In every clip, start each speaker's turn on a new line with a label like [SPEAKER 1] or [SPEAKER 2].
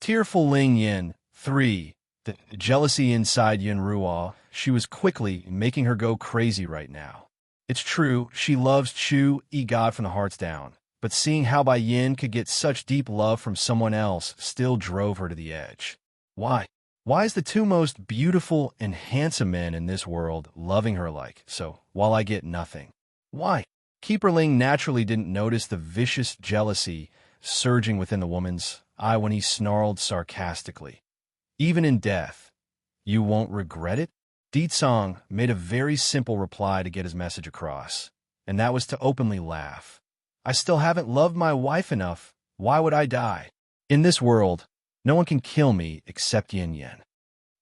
[SPEAKER 1] Tearful Ling Yin. 3. The jealousy inside Yin Ruo. She was quickly making her go crazy right now. It's true, she loves Chu E God from the hearts down, but seeing how Bai Yin could get such deep love from someone else still drove her to the edge. Why? Why is the two most beautiful and handsome men in this world loving her like so, while I get nothing? Why? Keeper Ling naturally didn't notice the vicious jealousy surging within the woman's eye when he snarled sarcastically. Even in death, you won't regret it? Song made a very simple reply to get his message across, and that was to openly laugh. I still haven't loved my wife enough. Why would I die? In this world, no one can kill me except Yin Yin.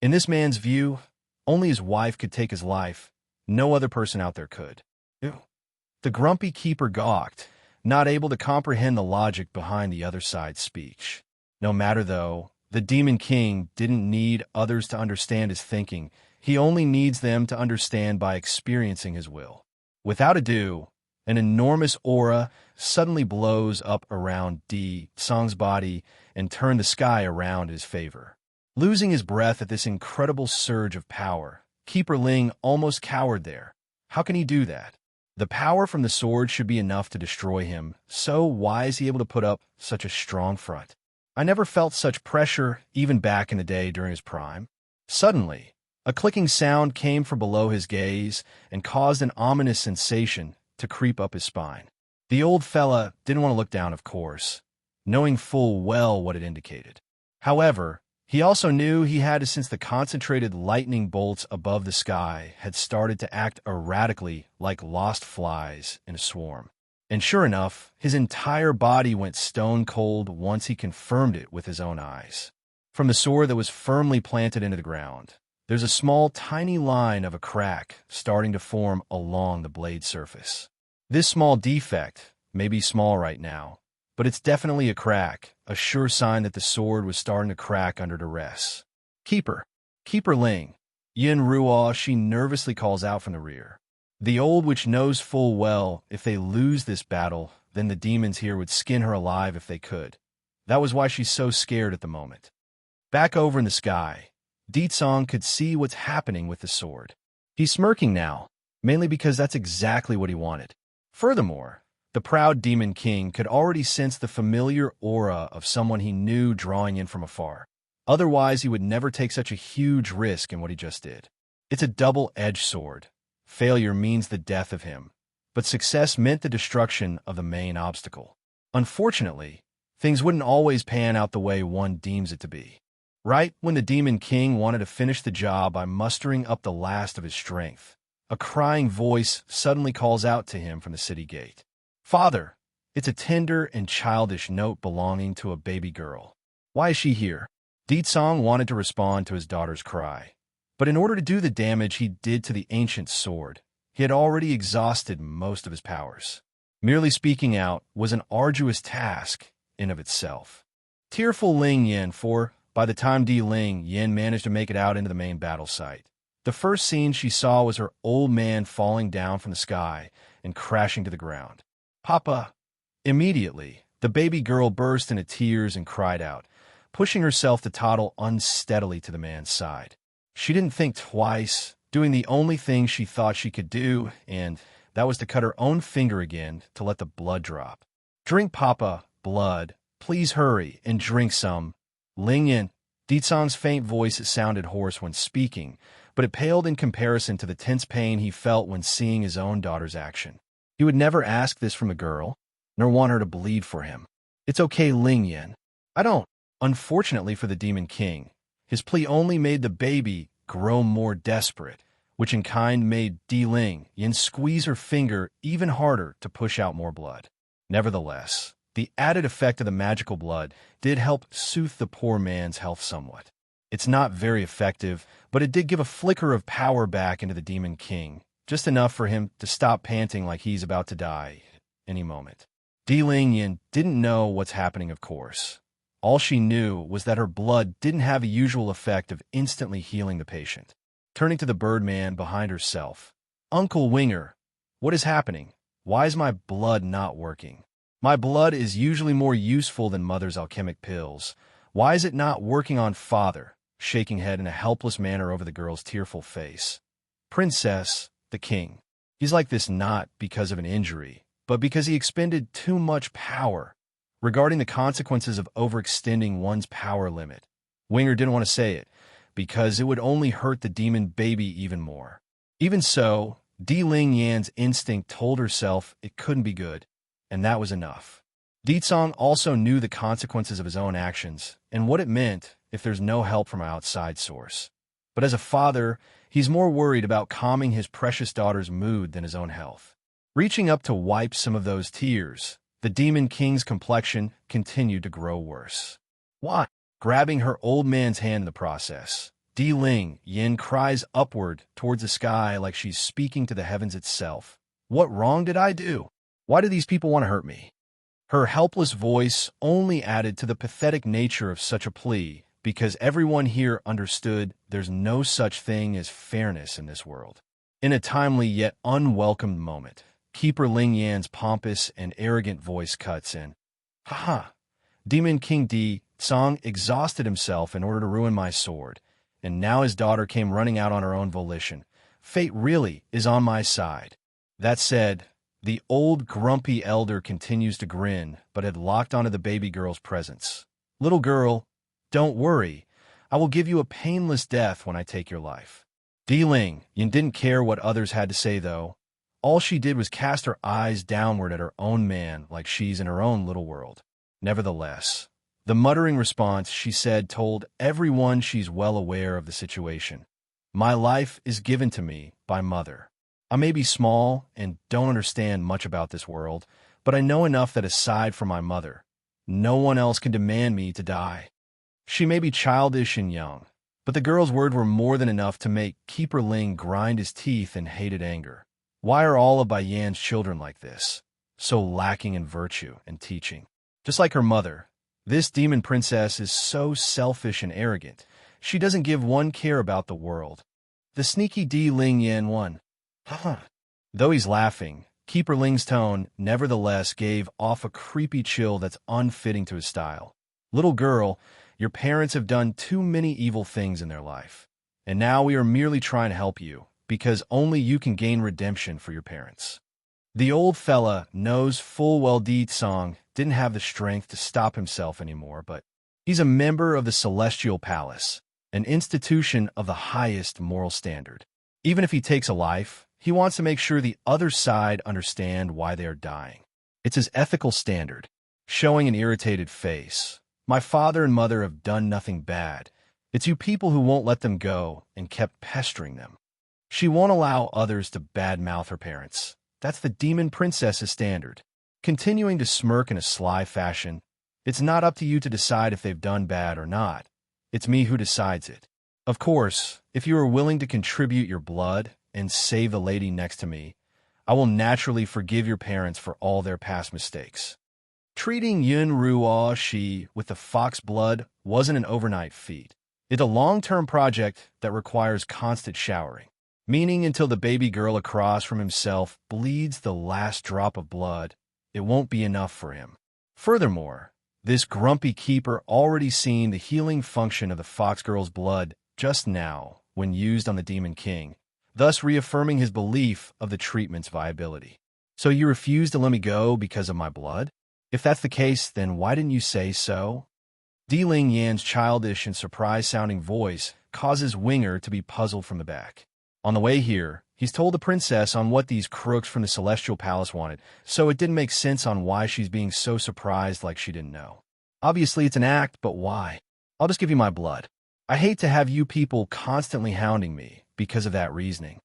[SPEAKER 1] In this man's view, only his wife could take his life. No other person out there could. Ew. The grumpy keeper gawked, not able to comprehend the logic behind the other side's speech. No matter, though, the Demon King didn't need others to understand his thinking. He only needs them to understand by experiencing his will. Without ado, an enormous aura suddenly blows up around Song's body and turned the sky around in his favor. Losing his breath at this incredible surge of power, Keeper Ling almost cowered there. How can he do that? The power from the sword should be enough to destroy him, so why is he able to put up such a strong front? I never felt such pressure even back in the day during his prime. Suddenly, a clicking sound came from below his gaze and caused an ominous sensation to creep up his spine. The old fella didn't want to look down, of course, knowing full well what it indicated. However, he also knew he had to, since the concentrated lightning bolts above the sky had started to act erratically like lost flies in a swarm. And sure enough, his entire body went stone cold once he confirmed it with his own eyes. From the sword that was firmly planted into the ground, there's a small, tiny line of a crack starting to form along the blade surface. This small defect may be small right now, but it's definitely a crack, a sure sign that the sword was starting to crack under duress. Keeper Ling, Yin Ruo, she nervously calls out from the rear. The old witch knows full well if they lose this battle, then the demons here would skin her alive if they could. That was why she's so scared at the moment. Back over in the sky, Song could see what's happening with the sword. He's smirking now, mainly because that's exactly what he wanted. Furthermore, the proud Demon King could already sense the familiar aura of someone he knew drawing in from afar. Otherwise, he would never take such a huge risk in what he just did. It's a double-edged sword. Failure means the death of him, but success meant the destruction of the main obstacle. Unfortunately, things wouldn't always pan out the way one deems it to be. Right when the Demon King wanted to finish the job by mustering up the last of his strength, a crying voice suddenly calls out to him from the city gate. Father, it's a tender and childish note belonging to a baby girl. Why is she here? Song wanted to respond to his daughter's cry, but in order to do the damage he did to the ancient sword, he had already exhausted most of his powers. Merely speaking out was an arduous task in of itself. Tearful Ling Yin, for by the time Ling Yin managed to make it out into the main battle site, the first scene she saw was her old man falling down from the sky and crashing to the ground. Papa! Immediately, the baby girl burst into tears and cried out, pushing herself to toddle unsteadily to the man's side. She didn't think twice, doing the only thing she thought she could do, and that was to cut her own finger again to let the blood drop. Drink, Papa, blood. Please hurry and drink some. Ling Yin. Song's faint voice sounded hoarse when speaking, but it paled in comparison to the tense pain he felt when seeing his own daughter's action. He would never ask this from a girl, nor want her to bleed for him. It's okay, Ling Yin. I don't. Unfortunately for the Demon King, his plea only made the baby grow more desperate, which in kind made Ling Yin squeeze her finger even harder to push out more blood. Nevertheless, the added effect of the magical blood did help soothe the poor man's health somewhat. It's not very effective, but it did give a flicker of power back into the Demon King, just enough for him to stop panting like he's about to die any moment. Ling Yin didn't know what's happening, of course. All she knew was that her blood didn't have a usual effect of instantly healing the patient. Turning to the Birdman behind herself, Uncle Winger, what is happening? Why is my blood not working? My blood is usually more useful than Mother's alchemic pills. Why is it not working on father? Shaking head in a helpless manner over the girl's tearful face. Princess, the king. He's like this not because of an injury, but because he expended too much power. Regarding the consequences of overextending one's power limit, Winger didn't want to say it, because it would only hurt the demon baby even more. Even so, Di Ling Yan's instinct told herself it couldn't be good, and that was enough. Di Tsong also knew the consequences of his own actions, and what it meant if there's no help from an outside source. But as a father, he's more worried about calming his precious daughter's mood than his own health. Reaching up to wipe some of those tears, the Demon King's complexion continued to grow worse. Why? Grabbing her old man's hand in the process, Di Ling Yin cries upward towards the sky like she's speaking to the heavens itself. What wrong did I do? Why do these people want to hurt me? Her helpless voice only added to the pathetic nature of such a plea, because everyone here understood there's no such thing as fairness in this world. In a timely yet unwelcomed moment, Keeper Ling Yan's pompous and arrogant voice cuts in. Ha! Demon King Di Tsong exhausted himself in order to ruin my sword, and now his daughter came running out on her own volition. Fate really is on my side. That said, the old grumpy elder continues to grin, but had locked onto the baby girl's presence. Little girl, don't worry. I will give you a painless death when I take your life. Di Ling Yin didn't care what others had to say, though. All she did was cast her eyes downward at her own man like she's in her own little world. Nevertheless, the muttering response she said told everyone she's well aware of the situation. My life is given to me by mother. I may be small and don't understand much about this world, but I know enough that aside from my mother, no one else can demand me to die. She may be childish and young, but the girl's words were more than enough to make Keeper Ling grind his teeth in hated anger. Why are all of Bai Yan's children like this, so lacking in virtue and teaching? Just like her mother, this demon princess is so selfish and arrogant. She doesn't give one care about the world. The sneaky Di Ling Yan won. Though he's laughing, Keeper Ling's tone nevertheless gave off a creepy chill that's unfitting to his style. Little girl, your parents have done too many evil things in their life, and now we are merely trying to help you, because only you can gain redemption for your parents. The old fella knows full well Di Tsong didn't have the strength to stop himself anymore, but he's a member of the Celestial Palace, an institution of the highest moral standard. Even if he takes a life, he wants to make sure the other side understand why they are dying. It's his ethical standard. Showing an irritated face. My father and mother have done nothing bad. It's you people who won't let them go and kept pestering them. She won't allow others to badmouth her parents. That's the demon princess's standard. Continuing to smirk in a sly fashion, it's not up to you to decide if they've done bad or not. It's me who decides it. Of course, if you are willing to contribute your blood and save the lady next to me, I will naturally forgive your parents for all their past mistakes. Treating Yun Ruo Shi with the fox blood wasn't an overnight feat. It's a long-term project that requires constant showering, meaning until the baby girl across from himself bleeds the last drop of blood, it won't be enough for him. Furthermore, this grumpy keeper already seen the healing function of the fox girl's blood just now when used on the Demon King, thus reaffirming his belief of the treatment's viability. So you refuse to let me go because of my blood? If that's the case, then why didn't you say so? Di Ling Yan's childish and surprised-sounding voice causes Winger to be puzzled from the back. On the way here, he's told the princess on what these crooks from the Celestial Palace wanted, so it didn't make sense on why she's being so surprised like she didn't know. Obviously, it's an act, but why? I'll just give you my blood. I hate to have you people constantly hounding me because of that reasoning.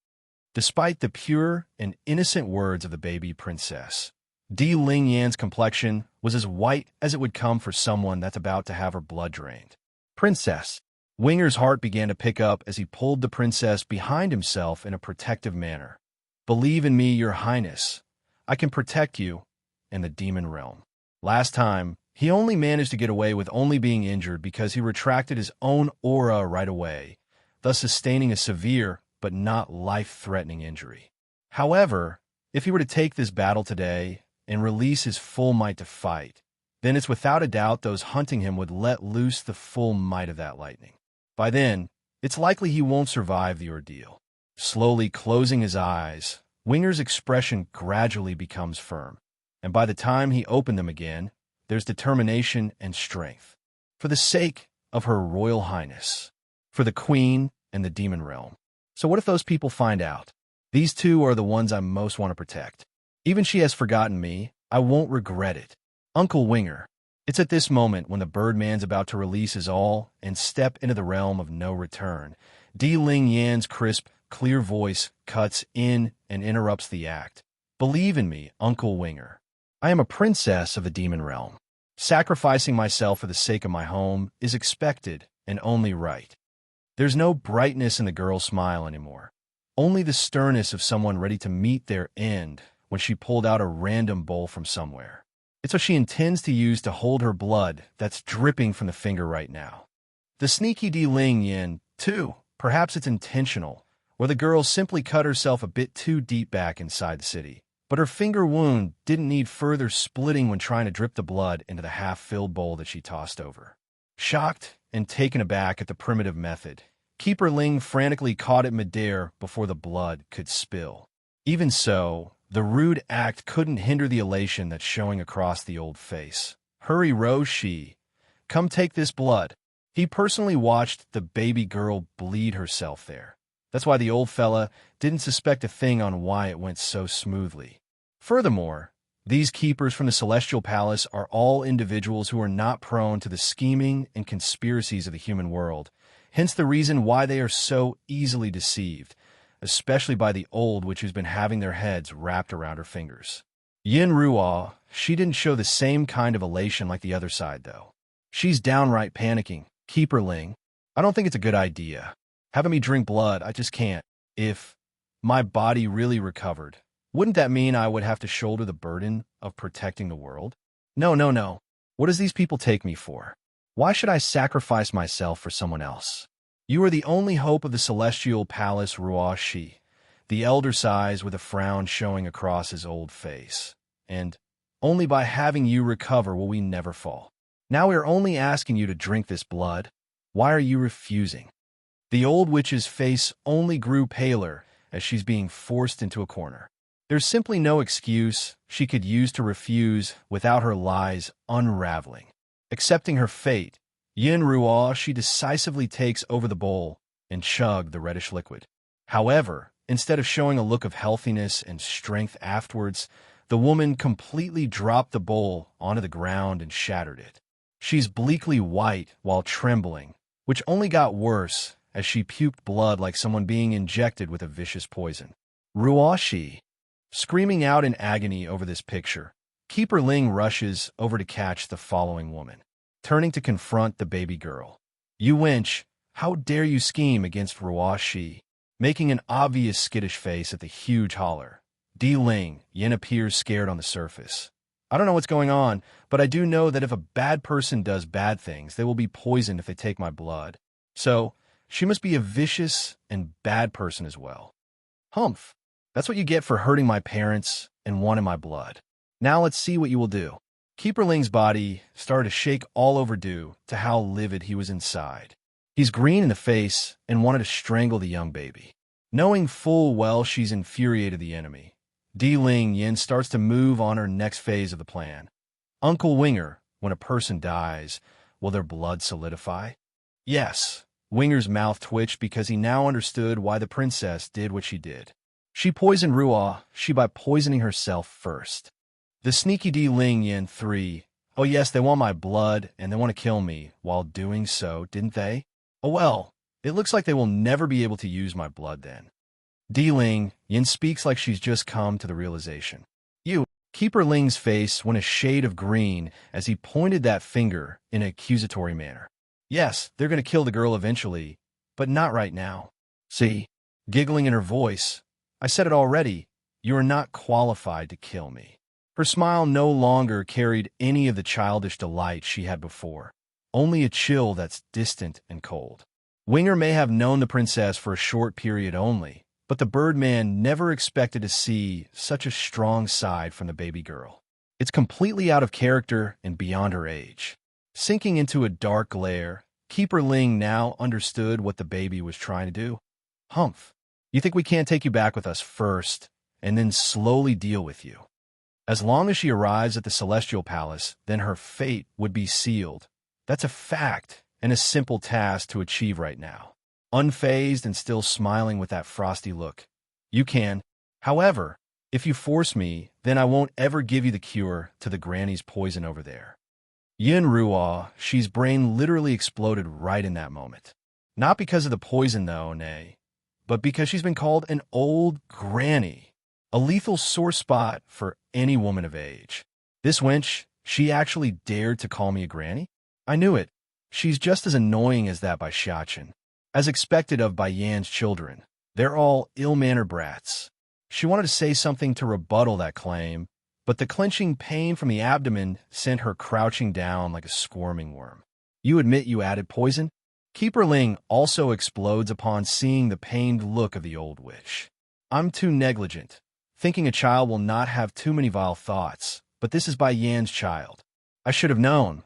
[SPEAKER 1] Despite the pure and innocent words of the baby princess, Di Ling Yan's complexion was as white as it would come for someone that's about to have her blood drained. Princess. Winger's heart began to pick up as he pulled the princess behind himself in a protective manner. Believe in me, your highness. I can protect you in the demon realm. Last time, he only managed to get away with only being injured because he retracted his own aura right away, thus sustaining a severe but not life-threatening injury. However, if he were to take this battle today and release his full might to fight, then it's without a doubt those hunting him would let loose the full might of that lightning. By then, it's likely he won't survive the ordeal. Slowly closing his eyes, Winger's expression gradually becomes firm, and by the time he opened them again, there's determination and strength. For the sake of Her Royal Highness, for the Queen and the demon realm. So what if those people find out? These two are the ones I most want to protect. Even she has forgotten me, I won't regret it. Uncle Winger. It's at this moment when the Birdman's about to release his all and step into the realm of no return. Di Ling Yan's crisp, clear voice cuts in and interrupts the act. Believe in me, Uncle Winger. I am a princess of the demon realm. Sacrificing myself for the sake of my home is expected and only right. There's no brightness in the girl's smile anymore. Only the sternness of someone ready to meet their end when she pulled out a random bowl from somewhere. It's what she intends to use to hold her blood that's dripping from the finger right now. The sneaky Di Ling Yan, too. Perhaps it's intentional, or the girl simply cut herself a bit too deep back inside the city. But her finger wound didn't need further splitting when trying to drip the blood into the half-filled bowl that she tossed over. Shocked and taken aback at the primitive method, Keeper Ling frantically caught it midair before the blood could spill. Even so, the rude act couldn't hinder the elation that's showing across the old face. Hurry, Rose Shi. Come take this blood. He personally watched the baby girl bleed herself there. That's why the old fella didn't suspect a thing on why it went so smoothly. Furthermore, these keepers from the Celestial Palace are all individuals who are not prone to the scheming and conspiracies of the human world, hence the reason why they are so easily deceived, especially by the old witch who's been having their heads wrapped around her fingers. Yin Ruo, she didn't show the same kind of elation like the other side, though. She's downright panicking. Keeper Ling, I don't think it's a good idea. Having me drink blood, I just can't. If my body really recovered, wouldn't that mean I would have to shoulder the burden of protecting the world? No. What does these people take me for? Why should I sacrifice myself for someone else? You are the only hope of the Celestial Palace, Ruo Shi. The elder sighs with a frown showing across his old face. And only by having you recover will we never fall. Now we are only asking you to drink this blood. Why are you refusing? The old witch's face only grew paler as she's being forced into a corner. There's simply no excuse she could use to refuse without her lies unraveling. Accepting her fate, Yin Ruo, she decisively takes over the bowl and chugged the reddish liquid. However, instead of showing a look of healthiness and strength afterwards, the woman completely dropped the bowl onto the ground and shattered it. She's bleakly white while trembling, which only got worse as she puked blood like someone being injected with a vicious poison. Ruo Shi, screaming out in agony over this picture, Keeper Ling rushes over to catch the following woman, turning to confront the baby girl. You wench, how dare you scheme against Ruo Shi? Making an obvious skittish face at the huge holler. Di Ling, Yin appears scared on the surface. I don't know what's going on, but I do know that if a bad person does bad things, they will be poisoned if they take my blood. So, she must be a vicious and bad person as well. Humph. That's what you get for hurting my parents and wanting my blood. Now let's see what you will do. Keeper Ling's body started to shake all over due to how livid he was inside. He's green in the face and wanted to strangle the young baby. Knowing full well she's infuriated the enemy, Di Ling Yin starts to move on her next phase of the plan. Uncle Winger, when a person dies, will their blood solidify? Yes. Winger's mouth twitched because he now understood why the princess did what she did. She poisoned Ruo Shi by poisoning herself first. The sneaky Di Ling Yin 3. Oh yes, they want my blood and they want to kill me while doing so, didn't they? Oh well, it looks like they will never be able to use my blood then. Di Ling Yin speaks like she's just come to the realization. Keeper Ling's face went a shade of green as he pointed that finger in an accusatory manner. Yes, they're going to kill the girl eventually, but not right now. See, giggling in her voice, I said it already, you are not qualified to kill me. Her smile no longer carried any of the childish delight she had before, only a chill that's distant and cold. Winger may have known the princess for a short period only, but the Birdman never expected to see such a strong side from the baby girl. It's completely out of character and beyond her age. Sinking into a dark glare, Keeper Ling now understood what the baby was trying to do. Humph. You think we can't take you back with us first, and then slowly deal with you? As long as she arrives at the Celestial Palace, then her fate would be sealed. That's a fact, and a simple task to achieve right now. Unfazed and still smiling with that frosty look. You can. However, if you force me, then I won't ever give you the cure to the granny's poison over there. Yin Ruo, she's brain literally exploded right in that moment. Not because of the poison though, nay, but because she's been called an old granny. A lethal sore spot for any woman of age. This wench, she actually dared to call me a granny? I knew it. She's just as annoying as that by Xiachen. As expected of by Yan's children. They're all ill-mannered brats. She wanted to say something to rebuttal that claim, but the clenching pain from the abdomen sent her crouching down like a squirming worm. You admit you added poison? Keeper Ling also explodes upon seeing the pained look of the old witch. I'm too negligent, thinking a child will not have too many vile thoughts, but this is by Yan's child. I should have known.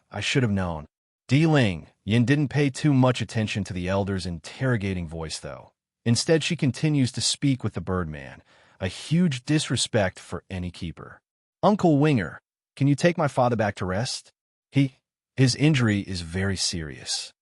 [SPEAKER 1] Di Ling, Yin didn't pay too much attention to the elder's interrogating voice, though. Instead, she continues to speak with the Birdman, a huge disrespect for any keeper. Uncle Winger, can you take my father back to rest? His injury is very serious.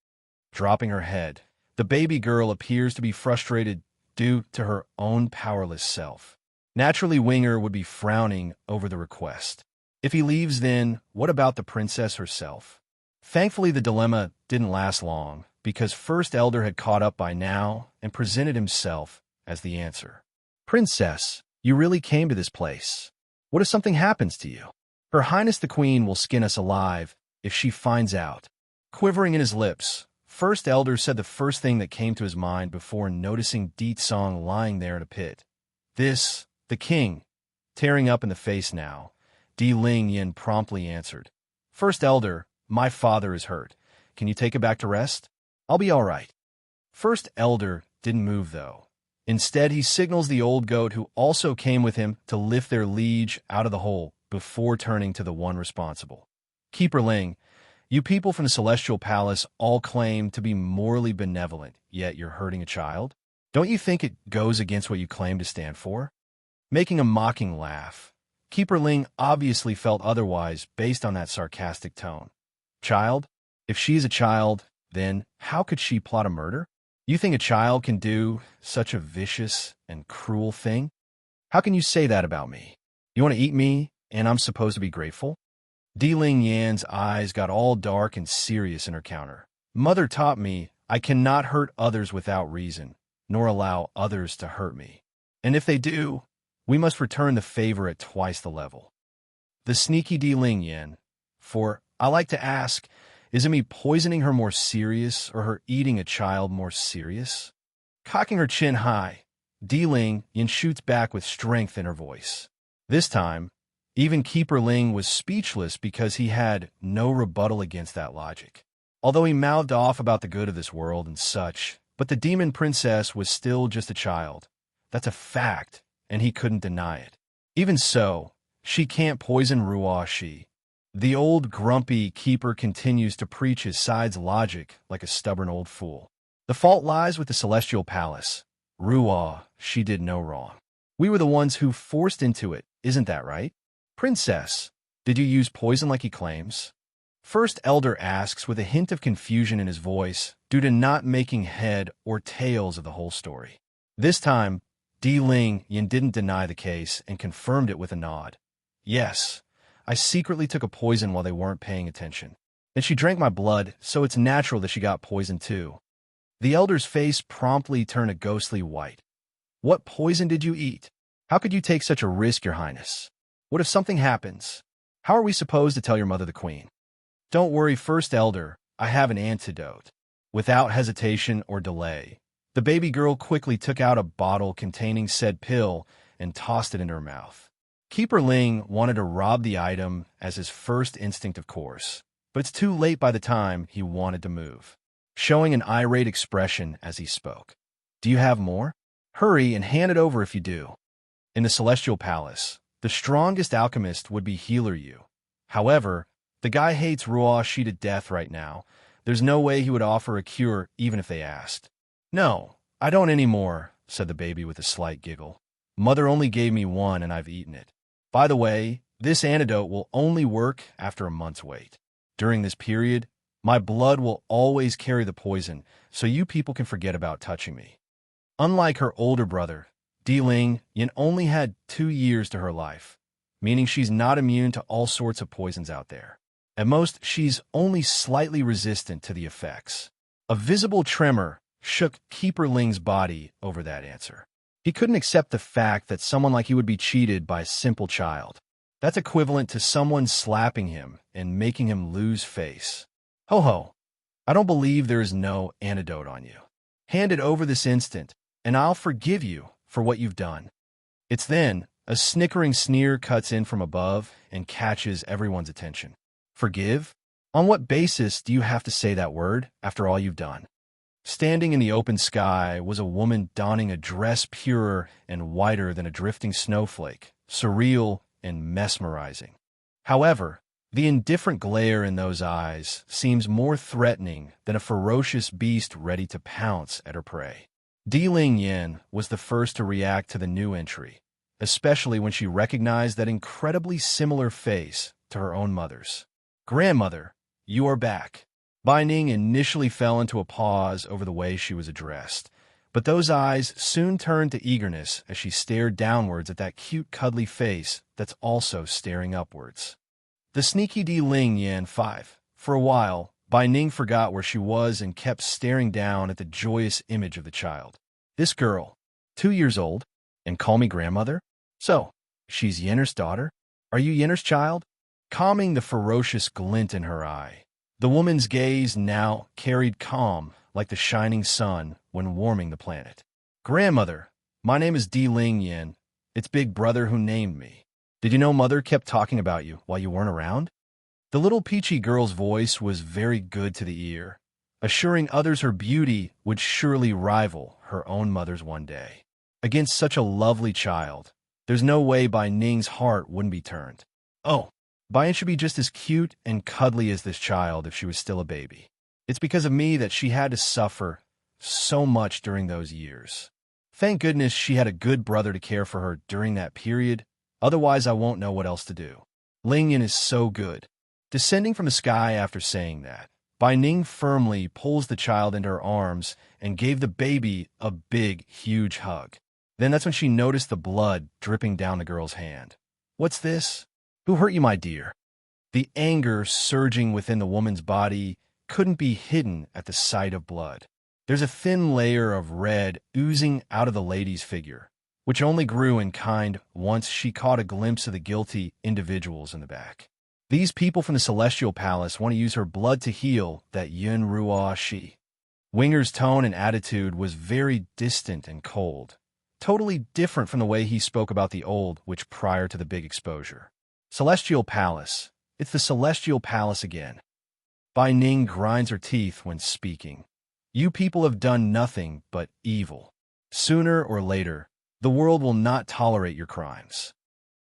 [SPEAKER 1] Dropping her head, the baby girl appears to be frustrated due to her own powerless self. Naturally, Winger would be frowning over the request. If he leaves, then what about the princess herself? Thankfully, the dilemma didn't last long, because First Elder had caught up by now and presented himself as the answer. Princess, you really came to this place. What if something happens to you? Her Highness the Queen will skin us alive if she finds out. Quivering in his lips, First Elder said the first thing that came to his mind before noticing Deet Song lying there in a pit. This, the king, tearing up in the face now. Di Ling Yin promptly answered. First Elder, my father is hurt. Can you take him back to rest? I'll be all right. First Elder didn't move, though. Instead, he signals the old goat who also came with him to lift their liege out of the hole before turning to the one responsible. Keeper Ling, you people from the Celestial Palace all claim to be morally benevolent, yet you're hurting a child? Don't you think it goes against what you claim to stand for? Making a mocking laugh, Keeper Ling obviously felt otherwise based on that sarcastic tone. Child? If she's a child, then how could she plot a murder? You think a child can do such a vicious and cruel thing? How can you say that about me? You want to eat me, and I'm supposed to be grateful? Di Ling Yan's eyes got all dark and serious in her counter. Mother taught me I cannot hurt others without reason, nor allow others to hurt me. And if they do, we must return the favor at twice the level. The sneaky Di Ling Yan, for I like to ask, is it me poisoning her more serious or her eating a child more serious? Cocking her chin high, Di Ling Yan shoots back with strength in her voice. This time, even Keeper Ling was speechless because he had no rebuttal against that logic. Although he mouthed off about the good of this world and such, but the demon princess was still just a child. That's a fact, and he couldn't deny it. Even so, she can't poison Ruo Shi. The old grumpy keeper continues to preach his side's logic like a stubborn old fool. The fault lies with the Celestial Palace. Ruo, she did no wrong. We were the ones who forced into it, isn't that right? Princess, did you use poison like he claims? First Elder asks with a hint of confusion in his voice due to not making head or tails of the whole story. This time, Di Ling Yin didn't deny the case and confirmed it with a nod. Yes, I secretly took a poison while they weren't paying attention. Then she drank my blood, so it's natural that she got poisoned too. The elder's face promptly turned a ghostly white. What poison did you eat? How could you take such a risk, Your Highness? What if something happens? How are we supposed to tell your mother the queen? Don't worry, First Elder, I have an antidote. Without hesitation or delay, the baby girl quickly took out a bottle containing said pill and tossed it into her mouth. Keeper Ling wanted to rob the item as his first instinct, of course, but it's too late by the time he wanted to move, showing an irate expression as he spoke. Do you have more? Hurry and hand it over if you do. In the Celestial Palace, The strongest alchemist would be Healer Yu. However, the guy hates Ruo Shi to death right now. There's no way he would offer a cure even if they asked. No, I don't anymore, said the baby with a slight giggle. Mother only gave me one and I've eaten it. By the way, this antidote will only work after a month's wait. During this period, my blood will always carry the poison, so you people can forget about touching me. Unlike her older brother, Di Ling, Yin only had 2 years to her life, meaning she's not immune to all sorts of poisons out there. At most, she's only slightly resistant to the effects. A visible tremor shook Keeper Ling's body over that answer. He couldn't accept the fact that someone like he would be cheated by a simple child. That's equivalent to someone slapping him and making him lose face. Ho ho, I don't believe there is no antidote on you. Hand it over this instant, and I'll forgive you for what you've done. It's then a snickering sneer cuts in from above and catches everyone's attention. Forgive? On what basis do you have to say that word after all you've done? Standing in the open sky was a woman donning a dress purer and whiter than a drifting snowflake, surreal and mesmerizing. However, the indifferent glare in those eyes seems more threatening than a ferocious beast ready to pounce at her prey. Di Ling Yin was the first to react to the new entry, especially when she recognized that incredibly similar face to her own mother's. Grandmother, you are back. Bai Ning initially fell into a pause over the way she was addressed, but those eyes soon turned to eagerness as she stared downwards at that cute, cuddly face that's also staring upwards. The sneaky Di Ling Yin 5. For a while, Bai Ning forgot where she was and kept staring down at the joyous image of the child. This girl, 2 years old, and call me grandmother? So, she's Yenner's daughter? Are you Yenner's child? Calming the ferocious glint in her eye, the woman's gaze now carried calm like the shining sun when warming the planet. Grandmother, my name is Di Ling Yin. It's Big Brother who named me. Did you know Mother kept talking about you while you weren't around? The little peachy girl's voice was very good to the ear, assuring others her beauty would surely rival her own mother's one day. Against such a lovely child, there's no way Bai Ning's heart wouldn't be turned. Oh, Bai Yin should be just as cute and cuddly as this child if she was still a baby. It's because of me that she had to suffer so much during those years. Thank goodness she had a good brother to care for her during that period, otherwise I won't know what else to do. Ling Yin is so good. Descending from the sky after saying that, Bai Ning firmly pulls the child into her arms and gave the baby a big, huge hug. Then that's when she noticed the blood dripping down the girl's hand. What's this? Who hurt you, my dear? The anger surging within the woman's body couldn't be hidden at the sight of blood. There's a thin layer of red oozing out of the lady's figure, which only grew in kind once she caught a glimpse of the guilty individuals in the back. These people from the Celestial Palace want to use her blood to heal that Yun Ruo Shi. Winger's tone and attitude was very distant and cold, totally different from the way he spoke about the old witch prior to the big exposure. Celestial Palace. It's the Celestial Palace again. Bai Ning grinds her teeth when speaking. You people have done nothing but evil. Sooner or later, the world will not tolerate your crimes.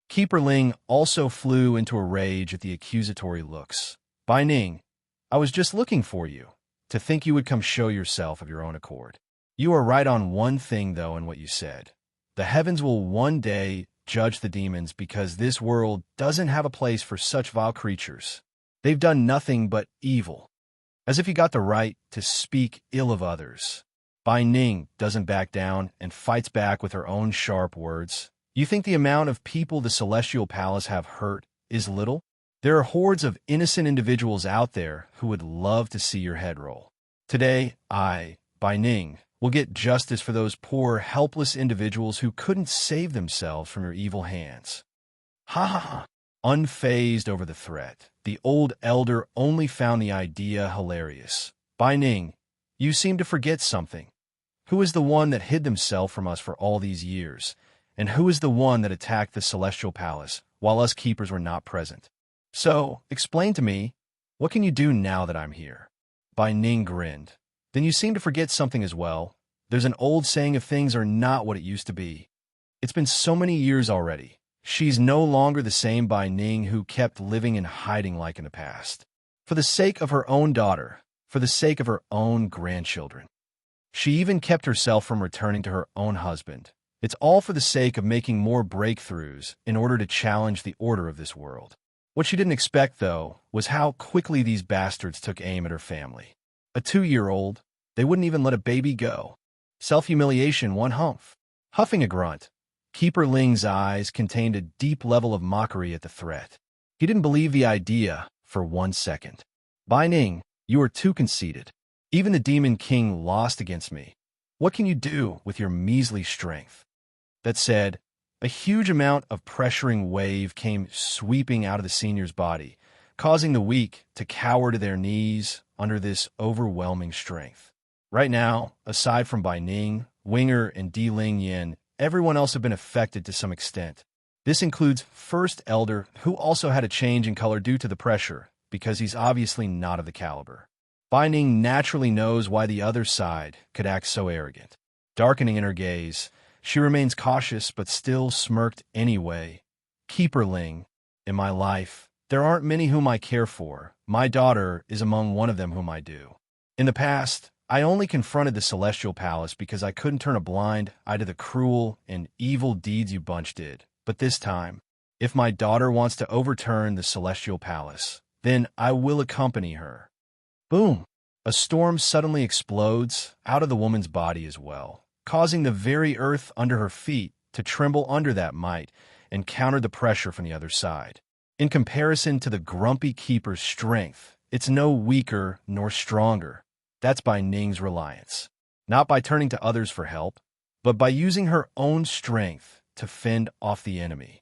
[SPEAKER 1] Keeper Ling also flew into a rage at the accusatory looks. Bai Ning, I was just looking for you, to think you would come show yourself of your own accord. You are right on one thing, though, in what you said. The heavens will one day judge the demons because this world doesn't have a place for such vile creatures. They've done nothing but evil. As if you got the right to speak ill of others. Bai Ning doesn't back down and fights back with her own sharp words. You think the amount of people the Celestial Palace have hurt is little? There are hordes of innocent individuals out there who would love to see your head roll. Today, I, Bai Ning, will get justice for those poor, helpless individuals who couldn't save themselves from your evil hands. Ha ha ha. Unfazed over the threat, the old elder only found the idea hilarious. Bai Ning, you seem to forget something. Who is the one that hid themselves from us for all these years? And who is the one that attacked the Celestial Palace while us keepers were not present? So, explain to me, what can you do now that I'm here? Bai Ning grinned. Then you seem to forget something as well. There's an old saying of things are not what it used to be. It's been so many years already. She's no longer the same Bai Ning who kept living in hiding like in the past. For the sake of her own daughter, for the sake of her own grandchildren. She even kept herself from returning to her own husband. It's all for the sake of making more breakthroughs in order to challenge the order of this world. What she didn't expect, though, was how quickly these bastards took aim at her family. A 2-year-old, they wouldn't even let a baby go. Self-humiliation, one humph. Huffing a grunt, Keeper Ling's eyes contained a deep level of mockery at the threat. He didn't believe the idea for 1 second. Bai Ning, you are too conceited. Even the Demon King lost against me. What can you do with your measly strength? That said, a huge amount of pressuring wave came sweeping out of the senior's body, causing the weak to cower to their knees under this overwhelming strength. Right now, aside from Bai Ning, Winger, and Di Ling Yin, everyone else had been affected to some extent. This includes First Elder, who also had a change in color due to the pressure, because he's obviously not of the caliber. Bai Ning naturally knows why the other side could act so arrogant. Darkening in her gaze, she remains cautious but still smirked anyway. Keeper Ling, in my life, there aren't many whom I care for. My daughter is among one of them whom I do. In the past, I only confronted the Celestial Palace because I couldn't turn a blind eye to the cruel and evil deeds you bunch did. But this time, if my daughter wants to overturn the Celestial Palace, then I will accompany her. Boom! A storm suddenly explodes out of the woman's body as well, causing the very earth under her feet to tremble under that might and counter the pressure from the other side. In comparison to the grumpy keeper's strength, it's no weaker nor stronger. That's by Ning's reliance. Not by turning to others for help, but by using her own strength to fend off the enemy.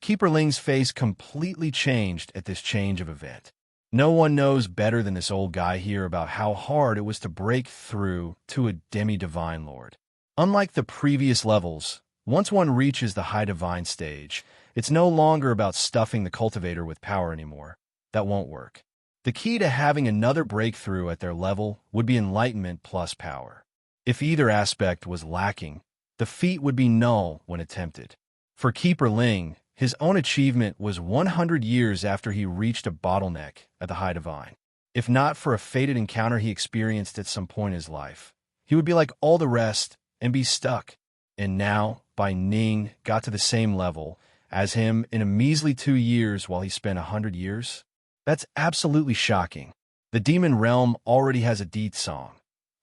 [SPEAKER 1] Keeper Ling's face completely changed at this change of event. No one knows better than this old guy here about how hard it was to break through to a demi-divine lord. Unlike the previous levels, once one reaches the high divine stage, it's no longer about stuffing the cultivator with power anymore. That won't work. The key to having another breakthrough at their level would be enlightenment plus power. If either aspect was lacking, the feat would be null when attempted. For Keeper Ling, his own achievement was 100 years after he reached a bottleneck at the High Divine. If not for a fated encounter he experienced at some point in his life, he would be like all the rest and be stuck. And now, Bai Ning got to the same level as him in a measly 2 years while he spent 100 years? That's absolutely shocking. The Demon Realm already has a deed song.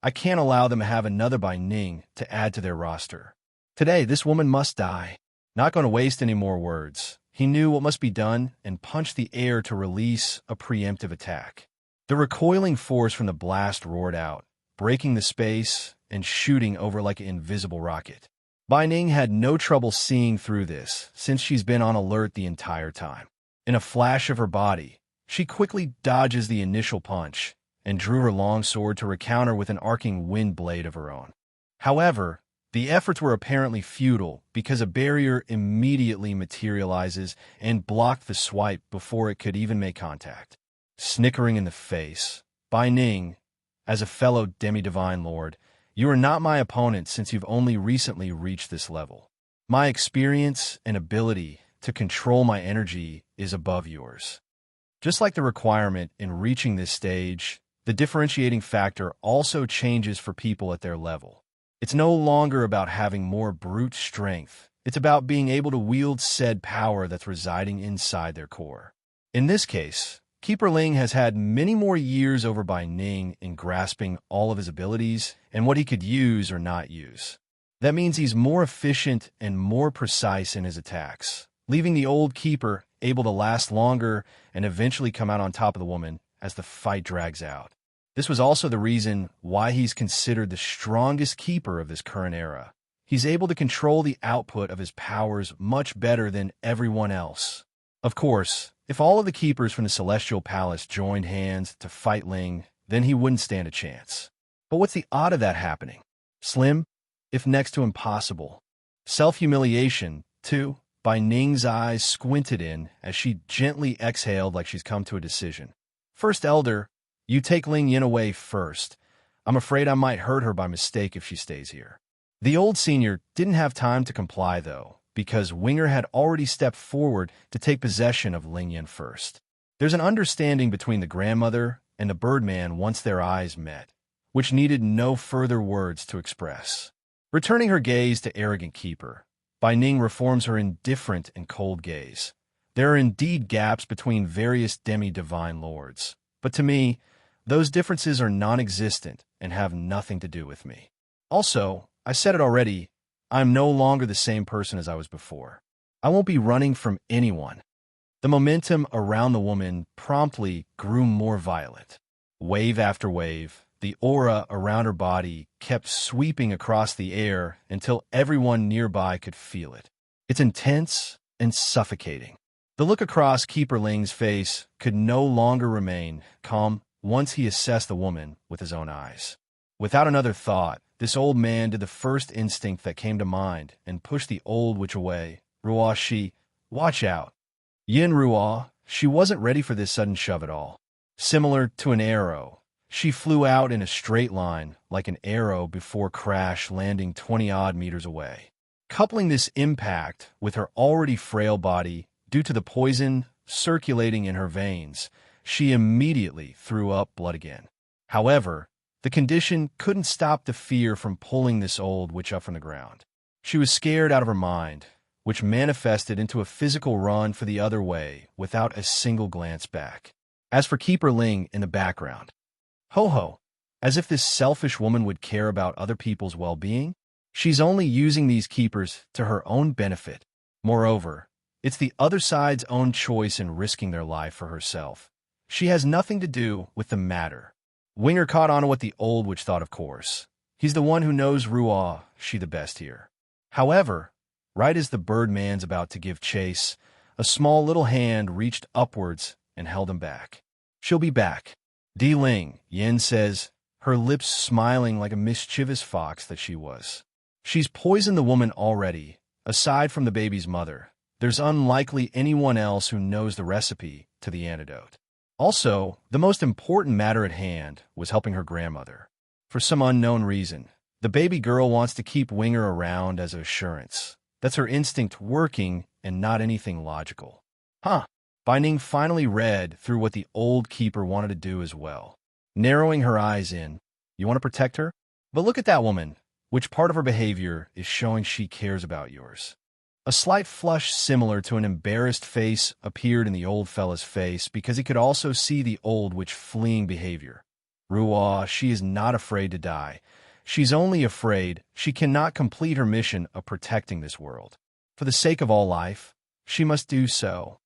[SPEAKER 1] I can't allow them to have another Bai Ning to add to their roster. Today, this woman must die. Not going to waste any more words. He knew what must be done and punched the air to release a preemptive attack. The recoiling force from the blast roared out, breaking the space and shooting over like an invisible rocket. Bai Ning had no trouble seeing through this, since she's been on alert the entire time. In a flash of her body, she quickly dodges the initial punch and drew her long sword to recounter with an arcing wind blade of her own. However, the efforts were apparently futile because a barrier immediately materializes and blocked the swipe before it could even make contact. Snickering in the face, Bai Ning, as a fellow demi-divine lord, you are not my opponent since you've only recently reached this level. My experience and ability to control my energy is above yours. Just like the requirement in reaching this stage, the differentiating factor also changes for people at their level. It's no longer about having more brute strength. It's about being able to wield said power that's residing inside their core. In this case, Keeper Ling has had many more years over Bai Ning in grasping all of his abilities and what he could use or not use. That means he's more efficient and more precise in his attacks, leaving the old Keeper able to last longer and eventually come out on top of the woman as the fight drags out. This was also the reason why he's considered the strongest keeper of this current era. He's able to control the output of his powers much better than everyone else. Of course, if all of the keepers from the Celestial Palace joined hands to fight Ling, then he wouldn't stand a chance. But what's the odd of that happening? Slim, if next to impossible. Self-humiliation, too. Bai Ning's eyes squinted in as she gently exhaled like she's come to a decision. First Elder, you take Ling Yin away first. I'm afraid I might hurt her by mistake if she stays here. The old senior didn't have time to comply, though, because Winger had already stepped forward to take possession of Ling Yan first. There's an understanding between the grandmother and the Birdman once their eyes met, which needed no further words to express. Returning her gaze to arrogant keeper, Bai Ning reforms her indifferent and cold gaze. There are indeed gaps between various demi-divine lords, but to me, those differences are non-existent and have nothing to do with me. Also, I said it already, I'm no longer the same person as I was before. I won't be running from anyone. The momentum around the woman promptly grew more violent. Wave after wave, the aura around her body kept sweeping across the air until everyone nearby could feel it. It's intense and suffocating. The look across Keeper Ling's face could no longer remain calm once he assessed the woman with his own eyes. Without another thought, this old man did the first instinct that came to mind and pushed the old witch away. Ruo, watch out. Yin Ruo, she wasn't ready for this sudden shove at all. Similar to an arrow, she flew out in a straight line like an arrow before crash landing 20-odd meters away. Coupling this impact with her already frail body due to the poison circulating in her veins, she immediately threw up blood again. However, the condition couldn't stop the fear from pulling this old witch up from the ground. She was scared out of her mind, which manifested into a physical run for the other way without a single glance back. As for Keeper Ling in the background, ho-ho, as if this selfish woman would care about other people's well-being, she's only using these keepers to her own benefit. Moreover, it's the other side's own choice in risking their life for herself. She has nothing to do with the matter. Winger caught on to what the old witch thought, of course. He's the one who knows Ruo, she the best here. However, right as the Birdman's about to give chase, a small little hand reached upwards and held him back. She'll be back. Di Ling, Yin says, her lips smiling like a mischievous fox that she was. She's poisoned the woman already. Aside from the baby's mother, there's unlikely anyone else who knows the recipe to the antidote. Also, the most important matter at hand was helping her grandmother. For some unknown reason, the baby girl wants to keep Winger around as assurance. That's her instinct working and not anything logical. Bai Ning finally read through what the old keeper wanted to do as well. Narrowing her eyes in, you want to protect her? But look at that woman. Which part of her behavior is showing she cares about yours? A slight flush similar to an embarrassed face appeared in the old fella's face because he could also see the old witch fleeing behavior. Ruo, she is not afraid to die. She's only afraid she cannot complete her mission of protecting this world. For the sake of all life, she must do so.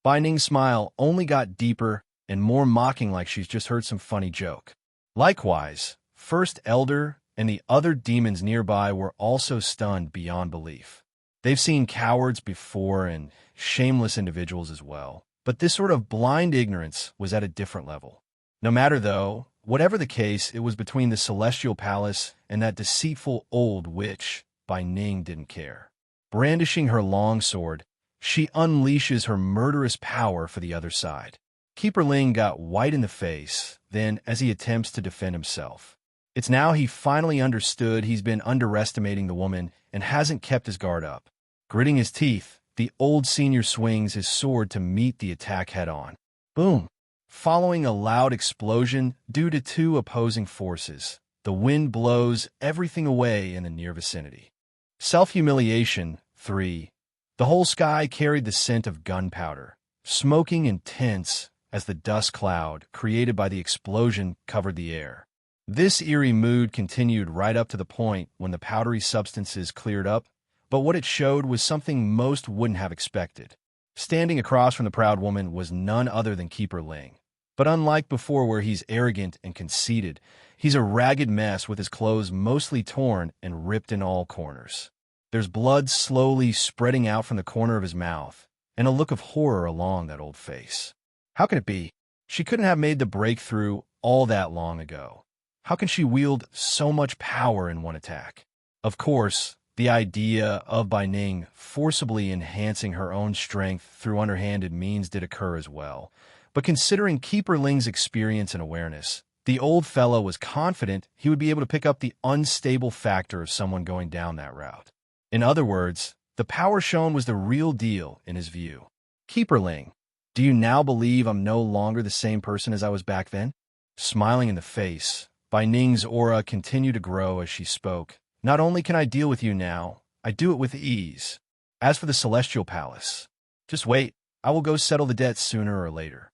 [SPEAKER 1] Bai Ning's smile only got deeper and more mocking, like she's just heard some funny joke. Likewise, First Elder and the other demons nearby were also stunned beyond belief. They've seen cowards before and shameless individuals as well, but this sort of blind ignorance was at a different level. No matter, though, whatever the case, it was between the Celestial Palace and that deceitful old witch. Bai Ning didn't care. Brandishing her long sword, she unleashes her murderous power for the other side. Keeper Ling got white in the face, then as he attempts to defend himself. It's now he finally understood he's been underestimating the woman and hasn't kept his guard up. Gritting his teeth, the old senior swings his sword to meet the attack head-on. Boom! Following a loud explosion due to two opposing forces, the wind blows everything away in the near vicinity. Self-humiliation 3. The whole sky carried the scent of gunpowder, smoking and tense as the dust cloud created by the explosion covered the air. This eerie mood continued right up to the point when the powdery substances cleared up, but what it showed was something most wouldn't have expected. Standing across from the proud woman was none other than Keeper Ling. But unlike before where he's arrogant and conceited, he's a ragged mess with his clothes mostly torn and ripped in all corners. There's blood slowly spreading out from the corner of his mouth, and a look of horror along that old face. How can it be? She couldn't have made the breakthrough all that long ago. How can she wield so much power in one attack? Of course, the idea of Bai Ning forcibly enhancing her own strength through underhanded means did occur as well. But considering Keeper Ling's experience and awareness, the old fellow was confident he would be able to pick up the unstable factor of someone going down that route. In other words, The power shown was the real deal in his view. Keeper Ling, do you now believe I'm no longer the same person as I was back then? Smiling in the face, Bai Ning's aura continued to grow as she spoke. Not only can I deal with you now, I do it with ease. As for the Celestial Palace, just wait, I will go settle the debt sooner or later.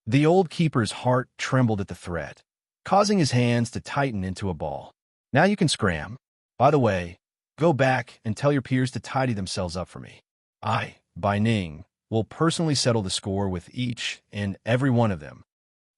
[SPEAKER 1] The old keeper's heart trembled at the threat, causing his hands to tighten into a ball. Now you can scram. By the way, go back and tell your peers to tidy themselves up for me. I, Bai Ning, will personally settle the score with each and every one of them.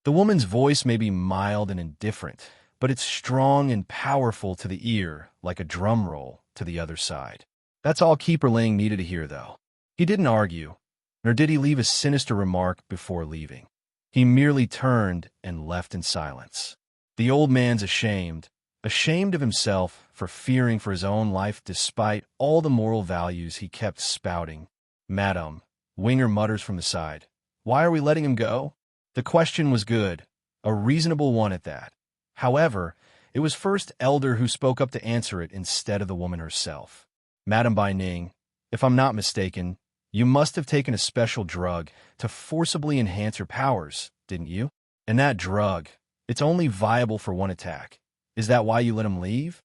[SPEAKER 1] The woman's voice may be mild and indifferent, but it's strong and powerful to the ear, like a drum roll to the other side. That's all Keeper Ling needed to hear, though. He didn't argue, nor did he leave a sinister remark before leaving. He merely turned and left in silence. The old man's ashamed of himself for fearing for his own life despite all the moral values he kept spouting. Madam, Winger mutters from the side. Why are we letting him go? The question was good, a reasonable one at that. However, it was First Elder who spoke up to answer it instead of the woman herself. Madam Bai Ning, if I'm not mistaken, you must have taken a special drug to forcibly enhance your powers, didn't you? And that drug, it's only viable for one attack. Is that why you let him leave?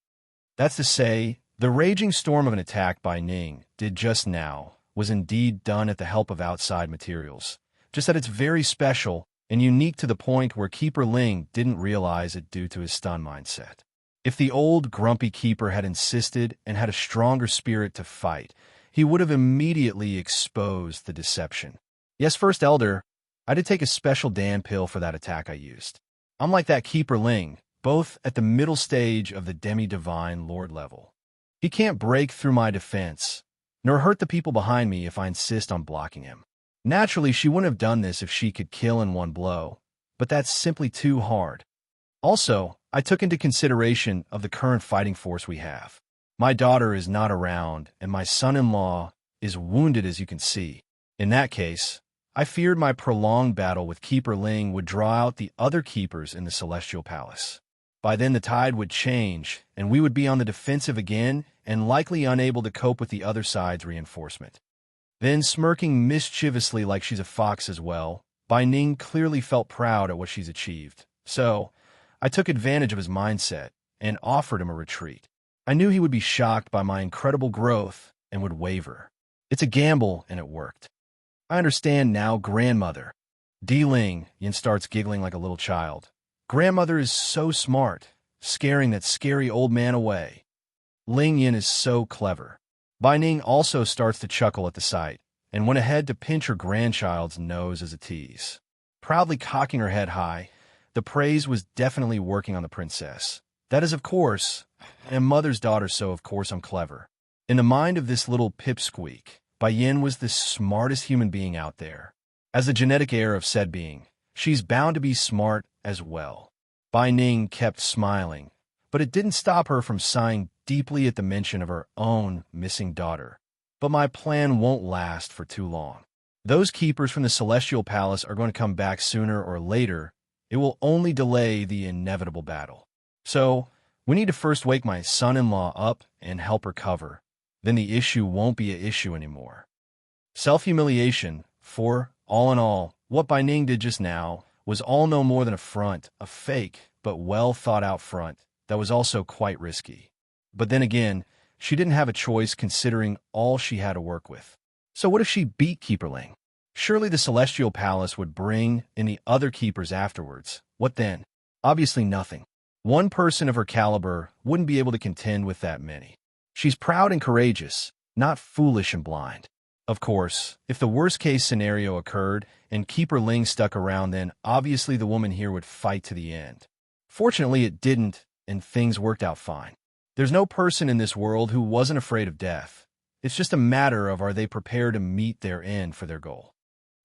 [SPEAKER 1] That's to say, the raging storm of an attack Bai Ning did just now was indeed done at the help of outside materials, just that it's very special and unique to the point where Keeper Ling didn't realize it due to his stun mindset. If the old grumpy keeper had insisted and had a stronger spirit to fight, he would have immediately exposed the deception. Yes, First Elder, I did take a special Dan pill for that attack I used. I'm like that Keeper Ling, both at the middle stage of the demi-divine lord level. He can't break through my defense, nor hurt the people behind me if I insist on blocking him. Naturally, she wouldn't have done this if she could kill in one blow, but that's simply too hard. Also, I took into consideration of the current fighting force we have. My daughter is not around, and my son-in-law is wounded, as you can see. In that case, I feared my prolonged battle with Keeper Ling would draw out the other keepers in the Celestial Palace. By then the tide would change, and we would be on the defensive again and likely unable to cope with the other side's reinforcement. Then, smirking mischievously like she's a fox as well, Bai Ning clearly felt proud at what she's achieved. So, I took advantage of his mindset and offered him a retreat. I knew he would be shocked by my incredible growth and would waver. It's a gamble, and it worked. I understand now, grandmother. Di Ling, Yin starts giggling like a little child. Grandmother is so smart, scaring that scary old man away. Ling Yin is so clever. Bai Ning also starts to chuckle at the sight, and went ahead to pinch her grandchild's nose as a tease. Proudly cocking her head high, the praise was definitely working on the princess. That is, of course, I am mother's daughter, so of course I'm clever. In the mind of this little pipsqueak, Bai Yin was the smartest human being out there. As the genetic heir of said being, she's bound to be smart as well. Bai Ning kept smiling, but it didn't stop her from sighing deeply at the mention of her own missing daughter. But my plan won't last for too long. Those keepers from the Celestial Palace are going to come back sooner or later. It will only delay the inevitable battle. So, we need to first wake my son-in-law up and help recover. Then the issue won't be an issue anymore. Self-humiliation, for, all in all, what Bai Ning did just now was all no more than a front, a fake, but well-thought-out front that was also quite risky. But then again, she didn't have a choice considering all she had to work with. So what if she beat Keeper Ling? Surely the Celestial Palace would bring in the other keepers afterwards. What then? Obviously nothing. One person of her caliber wouldn't be able to contend with that many. She's proud and courageous, not foolish and blind. Of course, if the worst-case scenario occurred and Keeper Ling stuck around, then obviously the woman here would fight to the end. Fortunately, it didn't, and things worked out fine. There's no person in this world who wasn't afraid of death. It's just a matter of are they prepared to meet their end for their goal.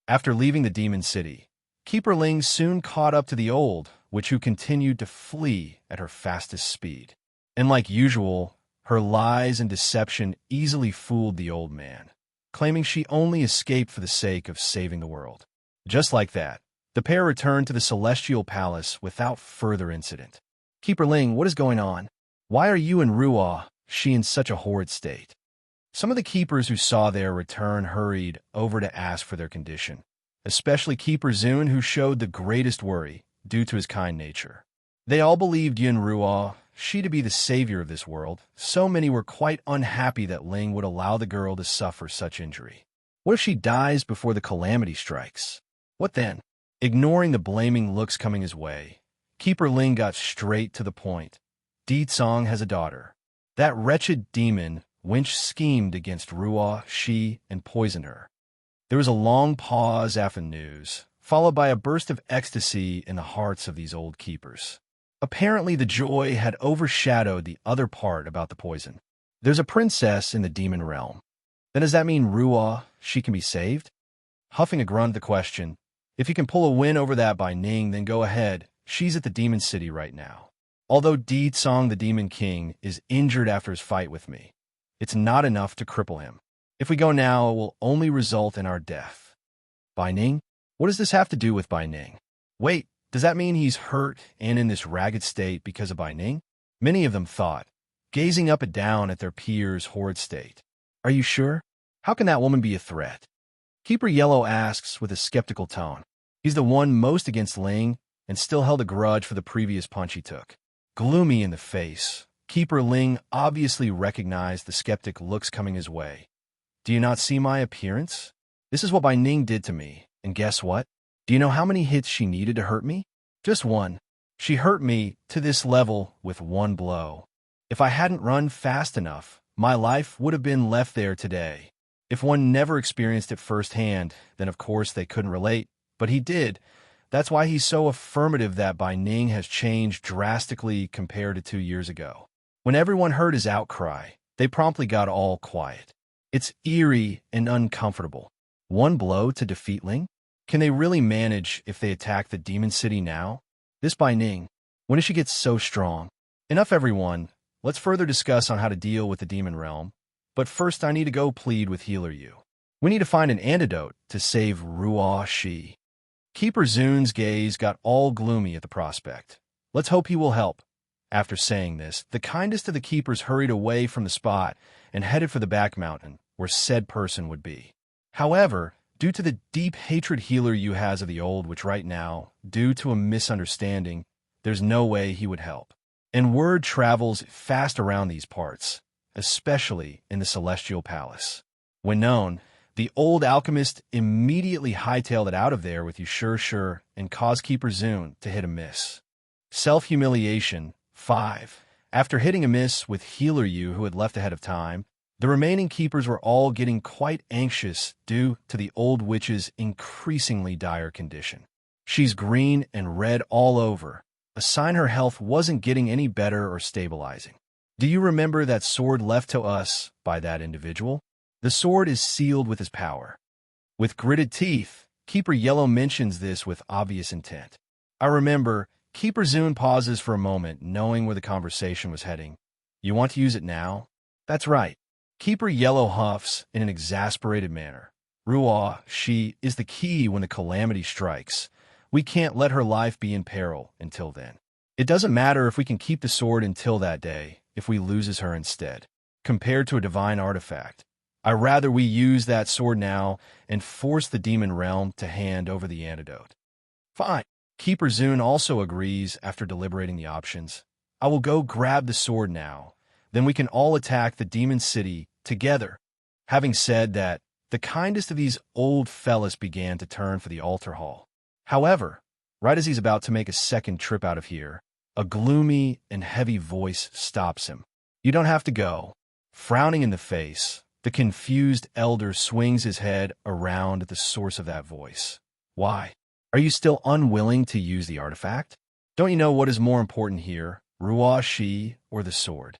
[SPEAKER 1] After leaving the Demon City, Keeper Ling soon caught up to the old witch, who continued to flee at her fastest speed. And like usual, her lies and deception easily fooled the old man, claiming she only escaped for the sake of saving the world. Just like that, the pair returned to the Celestial Palace without further incident. Keeper Ling, what is going on? Why are you and Ruoh, she in such a horrid state? Some of the keepers who saw their return hurried over to ask for their condition, especially Keeper Zun, who showed the greatest worry due to his kind nature. They all believed Yun Ruo, she to be the savior of this world. So many were quite unhappy that Ling would allow the girl to suffer such injury. What if she dies before the calamity strikes? What then? Ignoring the blaming looks coming his way, Keeper Ling got straight to the point. Di Tsong has a daughter. That wretched demon Winch schemed against Ruo Shi and poisoned her. There was a long pause after the news, followed by a burst of ecstasy in the hearts of these old keepers. Apparently the joy had overshadowed the other part about the poison. There's a princess in the demon realm. Then does that mean Ruo, she can be saved? Huffing a grunt at the question, if you can pull a win over that by Ning, then go ahead. She's at the demon city right now. Although Di Tsong, the demon king, is injured after his fight with me, it's not enough to cripple him. If we go now, it will only result in our death. Bai Ning? What does this have to do with Bai Ning? Wait, does that mean he's hurt and in this ragged state because of Bai Ning? Many of them thought, gazing up and down at their peers' horrid state. Are you sure? How can that woman be a threat? Keeper Yellow asks with a skeptical tone. He's the one most against Ling and still held a grudge for the previous punch he took. Gloomy in the face, Keeper Ling obviously recognized the skeptic looks coming his way. Do you not see my appearance? This is what Bai Ning did to me, and guess what? Do you know how many hits she needed to hurt me? Just one. She hurt me to this level with one blow. If I hadn't run fast enough, my life would have been left there today. If one never experienced it firsthand, then of course they couldn't relate, but he did. That's why he's so affirmative that Bai Ning has changed drastically compared to 2 years ago. When everyone heard his outcry, they promptly got all quiet. It's eerie and uncomfortable. One blow to defeat Ling? Can they really manage if they attack the demon city now? This Bai Ning, when did she get so strong? Enough everyone, let's further discuss on how to deal with the demon realm. But first I need to go plead with Healer Yu. We need to find an antidote to save Ruo Shi. Keeper Zun's gaze got all gloomy at the prospect. Let's hope he will help. After saying this, the kindest of the keepers hurried away from the spot and headed for the back mountain, where said person would be. However, due to the deep hatred Healer Yu has of the old witch right now, due to a misunderstanding, there's no way he would help. And word travels fast around these parts, especially in the Celestial Palace. When known, the old alchemist immediately hightailed it out of there with Sure, and caused Keeper Zun to hit a miss. Self-humiliation, 5. After hitting a miss with Healer Yu, who had left ahead of time, the remaining keepers were all getting quite anxious due to the old witch's increasingly dire condition. She's green and red all over, a sign her health wasn't getting any better or stabilizing. Do you remember that sword left to us by that individual? The sword is sealed with his power. With gritted teeth, Keeper Yellow mentions this with obvious intent. I remember, Keeper Zun pauses for a moment, knowing where the conversation was heading. You want to use it now? That's right. Keeper Yellow huffs in an exasperated manner. Ruo Shi is the key when the calamity strikes. We can't let her life be in peril until then. It doesn't matter if we can keep the sword until that day, if we loses her instead. Compared to a divine artifact, I'd rather we use that sword now and force the demon realm to hand over the antidote. Fine. Keeper Zun also agrees after deliberating the options. I will go grab the sword now. Then we can all attack the demon city together. Having said that, the kindest of these old fellas began to turn for the altar hall. However, right as he's about to make a second trip out of here, a gloomy and heavy voice stops him. You don't have to go. Frowning in the face, the confused elder swings his head around at the source of that voice. Why? Are you still unwilling to use the artifact? Don't you know what is more important here, Ruo Shi or the sword?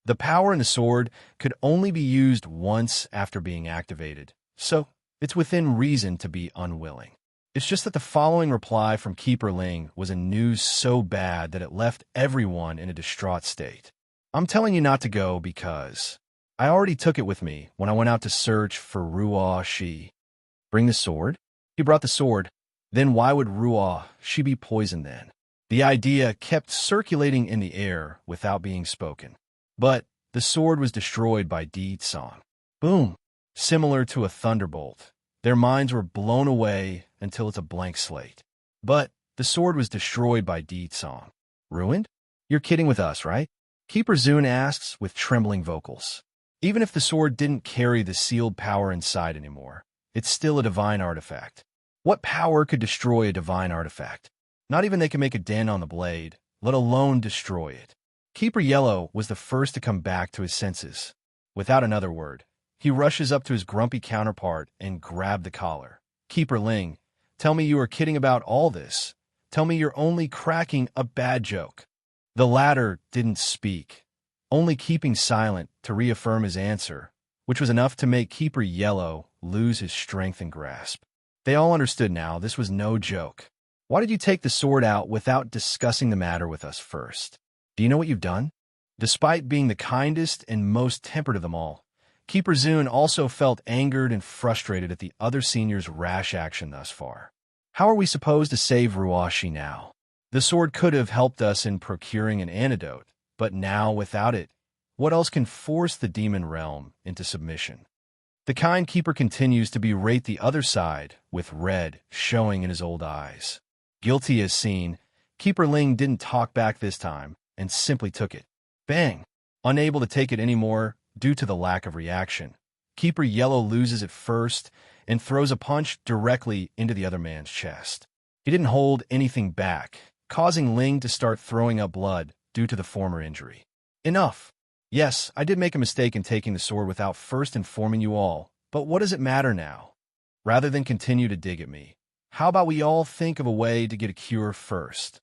[SPEAKER 1] The power in the sword could only be used once after being activated, so it's within reason to be unwilling. It's just that the following reply from Keeper Ling was a news so bad that it left everyone in a distraught state. I'm telling you not to go because I already took it with me when I went out to search for Ruo Shi. Bring the sword? He brought the sword. Then why would Ruo Shi be poisoned then? The idea kept circulating in the air without being spoken. But the sword was destroyed by Di Tsong. Boom! Similar to a thunderbolt. Their minds were blown away until it's a blank slate. But the sword was destroyed by Deed Song. Ruined? You're kidding with us, right? Keeper Zune asks with trembling vocals. Even if the sword didn't carry the sealed power inside anymore, it's still a divine artifact. What power could destroy a divine artifact? Not even they can make a dent on the blade, let alone destroy it. Keeper Yellow was the first to come back to his senses. Without another word, he rushes up to his grumpy counterpart and grabbed the collar. Keeper Ling, tell me you are kidding about all this. Tell me you're only cracking a bad joke. The latter didn't speak, only keeping silent to reaffirm his answer, which was enough to make Keeper Yellow lose his strength and grasp. They all understood now this was no joke. Why did you take the sword out without discussing the matter with us first? Do you know what you've done? Despite being the kindest and most tempered of them all, Keeper Zune also felt angered and frustrated at the other senior's rash action thus far. How are we supposed to save Ruashi now? The sword could have helped us in procuring an antidote, but now, without it, what else can force the demon realm into submission? The kind keeper continues to berate the other side, with red showing in his old eyes. Guilty as seen, Keeper Ling didn't talk back this time, and simply took it. Bang! Unable to take it anymore due to the lack of reaction, Keeper Yellow loses it first and throws a punch directly into the other man's chest. He didn't hold anything back, causing Ling to start throwing up blood due to the former injury. Enough! Yes, I did make a mistake in taking the sword without first informing you all, but what does it matter now? Rather than continue to dig at me, how about we all think of a way to get a cure first?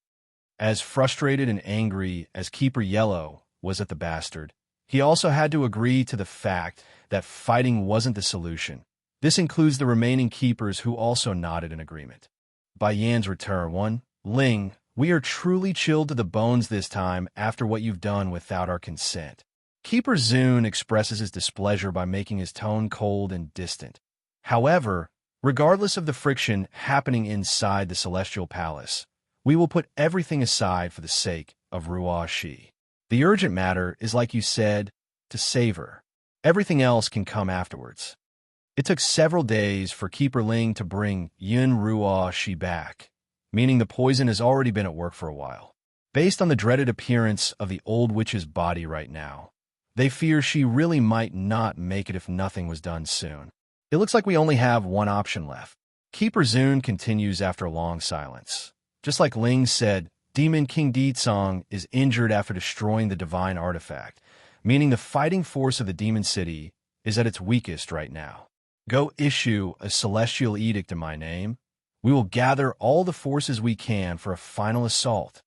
[SPEAKER 1] As frustrated and angry as Keeper Yellow was at the bastard, he also had to agree to the fact that fighting wasn't the solution. This includes the remaining keepers who also nodded in agreement. By Yan's return, Ling, we are truly chilled to the bones this time after what you've done without our consent. Keeper Zune expresses his displeasure by making his tone cold and distant. However, regardless of the friction happening inside the Celestial Palace, we will put everything aside for the sake of Ruashi. The urgent matter is, like you said, to save her. Everything else can come afterwards. It took several days for Keeper Ling to bring Yun Ruashi back, meaning the poison has already been at work for a while. Based on the dreaded appearance of the old witch's body right now, they fear she really might not make it if nothing was done soon. It looks like we only have one option left. Keeper Zune continues after a long silence. Just like Ling said, Demon King Deedsong is injured after destroying the divine artifact, meaning the fighting force of the demon city is at its weakest right now. Go issue a celestial edict in my name. We will gather all the forces we can for a final assault.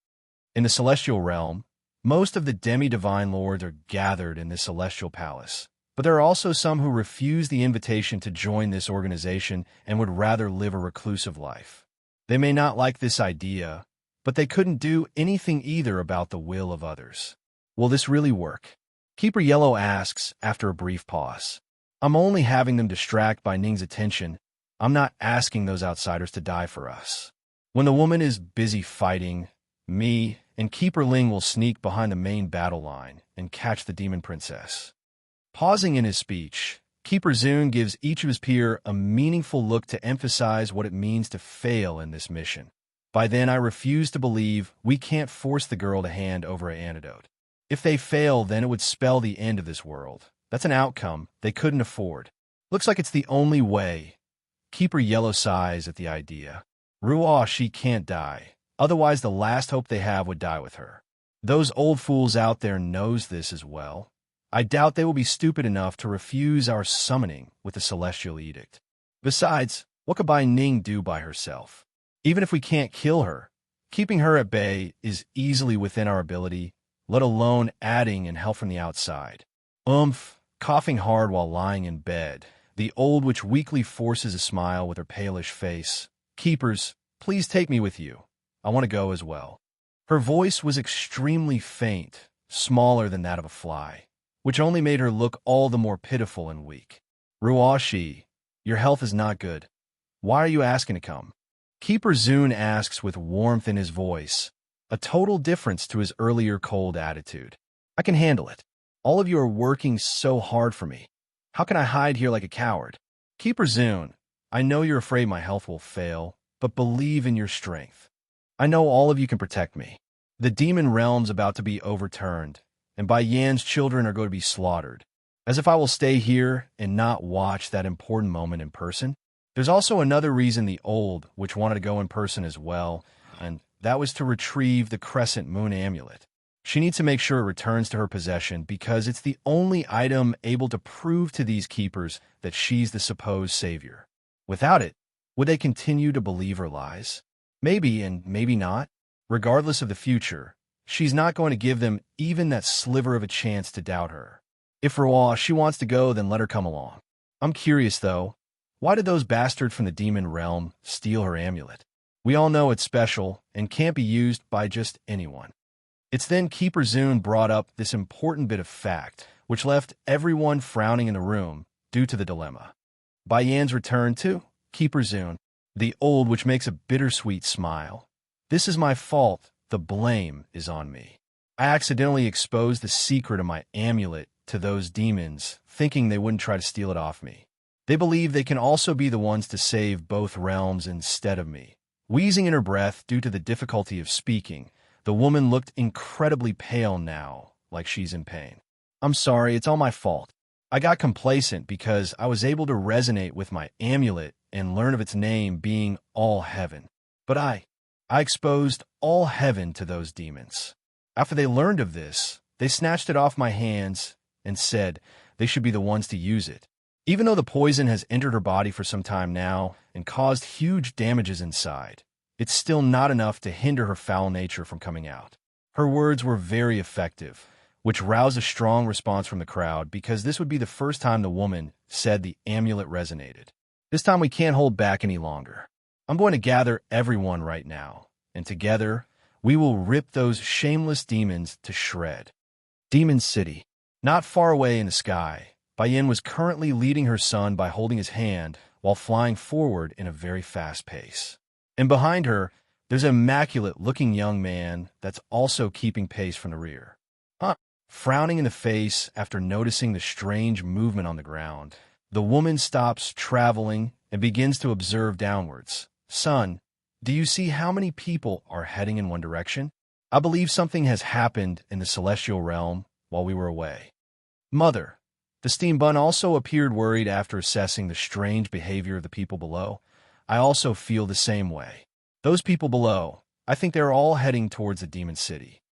[SPEAKER 1] In the celestial realm, most of the demi-divine lords are gathered in this celestial palace, but there are also some who refuse the invitation to join this organization and would rather live a reclusive life. They may not like this idea, but they couldn't do anything either about the will of others. Will this really work? Keeper Yellow asks after a brief pause. I'm only having them distract by Ning's attention. I'm not asking those outsiders to die for us. When the woman is busy fighting, me and Keeper Ling will sneak behind the main battle line and catch the demon princess. Pausing in his speech, Keeper Zune gives each of his peer a meaningful look to emphasize what it means to fail in this mission. By then, I refuse to believe we can't force the girl to hand over an antidote. If they fail, then it would spell the end of this world. That's an outcome they couldn't afford. Looks like it's the only way. Keeper Yellow sighs at the idea. Ruashi can't die. Otherwise, the last hope they have would die with her. Those old fools out there knows this as well. I doubt they will be stupid enough to refuse our summoning with the Celestial Edict. Besides, what could Bai Ning do by herself? Even if we can't kill her, keeping her at bay is easily within our ability, let alone adding in help from the outside. Coughing hard while lying in bed, the old witch weakly forces a smile with her palish face. Keepers, please take me with you. I want to go as well. Her voice was extremely faint, smaller than that of a fly, which only made her look all the more pitiful and weak. Ruashi, your health is not good. Why are you asking to come? Keeper Zune asks with warmth in his voice, a total difference to his earlier cold attitude. I can handle it. All of you are working so hard for me. How can I hide here like a coward? Keeper Zune, I know you're afraid my health will fail, but believe in your strength. I know all of you can protect me. The demon realm's about to be overturned, and Bai Yan's children are going to be slaughtered. As if I will stay here and not watch that important moment in person. There's also another reason the old witch wanted to go in person as well, and that was to retrieve the Crescent Moon Amulet. She needs to make sure it returns to her possession because it's the only item able to prove to these keepers that she's the supposed savior. Without it, would they continue to believe her lies? Maybe and maybe not. Regardless of the future, she's not going to give them even that sliver of a chance to doubt her. If for she wants to go, then let her come along. I'm curious, though. Why did those bastards from the demon realm steal her amulet? We all know it's special and can't be used by just anyone. It's then Keeper Zune brought up this important bit of fact, which left everyone frowning in the room due to the dilemma. Bai Yan's return to Keeper Zune, the old which makes a bittersweet smile. This is my fault. The blame is on me. I accidentally exposed the secret of my amulet to those demons, thinking they wouldn't try to steal it off me. They believe they can also be the ones to save both realms instead of me. Wheezing in her breath due to the difficulty of speaking, the woman looked incredibly pale now, like she's in pain. I'm sorry, it's all my fault. I got complacent because I was able to resonate with my amulet and learn of its name being All Heaven. But I exposed all heaven to those demons. After they learned of this, they snatched it off my hands and said they should be the ones to use it. Even though the poison has entered her body for some time now and caused huge damages inside, it's still not enough to hinder her foul nature from coming out. Her words were very effective, which roused a strong response from the crowd because this would be the first time the woman said the amulet resonated. This time we can't hold back any longer. I'm going to gather everyone right now, and together we will rip those shameless demons to shred. Demon City. Not far away in the sky, Bai Yan was currently leading her son by holding his hand while flying forward in a very fast pace. And behind her, there's an immaculate-looking young man that's also keeping pace from the rear. Frowning in the face after noticing the strange movement on the ground, the woman stops traveling and begins to observe downwards. Son, do you see how many people are heading in one direction? I believe something has happened in the celestial realm while we were away. Mother, the steam bun also appeared worried after assessing the strange behavior of the people below. I also feel the same way. Those people below, I think they're all heading towards the demon city.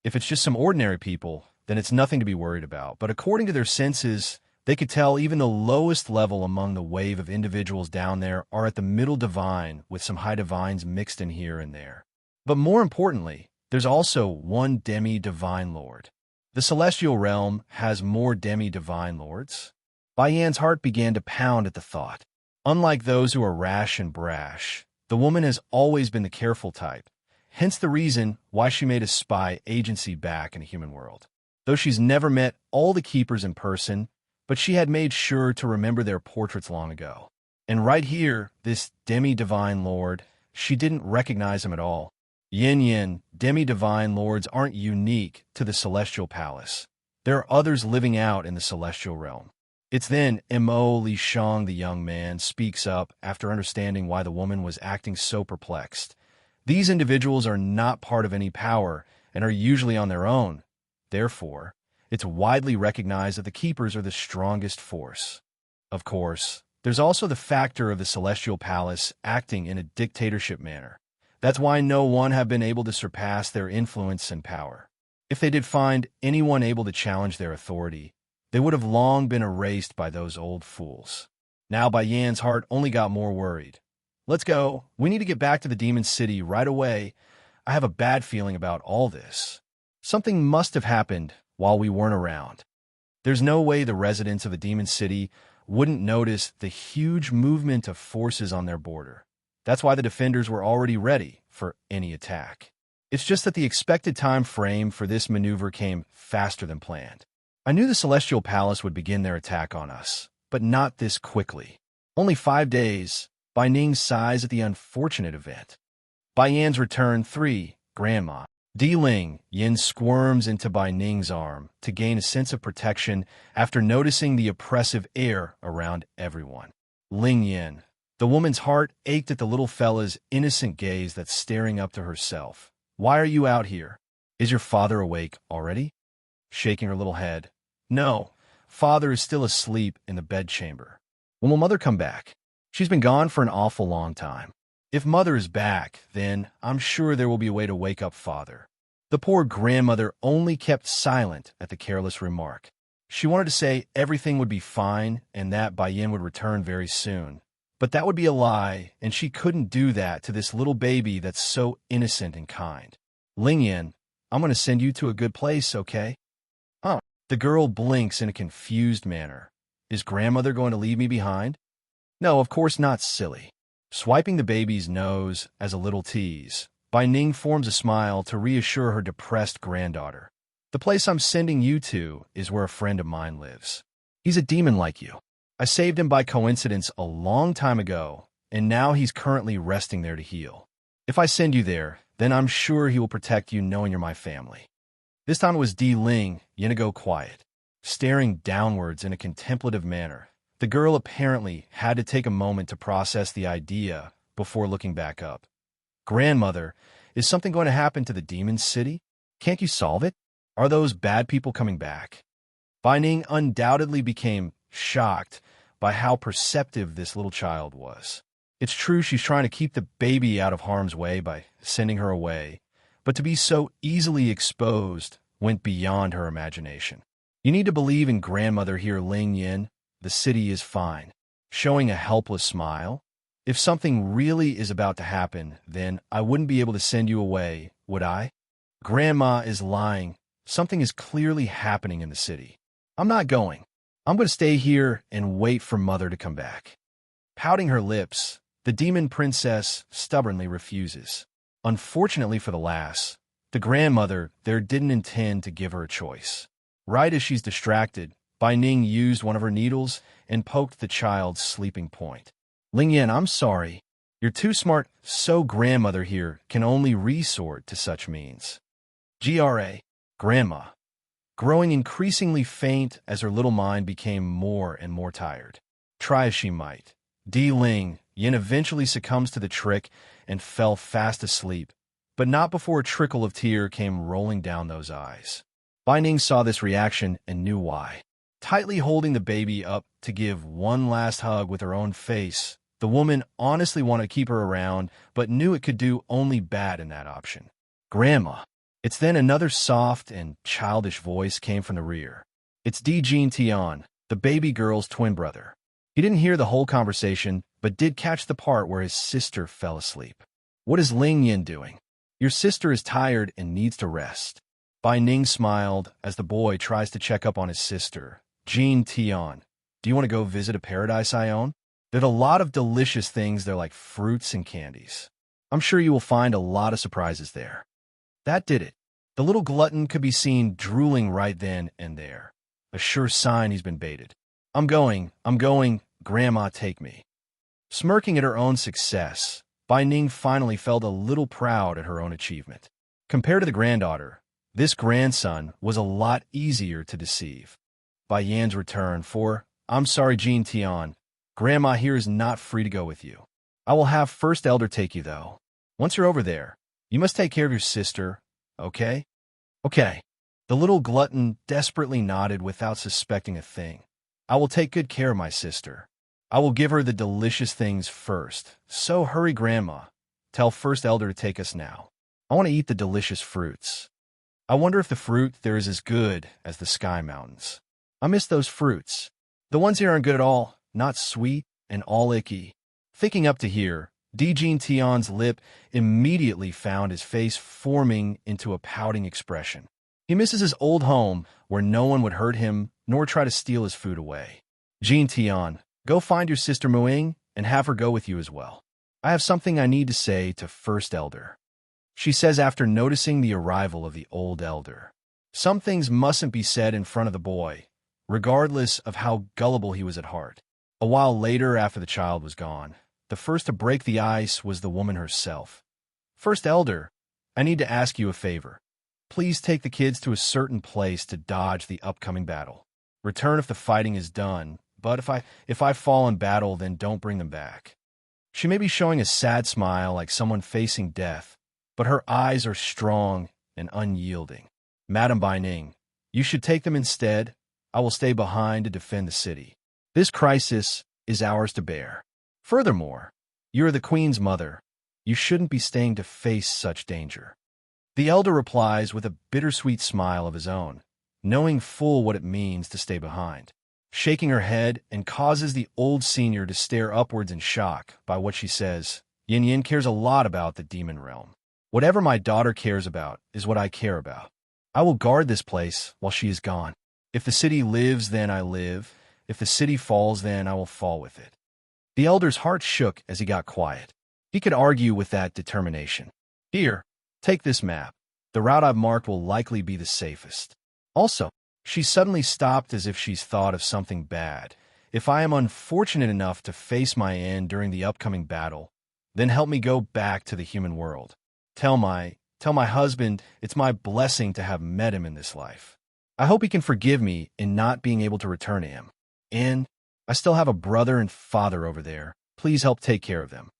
[SPEAKER 1] If it's just some ordinary people, then it's nothing to be worried about. But according to their senses, they could tell even the lowest level among the wave of individuals down there are at the middle divine with some high divines mixed in here and there. But more importantly, there's also one demi-divine lord. The celestial realm has more demi-divine lords. Bai Yan's heart began to pound at the thought. Unlike those who are rash and brash, the woman has always been the careful type, hence the reason why she made a spy agency back in a human world. Though she's never met all the keepers in person, but she had made sure to remember their portraits long ago. And right here, this demi-divine lord, she didn't recognize him at all. Yin, demi-divine lords aren't unique to the celestial palace. There are others living out in the celestial realm. It's then Mo Li Shang, the young man, speaks up after understanding why the woman was acting so perplexed. These individuals are not part of any power and are usually on their own. Therefore, it's widely recognized that the keepers are the strongest force. Of course, there's also the factor of the celestial palace acting in a dictatorship manner. That's why no one have been able to surpass their influence and power. If they did find anyone able to challenge their authority, they would have long been erased by those old fools. Now Bai Yan's heart only got more worried. Let's go. We need to get back to the demon city right away. I have a bad feeling about all this. Something must have happened while we weren't around. There's no way the residents of the demon city wouldn't notice the huge movement of forces on their border. That's why the defenders were already ready for any attack. It's just that the expected time frame for this maneuver came faster than planned. I knew the Celestial Palace would begin their attack on us, but not this quickly. Only 5 days, Bai Ning's sighs at the unfortunate event. Bai Yan's return 3, Grandma. Ling, Yin squirms into Bai Ning's arm to gain a sense of protection after noticing the oppressive air around everyone. Ling Yin. The woman's heart ached at the little fella's innocent gaze that's staring up to herself. Why are you out here? Is your father awake already? Shaking her little head. No, father is still asleep in the bedchamber. When will mother come back? She's been gone for an awful long time. If mother is back, then I'm sure there will be a way to wake up father. The poor grandmother only kept silent at the careless remark. She wanted to say everything would be fine and that Bai Yin would return very soon. But that would be a lie, and she couldn't do that to this little baby that's so innocent and kind. Ling Yin, I'm going to send you to a good place, okay? Huh. The girl blinks in a confused manner. Is grandmother going to leave me behind? No, of course not, silly. Swiping the baby's nose as a little tease, Bai Ning forms a smile to reassure her depressed granddaughter. The place I'm sending you to is where a friend of mine lives. He's a demon like you. I saved him by coincidence a long time ago, and now he's currently resting there to heal. If I send you there, then I'm sure he will protect you knowing you're my family. This time it was Ling, Yinago quiet, staring downwards in a contemplative manner. The girl apparently had to take a moment to process the idea before looking back up. Grandmother, is something going to happen to the demon city? Can't you solve it? Are those bad people coming back? Bai Ning undoubtedly became shocked by how perceptive this little child was. It's true she's trying to keep the baby out of harm's way by sending her away, but to be so easily exposed went beyond her imagination. You need to believe in grandmother here, Ling Yin. The city is fine. Showing a helpless smile. If something really is about to happen, then I wouldn't be able to send you away, would I? Grandma is lying. Something is clearly happening in the city. I'm not going. I'm going to stay here and wait for mother to come back. Pouting her lips, the demon princess stubbornly refuses. Unfortunately for the lass, the grandmother there didn't intend to give her a choice. Right as she's distracted, Bai Ning used one of her needles and poked the child's sleeping point. Ling Yan, I'm sorry. You're too smart, so grandmother here can only resort to such means. Grandma. Growing increasingly faint as her little mind became more and more tired. Try as she might, Ling Yin eventually succumbs to the trick and fell fast asleep, but not before a trickle of tear came rolling down those eyes. Bai Ning saw this reaction and knew why. Tightly holding the baby up to give one last hug with her own face, the woman honestly wanted to keep her around, but knew it could do only bad in that option. Grandma. It's then another soft and childish voice came from the rear. It's Tian, the baby girl's twin brother. He didn't hear the whole conversation, but did catch the part where his sister fell asleep. What is Ling Yin doing? Your sister is tired and needs to rest. Bai Ning smiled as the boy tries to check up on his sister. Tian, do you want to go visit a paradise I own? There's a lot of delicious things there like fruits and candies. I'm sure you will find a lot of surprises there. That did it. The little glutton could be seen drooling right then and there. A sure sign he's been baited. I'm going, Grandma, take me. Smirking at her own success, Bai Ning finally felt a little proud at her own achievement. Compared to the granddaughter, this grandson was a lot easier to deceive. Bai Yan's return I'm sorry, Tian. Grandma here is not free to go with you. I will have First Elder take you, though. Once you're over there, you must take care of your sister, okay? Okay. The little glutton desperately nodded without suspecting a thing. I will take good care of my sister. I will give her the delicious things first. So hurry, Grandma. Tell First Elder to take us now. I want to eat the delicious fruits. I wonder if the fruit there is as good as the Sky Mountains. I miss those fruits. The ones here aren't good at all, not sweet and all icky. Thinking up to here, Tian's lip immediately found his face forming into a pouting expression. He misses his old home where no one would hurt him nor try to steal his food away. Tian, go find your sister Muing and have her go with you as well. I have something I need to say to First Elder. She says after noticing the arrival of the old elder. Some things mustn't be said in front of the boy, regardless of how gullible he was at heart. A while later, after the child was gone, the first to break the ice was the woman herself. First Elder, I need to ask you a favor. Please take the kids to a certain place to dodge the upcoming battle. Return if the fighting is done, but if I fall in battle, then don't bring them back." She may be showing a sad smile like someone facing death, but her eyes are strong and unyielding. "Madam Bai Ning, you should take them instead. I will stay behind to defend the city. This crisis is ours to bear. Furthermore, you are the queen's mother. You shouldn't be staying to face such danger." The elder replies with a bittersweet smile of his own, knowing full what it means to stay behind, shaking her head and causes the old senior to stare upwards in shock by what she says. "Yin Yin cares a lot about the demon realm. Whatever my daughter cares about is what I care about. I will guard this place while she is gone. If the city lives, then I live. If the city falls, then I will fall with it." The elder's heart shook as he got quiet. He could argue with that determination. "Here, take this map. The route I've marked will likely be the safest." Also, she suddenly stopped as if she's thought of something bad. "If I am unfortunate enough to face my end during the upcoming battle, then help me go back to the human world. Tell my husband it's my blessing to have met him in this life. I hope he can forgive me in not being able to return to him. And I still have a brother and father over there. Please help take care of them."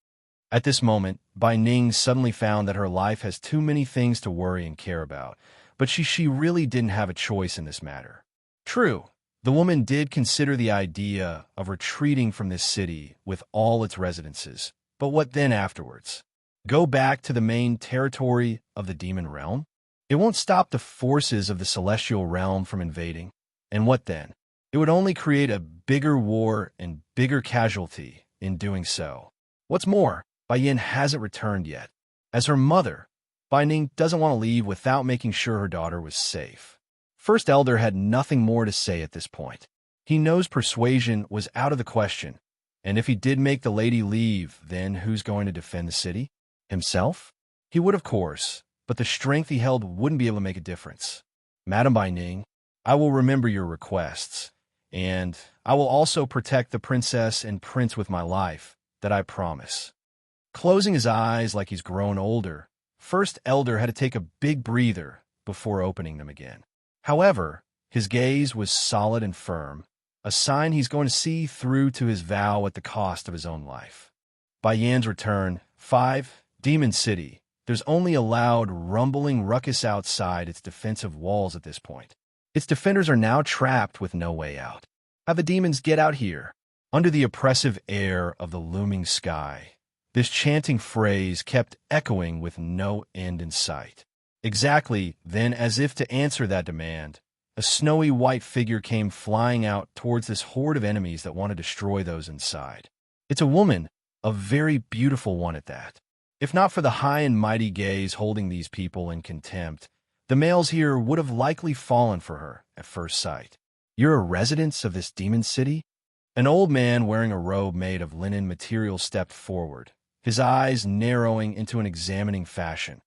[SPEAKER 1] At this moment, Bai Ning suddenly found that her life has too many things to worry and care about, but she really didn't have a choice in this matter. True, the woman did consider the idea of retreating from this city with all its residences, but what then afterwards? Go back to the main territory of the demon realm? It won't stop the forces of the celestial realm from invading. And what then? It would only create a bigger war and bigger casualty in doing so. What's more, Bai Yin hasn't returned yet. As her mother, Bai Ning doesn't want to leave without making sure her daughter was safe. First Elder had nothing more to say at this point. He knows persuasion was out of the question, and if he did make the lady leave, then who's going to defend the city? Himself? He would, of course, but the strength he held wouldn't be able to make a difference. "Madam Bai Ning, I will remember your requests, and I will also protect the princess and prince with my life, that I promise." Closing his eyes like he's grown older, First Elder had to take a big breather before opening them again. However, his gaze was solid and firm, a sign he's going to see through to his vow at the cost of his own life. By Yan's return, 5, Demon City. There's only a loud, rumbling ruckus outside its defensive walls at this point. Its defenders are now trapped with no way out. Have the demons get out here. Under the oppressive air of the looming sky, this chanting phrase kept echoing with no end in sight. Exactly then, as if to answer that demand, a snowy white figure came flying out towards this horde of enemies that want to destroy those inside. It's a woman, a very beautiful one at that. If not for the high and mighty gaze holding these people in contempt, the males here would have likely fallen for her at first sight. "You're a resident of this demon city?" An old man wearing a robe made of linen material stepped forward, his eyes narrowing into an examining fashion.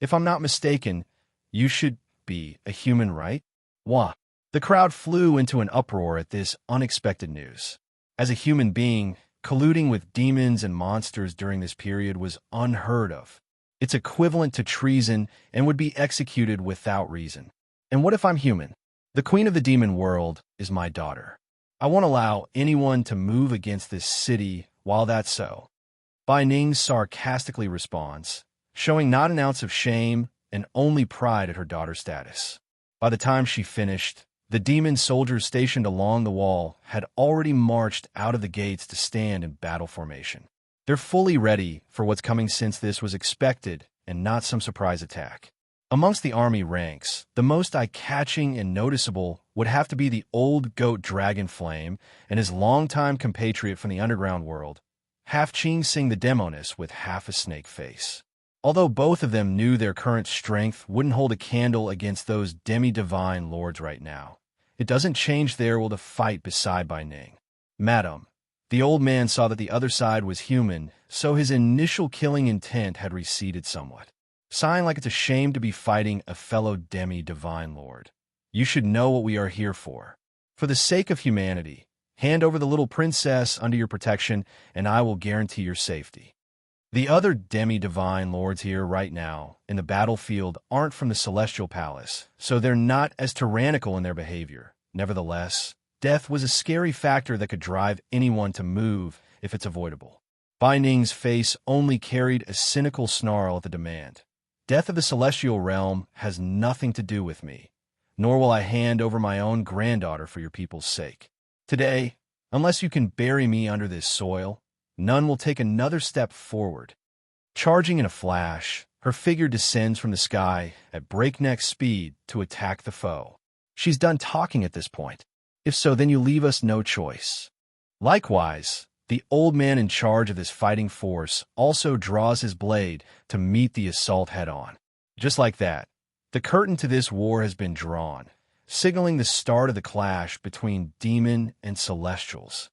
[SPEAKER 1] "If I'm not mistaken, you should be a human, right?" Wah! The crowd flew into an uproar at this unexpected news. As a human being, colluding with demons and monsters during this period was unheard of. It's equivalent to treason and would be executed without reason. And what if I'm human? The queen of the demon world is my daughter. I won't allow anyone to move against this city while that's so. Bai Ning sarcastically responds, showing not an ounce of shame and only pride at her daughter's status. By the time she finished, the demon soldiers stationed along the wall had already marched out of the gates to stand in battle formation. They're fully ready for what's coming since this was expected and not some surprise attack. Amongst the army ranks, the most eye-catching and noticeable would have to be the old goat Dragon Flame and his longtime compatriot from the underground world, half Ching Sing the Demoness with half a snake face. Although both of them knew their current strength wouldn't hold a candle against those demi-divine lords right now, it doesn't change their will to fight beside Bai Ning. "Madam," the old man saw that the other side was human, so his initial killing intent had receded somewhat. Sighing like it's a shame to be fighting a fellow demi-divine lord. "You should know what we are here for. For the sake of humanity, hand over the little princess under your protection, and I will guarantee your safety." The other demi-divine lords here right now in the battlefield aren't from the Celestial Palace, so they're not as tyrannical in their behavior. Nevertheless, death was a scary factor that could drive anyone to move if it's avoidable. Bai Ning's face only carried a cynical snarl at the demand. Death of the Celestial Realm has nothing to do with me, nor will I hand over my own granddaughter for your people's sake. Today, unless you can bury me under this soil, none will take another step forward. Charging in a flash, her figure descends from the sky at breakneck speed to attack the foe. She's done talking at this point. If so, then you leave us no choice. Likewise, the old man in charge of this fighting force also draws his blade to meet the assault head-on. Just like that, the curtain to this war has been drawn, signaling the start of the clash between demon and celestials.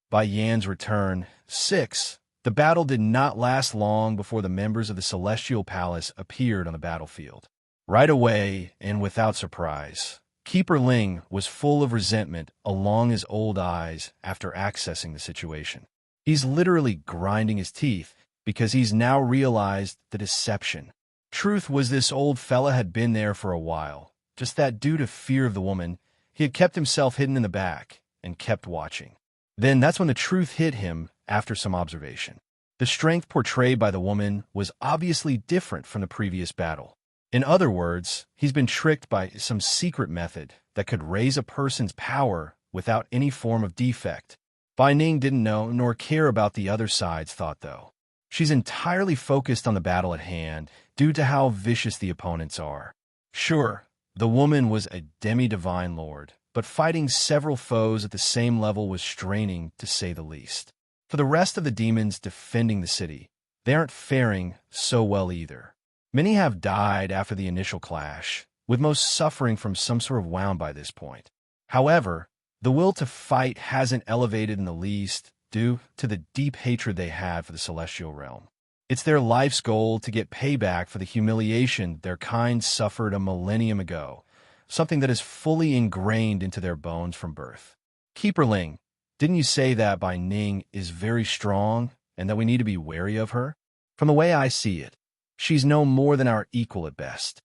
[SPEAKER 1] By Yan's return, 6, the battle did not last long before the members of the Celestial Palace appeared on the battlefield. Right away, and without surprise, Keeper Ling was full of resentment along his old eyes after accessing the situation. He's literally grinding his teeth because he's now realized the deception. Truth was this old fella had been there for a while, just that due to fear of the woman, he had kept himself hidden in the back and kept watching. Then that's when the truth hit him after some observation. The strength portrayed by the woman was obviously different from the previous battle. In other words, he's been tricked by some secret method that could raise a person's power without any form of defect. Bai Ning didn't know nor care about the other side's thought, though. She's entirely focused on the battle at hand due to how vicious the opponents are. Sure, the woman was a demi-divine lord, but fighting several foes at the same level was straining, to say the least. For the rest of the demons defending the city, they aren't faring so well either. Many have died after the initial clash, with most suffering from some sort of wound by this point. However, the will to fight hasn't elevated in the least due to the deep hatred they had for the Celestial Realm. It's their life's goal to get payback for the humiliation their kind suffered a millennium ago, something that is fully ingrained into their bones from birth. Keeper Ling, didn't you say that Bai Ning is very strong and that we need to be wary of her? From the way I see it, she's no more than our equal at best.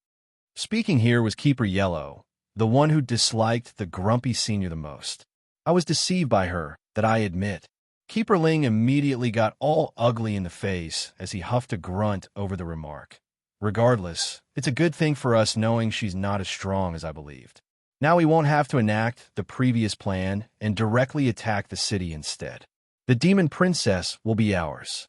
[SPEAKER 1] Speaking here was Keeper Yellow, the one who disliked the grumpy senior the most. I was deceived by her, that I admit. Keeper Ling immediately got all ugly in the face as he huffed a grunt over the remark. Regardless, it's a good thing for us knowing she's not as strong as I believed. Now we won't have to enact the previous plan and directly attack the city instead. The demon princess will be ours.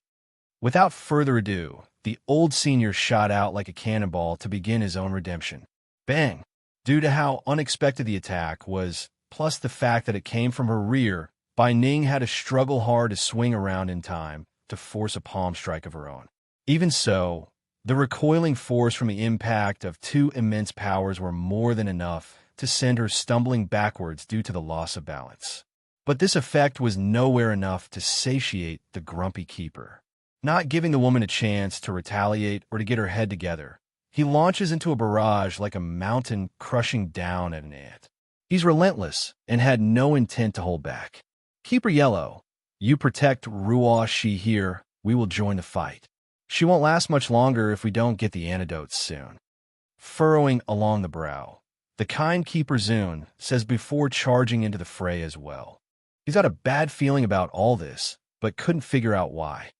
[SPEAKER 1] Without further ado, the old senior shot out like a cannonball to begin his own redemption. Bang! Due to how unexpected the attack was, plus the fact that it came from her rear, Bai Ning had to struggle hard to swing around in time to force a palm strike of her own. Even so, the recoiling force from the impact of two immense powers were more than enough to send her stumbling backwards due to the loss of balance. But this effect was nowhere enough to satiate the grumpy keeper. Not giving the woman a chance to retaliate or to get her head together, he launches into a barrage like a mountain crushing down at an ant. He's relentless and had no intent to hold back. Keeper Yellow, you protect Ruo Shi here, we will join the fight. She won't last much longer if we don't get the antidotes soon. Furrowing along the brow, the kind Keeper Zun says before charging into the fray as well. He's got a bad feeling about all this, but couldn't figure out why.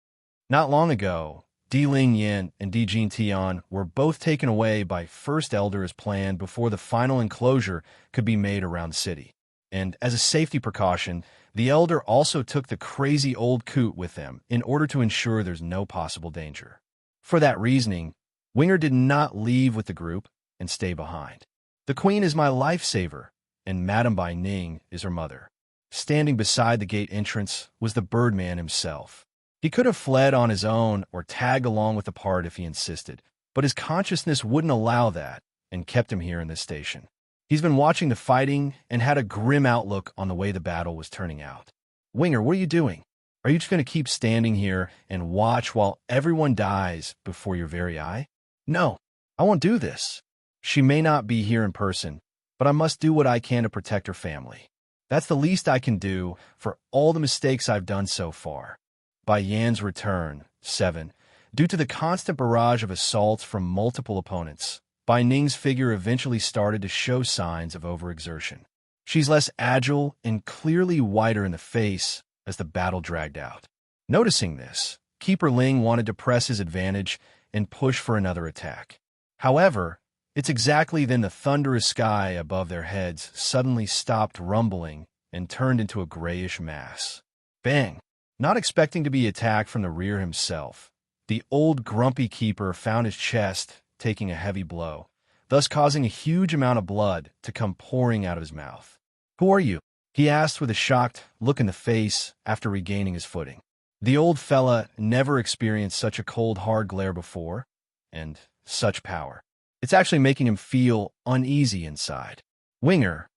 [SPEAKER 1] Not long ago, Di Ling Yin and Di Jin Tian were both taken away by First Elder as planned before the final enclosure could be made around the city. And as a safety precaution, the Elder also took the crazy old coot with them in order to ensure there's no possible danger. For that reasoning, Winger did not leave with the group and stay behind. The Queen is my lifesaver, and Madame Bai Ning is her mother. Standing beside the gate entrance was the Birdman himself. He could have fled on his own or tagged along with the part if he insisted, but his consciousness wouldn't allow that and kept him here in this station. He's been watching the fighting and had a grim outlook on the way the battle was turning out. Winger, what are you doing? Are you just going to keep standing here and watch while everyone dies before your very eye? No, I won't do this. She may not be here in person, but I must do what I can to protect her family. That's the least I can do for all the mistakes I've done so far. By Yan's return, 7, Due to the constant barrage of assaults from multiple opponents, Bai Ning's figure eventually started to show signs of overexertion. She's less agile and clearly whiter in the face as the battle dragged out. Noticing this, Keeper Ling wanted to press his advantage and push for another attack. However, it's exactly then the thunderous sky above their heads suddenly stopped rumbling and turned into a grayish mass. Bang! Not expecting to be attacked from the rear himself, the old grumpy keeper found his chest taking a heavy blow, thus causing a huge amount of blood to come pouring out of his mouth. "Who are you?" he asked with a shocked look in the face after regaining his footing. The old fella never experienced such a cold, hard glare before, and such power. It's actually making him feel uneasy inside. "Winger."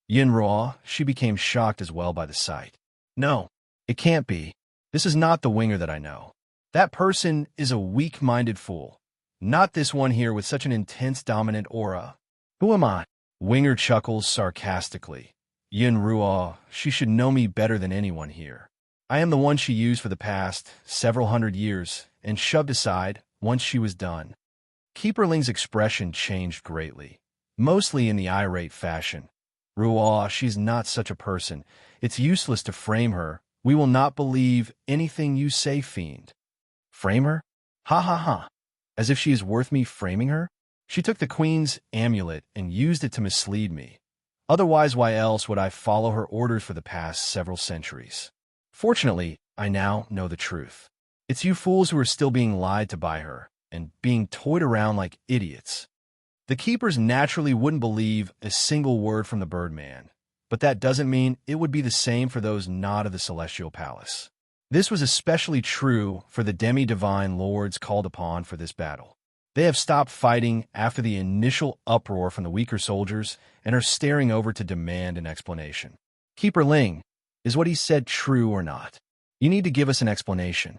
[SPEAKER 1] Yin Ruo, she became shocked as well by the sight. "No, it can't be. This is not the Winger that I know. That person is a weak-minded fool. Not this one here with such an intense dominant aura. Who am I?" Winger chuckles sarcastically. "Yin Ruo, she should know me better than anyone here. I am the one she used for the past several hundred years and shoved aside once she was done." Keeper Ling's expression changed greatly, mostly in the irate fashion. "Ruo, she's not such a person. It's useless to frame her. We will not believe anything you say, fiend." "Frame her? Ha ha ha. As if she is worth me framing her? She took the queen's amulet and used it to mislead me. Otherwise, why else would I follow her orders for the past several centuries? Fortunately, I now know the truth. It's you fools who are still being lied to by her and being toyed around like idiots." The keepers naturally wouldn't believe a single word from the Birdman, but that doesn't mean it would be the same for those not of the Celestial Palace. This was especially true for the demi-divine lords called upon for this battle. They have stopped fighting after the initial uproar from the weaker soldiers and are staring over to demand an explanation. "Keeper Ling, is what he said true or not? You need to give us an explanation."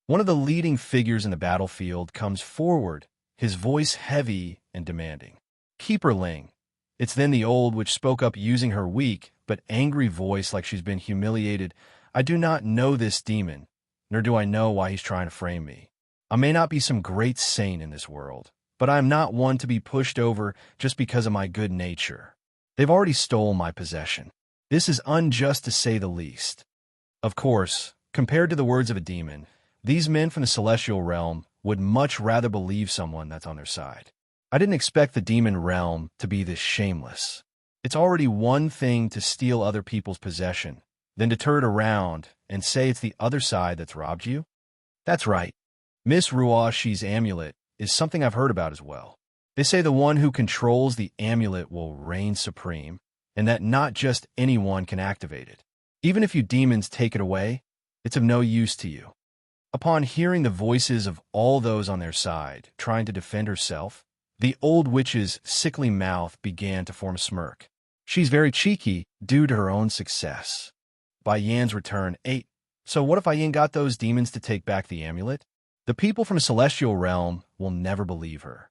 [SPEAKER 1] One of the leading figures in the battlefield comes forward, his voice heavy and demanding. "Keeper Ling." It's then the old witch spoke up using her weak but angry voice like she's been humiliated. "I do not know this demon, nor do I know why he's trying to frame me. I may not be some great saint in this world, but I am not one to be pushed over just because of my good nature. They've already stolen my possession. This is unjust to say the least." Of course, compared to the words of a demon, these men from the celestial realm would much rather believe someone that's on their side. I didn't expect the demon realm to be this shameless. It's already one thing to steal other people's possession, then to turn it around and say it's the other side that's robbed you? That's right. Miss Ruoshi's amulet is something I've heard about as well. They say the one who controls the amulet will reign supreme, and that not just anyone can activate it. Even if you demons take it away, it's of no use to you. Upon hearing the voices of all those on their side trying to defend herself, the old witch's sickly mouth began to form a smirk. She's very cheeky due to her own success. By Yan's return, 8. So what if Yin got those demons to take back the amulet? The people from a celestial realm will never believe her.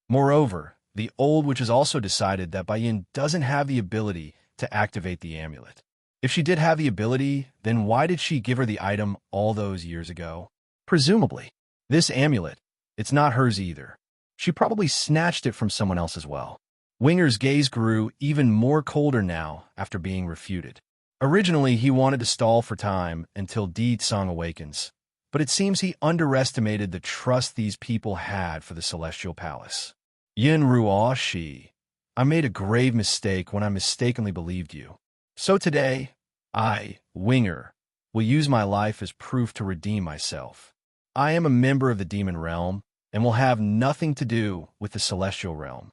[SPEAKER 1] Moreover, the old witch has also decided that Yin doesn't have the ability to activate the amulet. If she did have the ability, then why did she give her the item all those years ago? Presumably, this amulet, it's not hers either. She probably snatched it from someone else as well. Winger's gaze grew even more colder now after being refuted. Originally, he wanted to stall for time until Deed Song awakens, but it seems he underestimated the trust these people had for the Celestial Palace. Yin Ruoshi, I made a grave mistake when I mistakenly believed you. So today, I, Winger, will use my life as proof to redeem myself. I am a member of the demon realm and will have nothing to do with the celestial realm.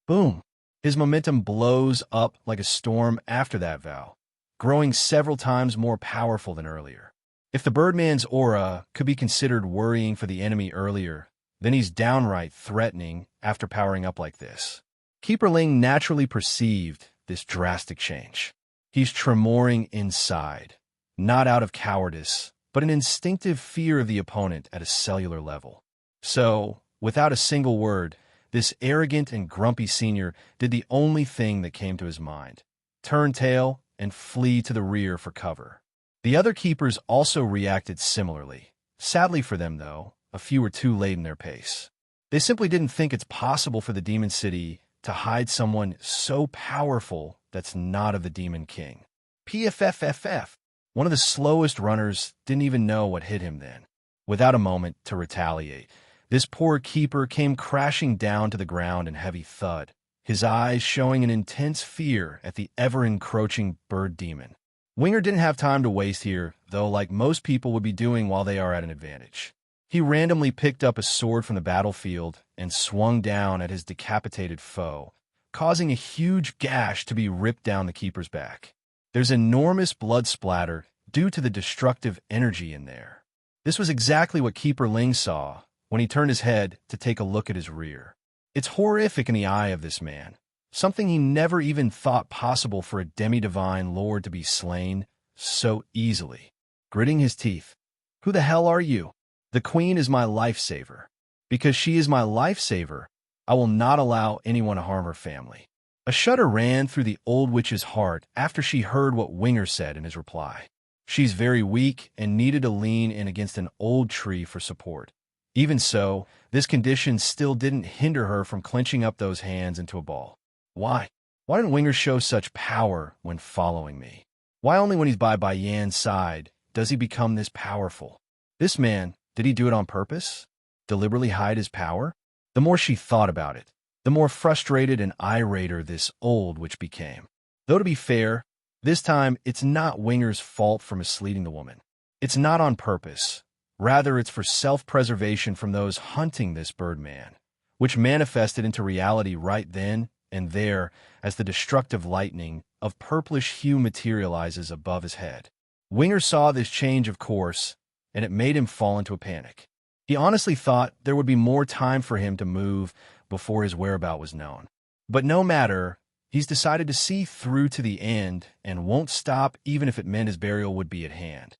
[SPEAKER 1] Boom! His momentum blows up like a storm after that vow, growing several times more powerful than earlier. If the Birdman's aura could be considered worrying for the enemy earlier, then he's downright threatening after powering up like this. Keeper Ling naturally perceived this drastic change. He's tremoring inside, not out of cowardice, but an instinctive fear of the opponent at a cellular level. So, without a single word, this arrogant and grumpy senior did the only thing that came to his mind: turn tail and flee to the rear for cover. The other keepers also reacted similarly. Sadly for them, though, a few were too late in their pace. They simply didn't think it's possible for the Demon City to hide someone so powerful that's not of the Demon King. PFFFF. One of the slowest runners didn't even know what hit him then. Without a moment to retaliate, this poor keeper came crashing down to the ground in heavy thud, his eyes showing an intense fear at the ever-encroaching bird demon. Winger didn't have time to waste here, though, like most people would be doing while they are at an advantage. He randomly picked up a sword from the battlefield and swung down at his decapitated foe, causing a huge gash to be ripped down the keeper's back. There's enormous blood splatter due to the destructive energy in there. This was exactly what Keeper Ling saw when he turned his head to take a look at his rear. It's horrific in the eye of this man, something he never even thought possible for a demi-divine lord to be slain so easily. Gritting his teeth, "Who the hell are you?" "The queen is my lifesaver. Because she is my lifesaver, I will not allow anyone to harm her family." A shudder ran through the old witch's heart after she heard what Winger said in his reply. She's very weak and needed to lean in against an old tree for support. Even so, this condition still didn't hinder her from clenching up those hands into a ball. Why? Why didn't Winger show such power when following me? Why only when he's by Yan's side does he become this powerful? This man, did he do it on purpose? Deliberately hide his power? The more she thought about it, the more frustrated and irater this old witch became. Though to be fair, this time it's not Winger's fault for misleading the woman. It's not on purpose. Rather, it's for self-preservation from those hunting this birdman, which manifested into reality right then and there as the destructive lightning of purplish hue materializes above his head. Winger saw this change of course, and it made him fall into a panic. He honestly thought there would be more time for him to move before his whereabout was known. But no matter, he's decided to see through to the end and won't stop even if it meant his burial would be at hand.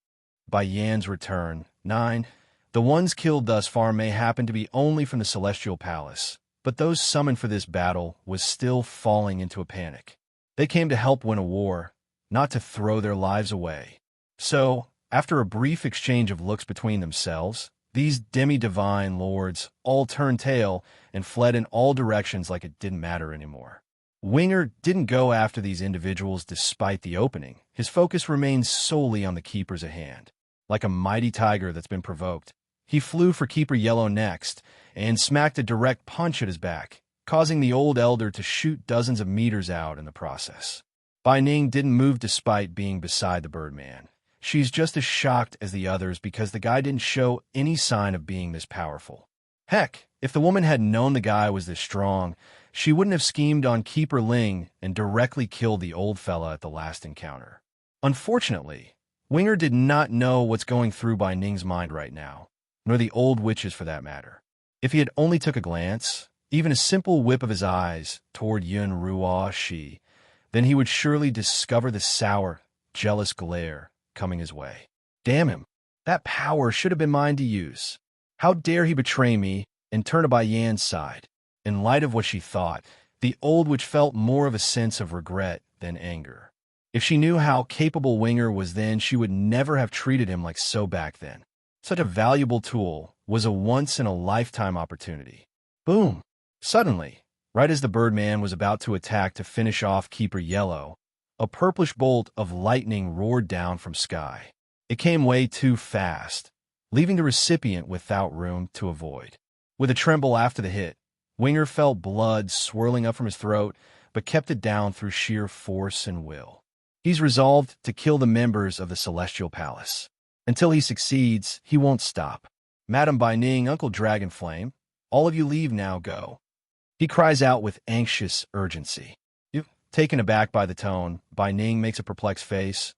[SPEAKER 1] By Yan's return, 9. The ones killed thus far may happen to be only from the Celestial Palace, but those summoned for this battle was still falling into a panic. They came to help win a war, not to throw their lives away. So, after a brief exchange of looks between themselves, these demi-divine lords all turned tail and fled in all directions like it didn't matter anymore. Winger didn't go after these individuals despite the opening. His focus remained solely on the keepers at hand. Like a mighty tiger that's been provoked, he flew for Keeper Yellow next and smacked a direct punch at his back, causing the old elder to shoot dozens of meters out in the process. Bai Ning didn't move despite being beside the birdman. She's just as shocked as the others because the guy didn't show any sign of being this powerful. Heck, if the woman had known the guy was this strong, she wouldn't have schemed on Keeper Ling and directly killed the old fella at the last encounter. Unfortunately, Winger did not know what's going through Bai Ning's mind right now, nor the old witch's for that matter. If he had only took a glance, even a simple whip of his eyes toward Yun Ruo Shi, then he would surely discover the sour, jealous glare coming his way. Damn him. That power should have been mine to use. How dare he betray me and turn to Bai Yan's side? In light of what she thought, the old witch felt more of a sense of regret than anger. If she knew how capable Winger was then, she would never have treated him like so back then. Such a valuable tool was a once-in-a-lifetime opportunity. Boom! Suddenly, right as the birdman was about to attack to finish off Keeper Yellow, a purplish bolt of lightning roared down from sky. It came way too fast, leaving the recipient without room to avoid. With a tremble after the hit, Winger felt blood swirling up from his throat, but kept it down through sheer force and will. He's resolved to kill the members of the Celestial Palace. Until he succeeds, he won't stop. Madam Bai Ning, Uncle Dragonflame, all of you leave now, go. He cries out with anxious urgency. Taken aback by the tone, Bai Ning makes a perplexed face.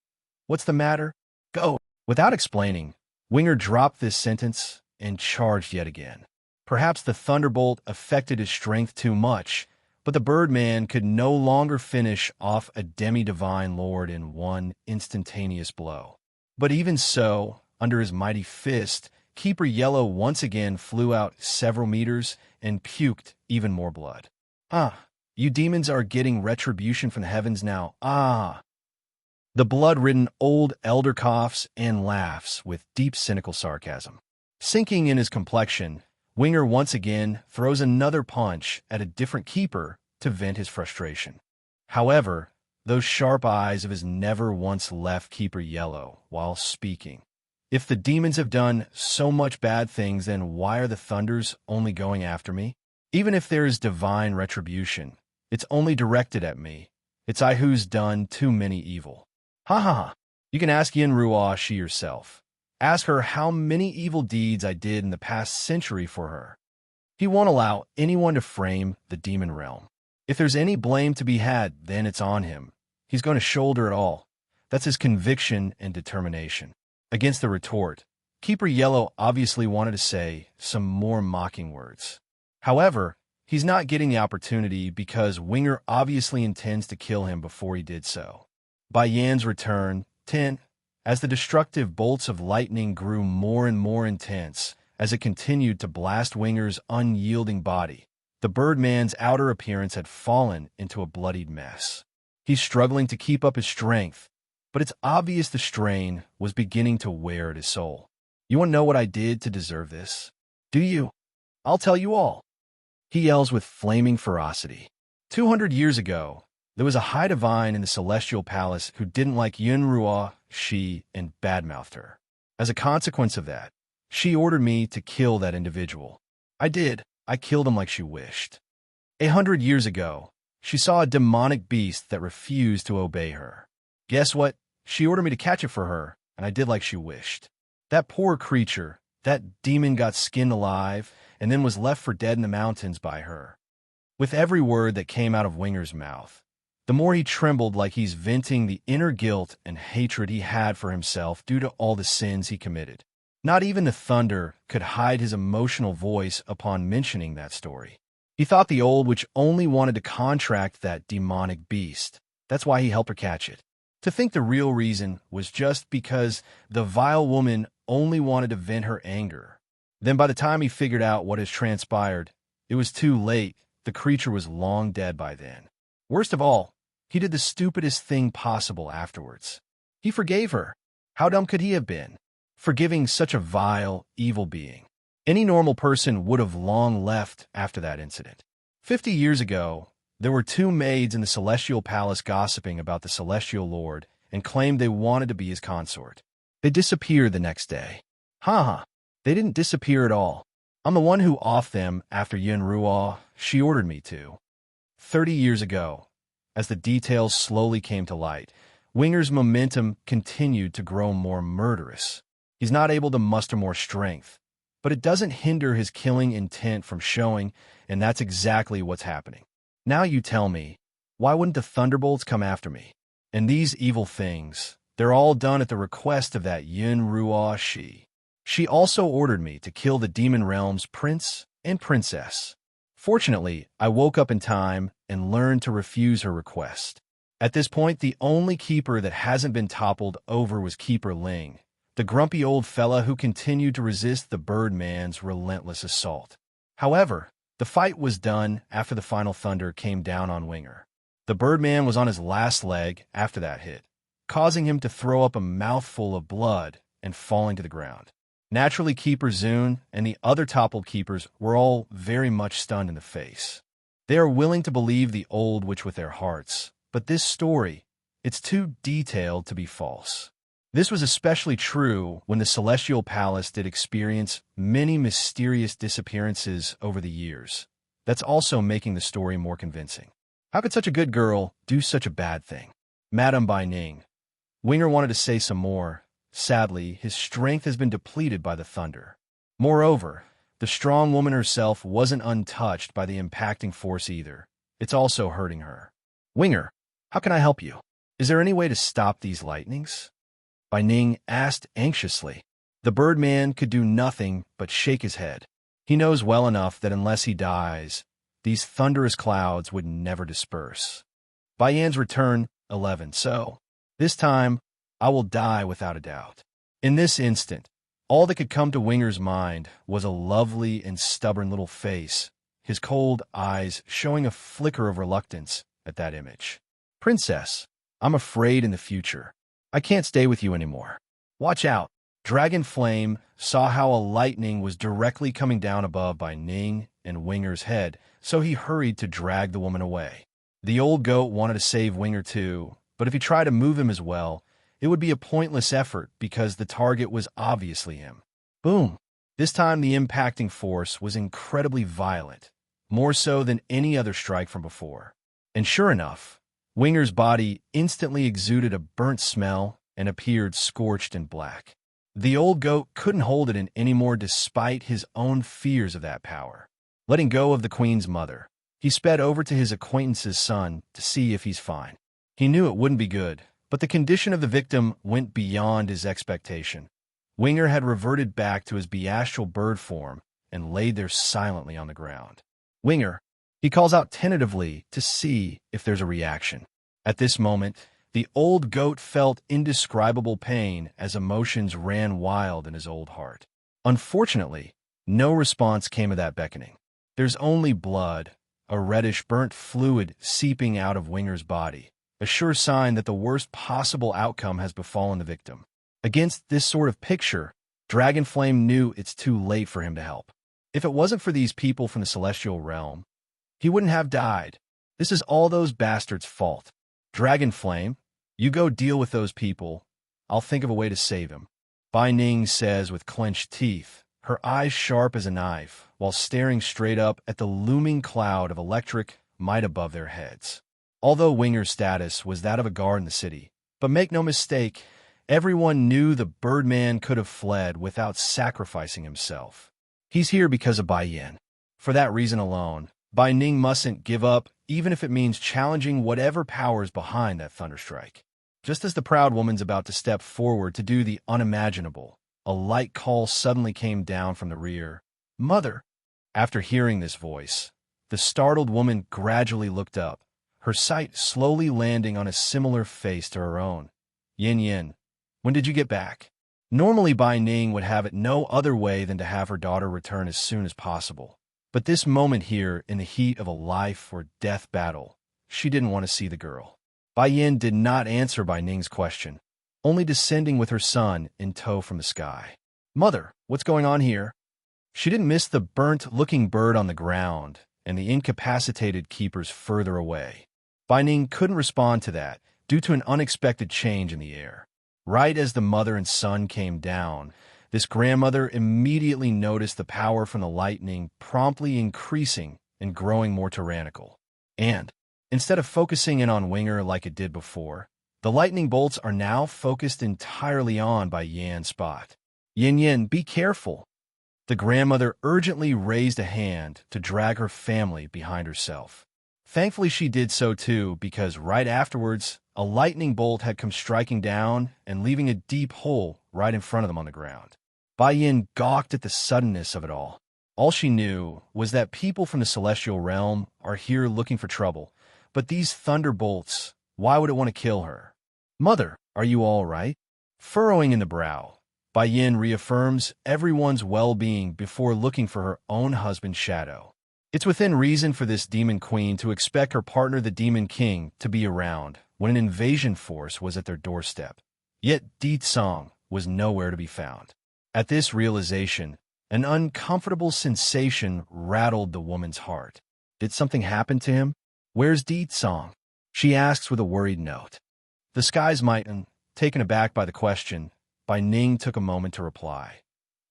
[SPEAKER 1] What's the matter? Go. Without explaining, Winger dropped this sentence and charged yet again. Perhaps the thunderbolt affected his strength too much, but the birdman could no longer finish off a demi-divine lord in one instantaneous blow. But even so, under his mighty fist, Keeper Yellow once again flew out several meters and puked even more blood. You demons are getting retribution from the heavens now. The blood-ridden old elder coughs and laughs with deep cynical sarcasm. Sinking in his complexion, Winger once again throws another punch at a different keeper to vent his frustration. However, those sharp eyes of his never once left Keeper Yellow while speaking. If the demons have done so much bad things, then why are the thunders only going after me? Even if there is divine retribution, it's only directed at me. It's I who's done too many evil. Ha ha ha. You can ask Yin Ruo she yourself. Ask her how many evil deeds I did in the past century for her. He won't allow anyone to frame the demon realm. If there's any blame to be had, then it's on him. He's going to shoulder it all. That's his conviction and determination. Against the retort, Keeper Yellow obviously wanted to say some more mocking words. However, he's not getting the opportunity because Winger obviously intends to kill him before he did so. By Yan's return, 10, as the destructive bolts of lightning grew more and more intense as it continued to blast Winger's unyielding body, the Birdman's outer appearance had fallen into a bloodied mess. He's struggling to keep up his strength, but it's obvious the strain was beginning to wear at his soul. You want to know what I did to deserve this? Do you? I'll tell you all. He yells with flaming ferocity. 200 years ago, there was a high divine in the Celestial Palace who didn't like Yun Ruo, she, and badmouthed her. As a consequence of that, she ordered me to kill that individual. I did. I killed him like she wished. 100 years ago, she saw a demonic beast that refused to obey her. Guess what? She ordered me to catch it for her, and I did like she wished. That poor creature, that demon got skinned alive, and then was left for dead in the mountains by her. With every word that came out of Winger's mouth, the more he trembled like he's venting the inner guilt and hatred he had for himself due to all the sins he committed. Not even the thunder could hide his emotional voice upon mentioning that story. He thought the old witch only wanted to contract that demonic beast. That's why he helped her catch it. To think the real reason was just because the vile woman only wanted to vent her anger. Then by the time he figured out what has transpired, it was too late. The creature was long dead by then. Worst of all, he did the stupidest thing possible afterwards. He forgave her. How dumb could he have been? Forgiving such a vile, evil being. Any normal person would have long left after that incident. 50 years ago, there were two maids in the Celestial Palace gossiping about the Celestial Lord and claimed they wanted to be his consort. They disappeared the next day. Ha! They didn't disappear at all. I'm the one who offed them after Yun Ruo, she ordered me to. 30 years ago, as the details slowly came to light, Winger's momentum continued to grow more murderous. He's not able to muster more strength, but it doesn't hinder his killing intent from showing, and that's exactly what's happening. Now you tell me, why wouldn't the thunderbolts come after me? And these evil things, they're all done at the request of that Yun Ruo she. She also ordered me to kill the Demon Realm's prince and princess. Fortunately, I woke up in time and learned to refuse her request. At this point, the only keeper that hasn't been toppled over was Keeper Ling, the grumpy old fella who continued to resist the Birdman's relentless assault. However, the fight was done after the final thunder came down on Winger. The Birdman was on his last leg after that hit, causing him to throw up a mouthful of blood and falling to the ground. Naturally, Keeper Zune and the other toppled keepers were all very much stunned in the face. They are willing to believe the old witch with their hearts, but this story, it's too detailed to be false. This was especially true when the Celestial Palace did experience many mysterious disappearances over the years. That's also making the story more convincing. How could such a good girl do such a bad thing? Madam Bai Ning. Winger wanted to say some more. Sadly, his strength has been depleted by the thunder. Moreover, the strong woman herself wasn't untouched by the impacting force either. It's also hurting her. Winger, how can I help you? Is there any way to stop these lightnings? Bai Ning asked anxiously. The Birdman could do nothing but shake his head. He knows well enough that unless he dies, these thunderous clouds would never disperse. Bai Yan's return, 11. So, this time, I will die without a doubt. In this instant, all that could come to Winger's mind was a lovely and stubborn little face, his cold eyes showing a flicker of reluctance at that image. Princess, I'm afraid in the future. I can't stay with you anymore. Watch out. Dragon Flame saw how a lightning was directly coming down above by Ning and Winger's head, so he hurried to drag the woman away. The old goat wanted to save Winger too, but if he tried to move him as well, it would be a pointless effort because the target was obviously him. Boom! This time the impacting force was incredibly violent, more so than any other strike from before. And sure enough, Winger's body instantly exuded a burnt smell and appeared scorched and black. The old goat couldn't hold it in anymore despite his own fears of that power. Letting go of the queen's mother, he sped over to his acquaintance's son to see if he's fine. He knew it wouldn't be good, but the condition of the victim went beyond his expectation. Winger had reverted back to his bestial bird form and laid there silently on the ground. Winger, he calls out tentatively to see if there's a reaction. At this moment, the old goat felt indescribable pain as emotions ran wild in his old heart. Unfortunately, no response came of that beckoning. There's only blood, a reddish burnt fluid seeping out of Winger's body, a sure sign that the worst possible outcome has befallen the victim. Against this sort of picture, Dragonflame knew it's too late for him to help. If it wasn't for these people from the celestial realm, he wouldn't have died. This is all those bastards' fault. Dragonflame, you go deal with those people. I'll think of a way to save him. Bai Ning says with clenched teeth, her eyes sharp as a knife, while staring straight up at the looming cloud of electric might above their heads. Although Winger's status was that of a guard in the city, but make no mistake, everyone knew the Birdman could have fled without sacrificing himself. He's here because of Bai Yin. For that reason alone, Bai Ning mustn't give up, even if it means challenging whatever power's behind that thunderstrike. Just as the proud woman's about to step forward to do the unimaginable, a light call suddenly came down from the rear. Mother! After hearing this voice, the startled woman gradually looked up, her sight slowly landing on a similar face to her own. Yin Yin, when did you get back? Normally Bai Ning would have it no other way than to have her daughter return as soon as possible. But this moment here, in the heat of a life-or-death battle, she didn't want to see the girl. Bai Yin did not answer Bai Ning's question, only descending with her son in tow from the sky. Mother, what's going on here? She didn't miss the burnt-looking bird on the ground and the incapacitated keepers further away. Bai Ning couldn't respond to that due to an unexpected change in the air. Right as the mother and son came down, this grandmother immediately noticed the power from the lightning promptly increasing and growing more tyrannical. And, instead of focusing in on Winger like it did before, the lightning bolts are now focused entirely on Bai Yan's spot. Yin Yin, be careful. The grandmother urgently raised a hand to drag her family behind herself. Thankfully she did so too, because right afterwards, a lightning bolt had come striking down and leaving a deep hole right in front of them on the ground. Bai Yin gawked at the suddenness of it all. All she knew was that people from the celestial realm are here looking for trouble, but these thunderbolts, why would it want to kill her? Mother, are you all right? Furrowing in the brow, Bai Yin reaffirms everyone's well-being before looking for her own husband's shadow. It's within reason for this demon queen to expect her partner the demon king to be around when an invasion force was at their doorstep. Yet Di Tsong was nowhere to be found. At this realization, an uncomfortable sensation rattled the woman's heart. Did something happen to him? Where's Di Tsong? She asks with a worried note. The skies mighten, taken aback by the question, Bai Ning took a moment to reply.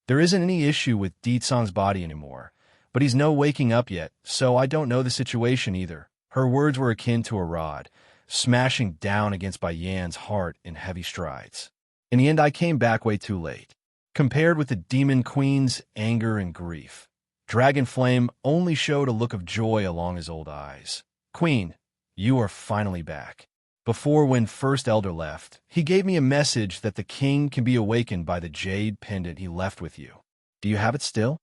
[SPEAKER 1] There isn't any issue with Di Tsong's body anymore, but he's no waking up yet, so I don't know the situation either. Her words were akin to a rod, smashing down against Bai Yan's heart in heavy strides. In the end, I came back way too late. Compared with the demon queen's anger and grief, Dragonflame only showed a look of joy along his old eyes. Queen, you are finally back. Before when First Elder left, he gave me a message that the king can be awakened by the jade pendant he left with you. Do you have it still?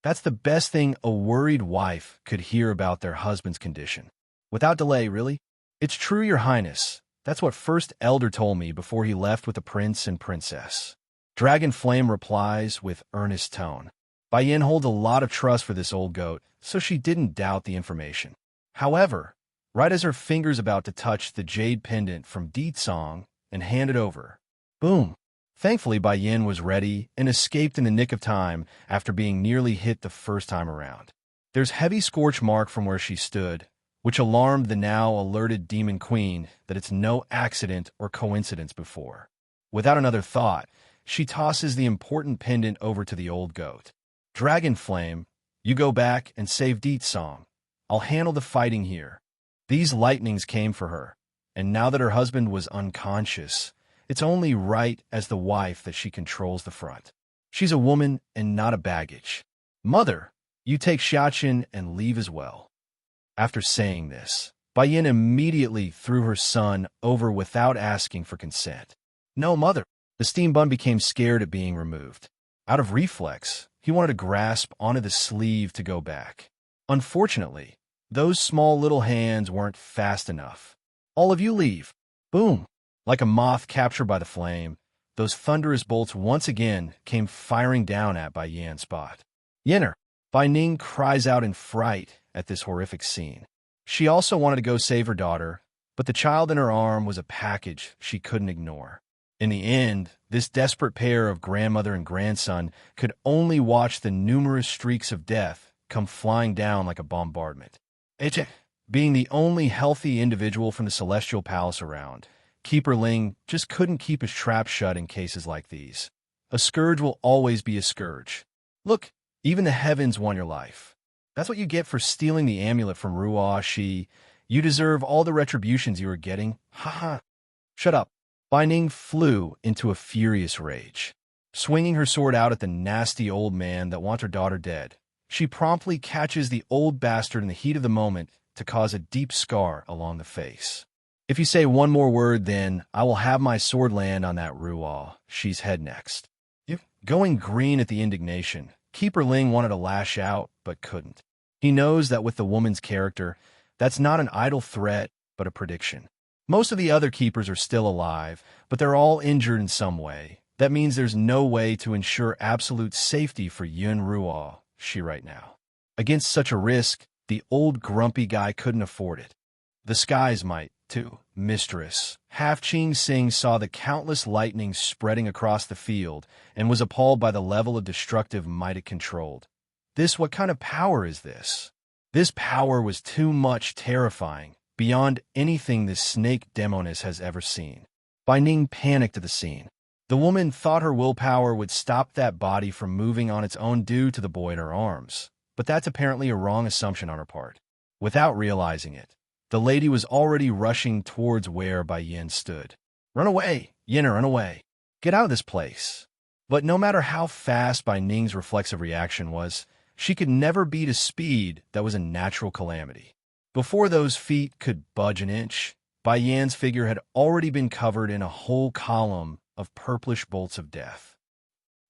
[SPEAKER 1] That's the best thing a worried wife could hear about their husband's condition. Without delay, really? It's true, Your Highness. That's what First Elder told me before he left with the prince and princess. Dragonflame replies with earnest tone. Bai Yin holds a lot of trust for this old goat, so she didn't doubt the information. However, right as her finger's about to touch the jade pendant from Di Tsong and hand it over, boom! Thankfully, Bai Yin was ready and escaped in the nick of time after being nearly hit the first time around. There's heavy scorch mark from where she stood, which alarmed the now alerted Demon Queen that it's no accident or coincidence before. Without another thought, she tosses the important pendant over to the old goat. Dragon Flame, you go back and save Deet Song. I'll handle the fighting here. These lightnings came for her, and now that her husband was unconscious, it's only right as the wife that she controls the front. She's a woman and not a baggage. Mother, you take Xiaqin and leave as well. After saying this, Bai Yin immediately threw her son over without asking for consent. No, mother. The steam bun became scared at being removed. Out of reflex, he wanted to grasp onto the sleeve to go back. Unfortunately, those small little hands weren't fast enough. All of you leave. Boom. Like a moth captured by the flame, those thunderous bolts once again came firing down at Bai Yan's spot. Yinner, Bai Ning cries out in fright at this horrific scene. She also wanted to go save her daughter, but the child in her arm was a package she couldn't ignore. In the end, this desperate pair of grandmother and grandson could only watch the numerous streaks of death come flying down like a bombardment. Being the only healthy individual from the Celestial Palace around, Keeper Ling just couldn't keep his trap shut in cases like these. A scourge will always be a scourge. Look, even the heavens want your life. That's what you get for stealing the amulet from Ruo Shi. You deserve all the retributions you are getting. Haha. Shut up. Bai Ning flew into a furious rage. Swinging her sword out at the nasty old man that wants her daughter dead, she promptly catches the old bastard in the heat of the moment to cause a deep scar along the face. If you say one more word, then I will have my sword land on that Ruo Shi's head next. Going green at the indignation, Keeper Ling wanted to lash out, but couldn't. He knows that with the woman's character, that's not an idle threat, but a prediction. Most of the other keepers are still alive, but they're all injured in some way. That means there's no way to ensure absolute safety for Yun Ruo Shi right now. Against such a risk, the old grumpy guy couldn't afford it. The skies might, too. Mistress. Half-Ching Sing saw the countless lightnings spreading across the field and was appalled by the level of destructive might it controlled. What kind of power is this? This power was too much terrifying, beyond anything this snake demoness has ever seen. Bai Ning panicked at the scene. The woman thought her willpower would stop that body from moving on its own due to the boy in her arms, but that's apparently a wrong assumption on her part. Without realizing it, the lady was already rushing towards where Bai Yin stood. Run away, Yinner, run away. Get out of this place. But no matter how fast Bai Ning's reflexive reaction was, she could never beat a speed that was a natural calamity. Before those feet could budge an inch, Bai Yan's figure had already been covered in a whole column of purplish bolts of death.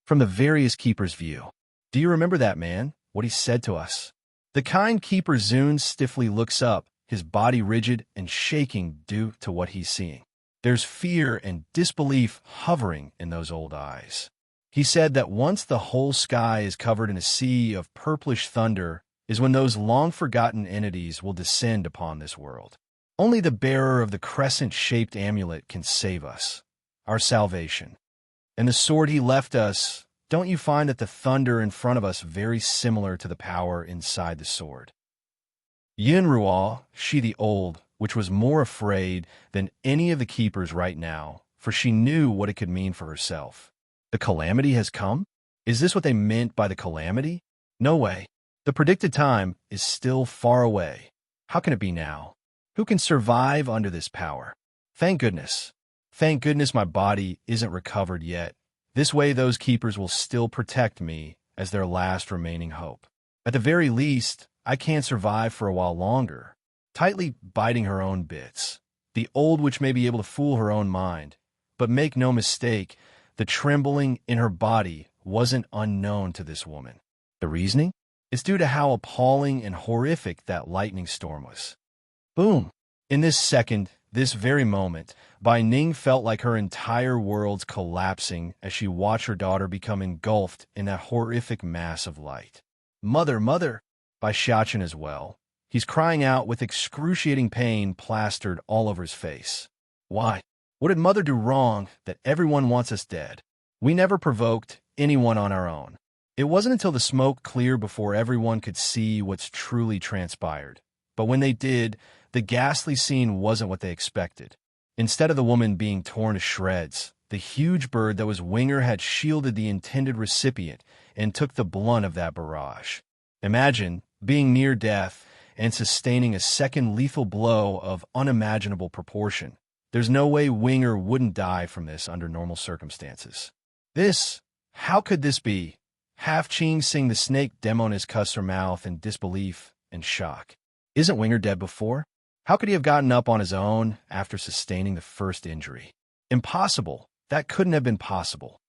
[SPEAKER 1] From the various keepers' view, do you remember that man, what he said to us? The kind keeper Zun stiffly looks up, his body rigid and shaking due to what he's seeing. There's fear and disbelief hovering in those old eyes. He said that once the whole sky is covered in a sea of purplish thunder is when those long-forgotten entities will descend upon this world. Only the bearer of the crescent-shaped amulet can save us, our salvation. And the sword he left us, don't you find that the thunder in front of us very similar to the power inside the sword? Yun Ruo Shi the Old, which was more afraid than any of the keepers right now, for she knew what it could mean for herself. The calamity has come? Is this what they meant by the calamity? No way. The predicted time is still far away. How can it be now? Who can survive under this power? Thank goodness. Thank goodness my body isn't recovered yet. This way those keepers will still protect me as their last remaining hope. At the very least, I can't survive for a while longer. Tightly biting her own bits, the old witch may be able to fool her own mind, but make no mistake, the trembling in her body wasn't unknown to this woman. The reasoning? It's due to how appalling and horrific that lightning storm was. Boom! In this second, this very moment, Bai Ning felt like her entire world's collapsing as she watched her daughter become engulfed in that horrific mass of light. Mother, mother! By Xiaqin as well. He's crying out with excruciating pain plastered all over his face. Why? What did Mother do wrong that everyone wants us dead? We never provoked anyone on our own. It wasn't until the smoke cleared before everyone could see what's truly transpired. But when they did, the ghastly scene wasn't what they expected. Instead of the woman being torn to shreds, the huge bird that was Winger had shielded the intended recipient and took the blunt of that barrage. Imagine being near death and sustaining a second lethal blow of unimaginable proportion. There's no way Winger wouldn't die from this under normal circumstances. How could this be? Half-Ching seeing the snake demoness cuss her mouth in disbelief and shock. Isn't Winger dead before? How could he have gotten up on his own after sustaining the first injury? Impossible. That couldn't have been possible.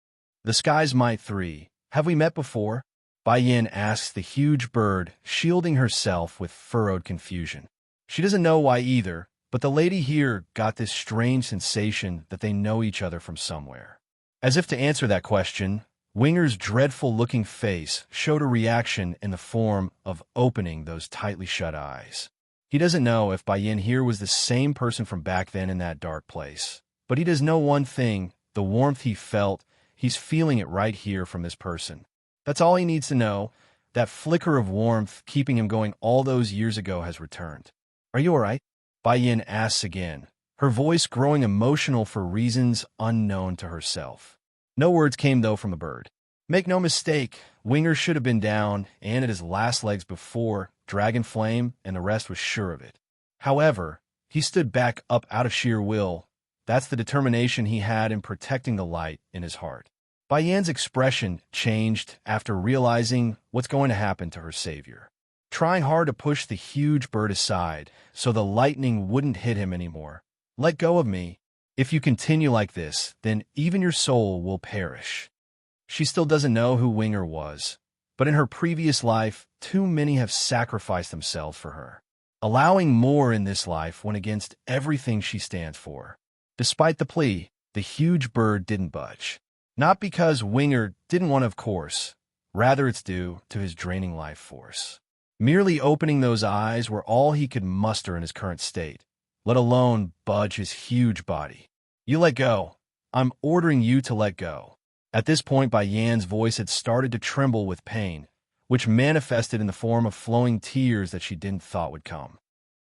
[SPEAKER 1] The Sky's Might 3. Have we met before? Bai Yin asks the huge bird, shielding herself with furrowed confusion. She doesn't know why either, but the lady here got this strange sensation that they know each other from somewhere. As if to answer that question, Winger's dreadful-looking face showed a reaction in the form of opening those tightly shut eyes. He doesn't know if Bai Yin here was the same person from back then in that dark place, but he does know one thing: the warmth he felt, he's feeling it right here from this person. That's all he needs to know. That flicker of warmth keeping him going all those years ago has returned. Are you all right? Bai Yin asks again, her voice growing emotional for reasons unknown to herself. No words came, though, from the bird. Make no mistake, Winger should have been down and at his last legs before Dragon Flame, and the rest was sure of it. However, he stood back up out of sheer will. That's the determination he had in protecting the light in his heart. Bai Yan's expression changed after realizing what's going to happen to her savior. Trying hard to push the huge bird aside so the lightning wouldn't hit him anymore. Let go of me. If you continue like this, then even your soul will perish. She still doesn't know who Winger was, but in her previous life, too many have sacrificed themselves for her. Allowing more in this life went against everything she stands for. Despite the plea, the huge bird didn't budge. Not because Winger didn't want, of course. Rather, it's due to his draining life force. Merely opening those eyes were all he could muster in his current state, let alone budge his huge body. You let go. I'm ordering you to let go. At this point, Bai Yan's voice had started to tremble with pain, which manifested in the form of flowing tears that she didn't thought would come.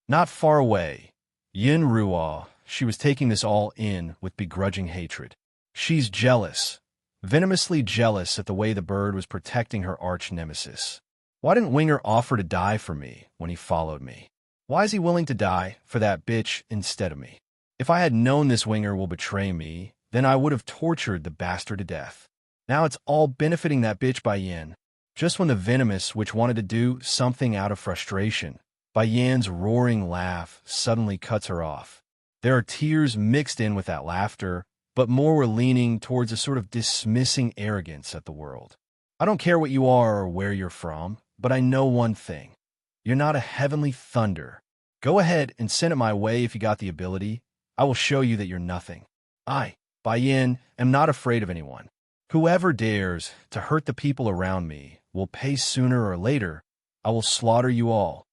[SPEAKER 1] Not far away, Yin Ruo, she was taking this all in with begrudging hatred. She's jealous, venomously jealous at the way the bird was protecting her arch-nemesis. Why didn't Winger offer to die for me when he followed me? Why is he willing to die for that bitch instead of me? If I had known this Winger will betray me, then I would have tortured the bastard to death. Now it's all benefiting that bitch Bai Yan. Just when the venomous which wanted to do something out of frustration, Bai Yan's roaring laugh suddenly cuts her off. There are tears mixed in with that laughter, but more were leaning towards a sort of dismissing arrogance at the world. I don't care what you are or where you're from, but I know one thing. You're not a heavenly thunder. Go ahead and send it my way if you got the ability. I will show you that you're nothing. I, Bai Yin, am not afraid of anyone. Whoever dares to hurt the people around me will pay sooner or later. I will slaughter you all.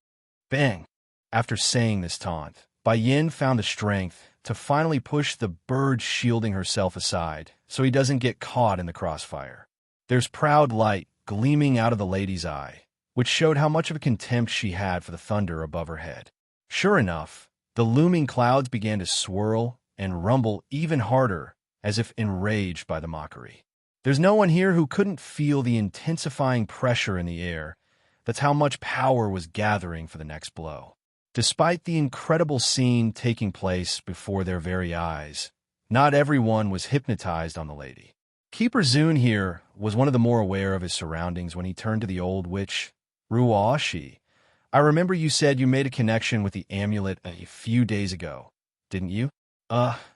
[SPEAKER 1] Bang! After saying this taunt, Bai Yin found the strength to finally push the bird shielding herself aside so he doesn't get caught in the crossfire. There's proud light gleaming out of the lady's eye, which showed how much of a contempt she had for the thunder above her head. Sure enough, the looming clouds began to swirl and rumble even harder, as if enraged by the mockery. There's no one here who couldn't feel the intensifying pressure in the air. That's how much power was gathering for the next blow. Despite the incredible scene taking place before their very eyes, not everyone was hypnotized on the lady. Keeper Zun here was one of the more aware of his surroundings when he turned to the old witch, Ruoshi. I remember you said you made a connection with the amulet a few days ago, didn't you?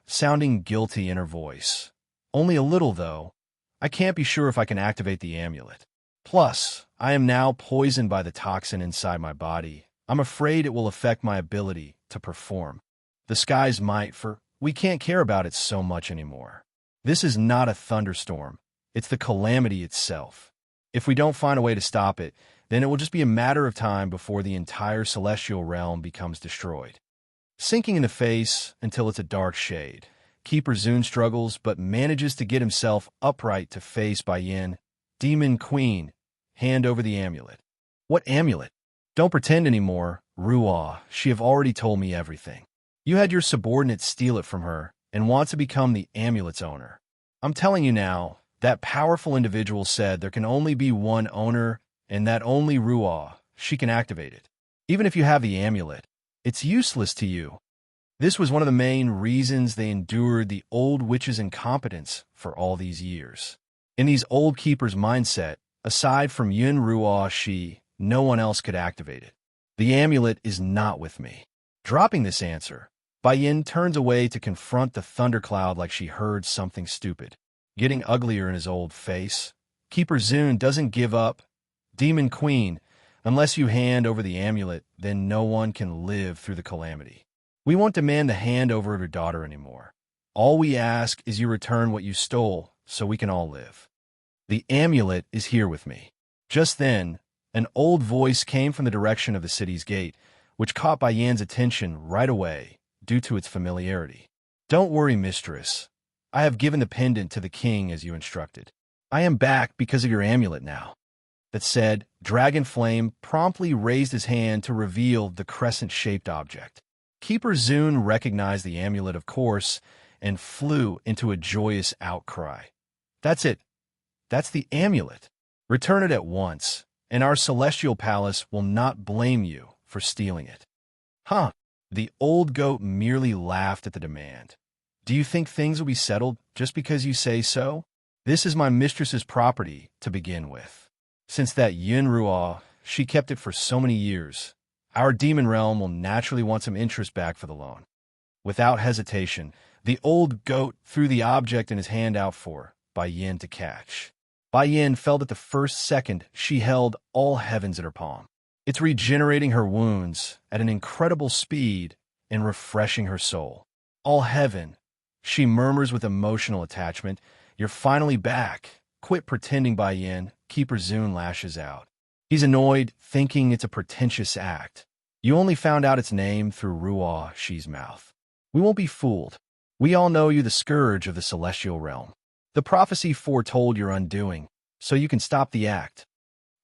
[SPEAKER 1] Sounding guilty in her voice. Only a little, though. I can't be sure if I can activate the amulet. Plus, I am now poisoned by the toxin inside my body. I'm afraid it will affect my ability to perform. The Sky's Might, for we can't care about it so much anymore. This is not a thunderstorm. It's the calamity itself. If we don't find a way to stop it, then it will just be a matter of time before the entire celestial realm becomes destroyed. Sinking in the face until it's a dark shade, Keeper Zun struggles but manages to get himself upright to face Bai Yin. Demon Queen, hand over the amulet. What amulet? Don't pretend anymore, Ruo. She have already told me everything. You had your subordinate steal it from her and want to become the amulet's owner. I'm telling you now, that powerful individual said there can only be one owner and that only Ruo, she can activate it. Even if you have the amulet, it's useless to you. This was one of the main reasons they endured the old witch's incompetence for all these years. In these old keepers' mindset, aside from Yun Ruo Shi, no one else could activate it. The amulet is not with me. Dropping this answer, Bai Yin turns away to confront the thundercloud like she heard something stupid. Getting uglier in his old face, Keeper Zun doesn't give up. Demon Queen, unless you hand over the amulet, then no one can live through the calamity. We won't demand the handover of your daughter anymore. All we ask is you return what you stole so we can all live. The amulet is here with me. Just then, an old voice came from the direction of the city's gate, which caught Bai Yin's attention right away due to its familiarity. Don't worry, mistress. I have given the pendant to the king as you instructed. I am back because of your amulet now. That said, Dragon Flame promptly raised his hand to reveal the crescent-shaped object. Keeper Zun recognized the amulet, of course, and flew into a joyous outcry. That's it. That's the amulet. Return it at once, and our celestial palace will not blame you for stealing it. Huh? The old goat merely laughed at the demand. Do you think things will be settled just because you say so? This is my mistress's property to begin with. Since that Yun Ruo, she kept it for so many years. Our demon realm will naturally want some interest back for the loan. Without hesitation, the old goat threw the object in his hand out for Bai Yin to catch. Bai Yin felt at the first second she held all heavens in her palm. It's regenerating her wounds at an incredible speed and refreshing her soul. All heaven, she murmurs with emotional attachment. You're finally back. Quit pretending, Bai Yin. Keeper Zun lashes out. He's annoyed, thinking it's a pretentious act. You only found out its name through Ruo Shi's mouth. We won't be fooled. We all know you the scourge of the celestial realm. The prophecy foretold your undoing, so you can stop the act.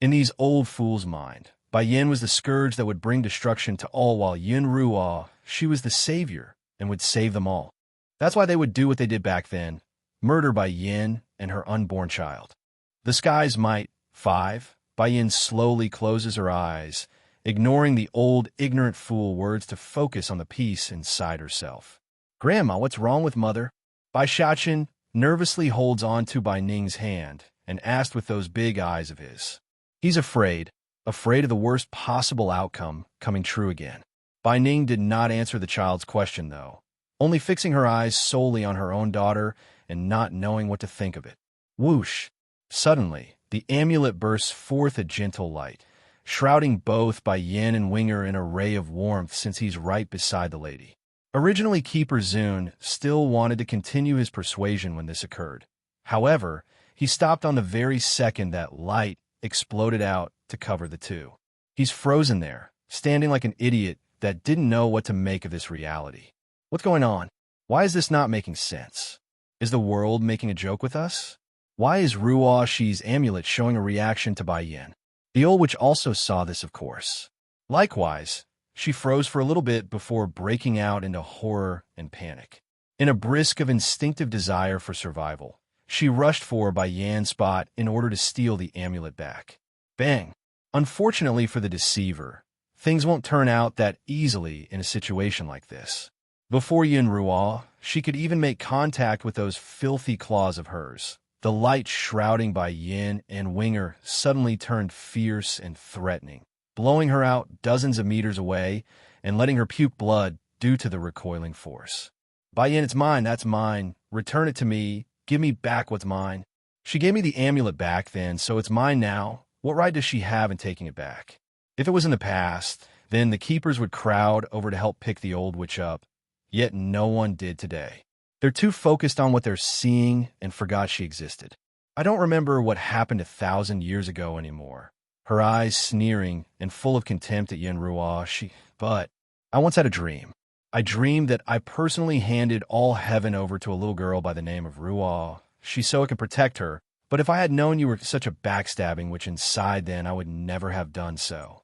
[SPEAKER 1] In these old fools' mind, Bai Yin was the scourge that would bring destruction to all, while Yun Ruo, she was the savior and would save them all. That's why they would do what they did back then, murder Bai Yin and her unborn child. The skies might. 5. Bai Yin slowly closes her eyes, ignoring the old ignorant fool words to focus on the peace inside herself. Grandma, what's wrong with mother? Bai Shaoqin nervously holds on to Bai Ning's hand and asked with those big eyes of his. He's afraid of the worst possible outcome coming true again. Bai Ning did not answer the child's question, though, only fixing her eyes solely on her own daughter and not knowing what to think of it. Whoosh! Suddenly, the amulet bursts forth a gentle light, shrouding both Bai Yin and Winger in a ray of warmth since he's right beside the lady. Originally, Keeper Zun still wanted to continue his persuasion when this occurred. However, he stopped on the very second that light exploded out to cover the two. He's frozen there, standing like an idiot that didn't know what to make of this reality. What's going on? Why is this not making sense? Is the world making a joke with us? Why is Ruo Shi's amulet showing a reaction to Bai Yin? The old witch also saw this, of course. Likewise, she froze for a little bit before breaking out into horror and panic. In a brisk of instinctive desire for survival, she rushed for Bai Yin's spot in order to steal the amulet back. Bang! Unfortunately for the deceiver, things won't turn out that easily in a situation like this. Before Yun Ruo, she could even make contact with those filthy claws of hers. The light shrouding Bai Yin and Winger suddenly turned fierce and threatening, blowing her out dozens of meters away and letting her puke blood due to the recoiling force. Bai Yin, it's mine, that's mine. Return it to me. Give me back what's mine. She gave me the amulet back then, so it's mine now. What right does she have in taking it back? If it was in the past, then the keepers would crowd over to help pick the old witch up, yet no one did today. They're too focused on what they're seeing and forgot she existed. I don't remember what happened 1,000 years ago anymore. Her eyes sneering and full of contempt at Yun Ruo, but I once had a dream. I dreamed that I personally handed all heaven over to a little girl by the name of Ruah. She's so I could protect her, but if I had known you were such a backstabbing, which inside then I would never have done so.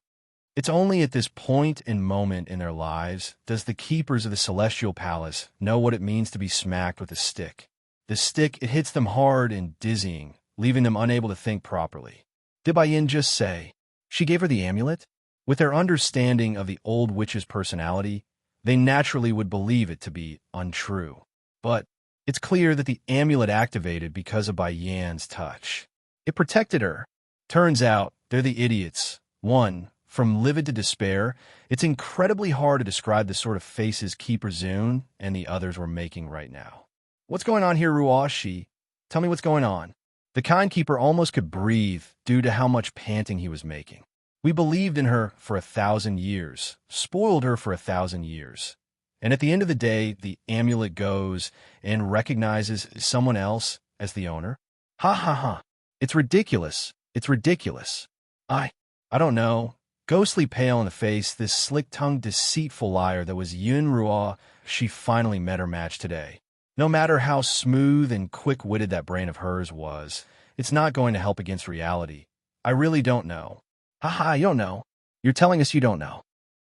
[SPEAKER 1] It's only at this point and moment in their lives does the keepers of the celestial palace know what it means to be smacked with a stick. The stick, it hits them hard and dizzying, leaving them unable to think properly. Did Bayin just say, she gave her the amulet? With their understanding of the old witch's personality, they naturally would believe it to be untrue. But it's clear that the amulet activated because of Bayan's touch. It protected her. Turns out, they're the idiots. One, from livid to despair, it's incredibly hard to describe the sort of faces Keeper Zune and the others were making right now. What's going on here, Ruah? Tell me what's going on. The kind keeper almost could breathe due to how much panting he was making. We believed in her for 1,000 years, spoiled her for 1,000 years. And at the end of the day, the amulet goes and recognizes someone else as the owner. Ha ha ha. It's ridiculous. It's ridiculous. I don't know. Ghostly pale in the face, this slick-tongued, deceitful liar that was Yun Ruah, she finally met her match today. No matter how smooth and quick-witted that brain of hers was, it's not going to help against reality. I really don't know. Ha, you don't know. You're telling us you don't know.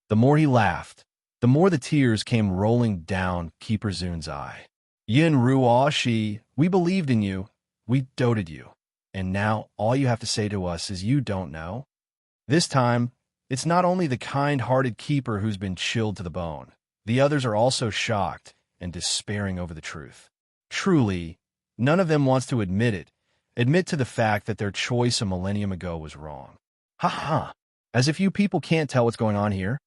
[SPEAKER 1] The more he laughed, the more the tears came rolling down Keeper Zune's eye. Yin Ruah, we believed in you. We doted you. And now all you have to say to us is you don't know. This time, it's not only the kind-hearted keeper who's been chilled to the bone. The others are also shocked and despairing over the truth. Truly, none of them wants to admit to the fact that their choice a millennium ago was wrong. Ha ha, as if you people can't tell what's going on here.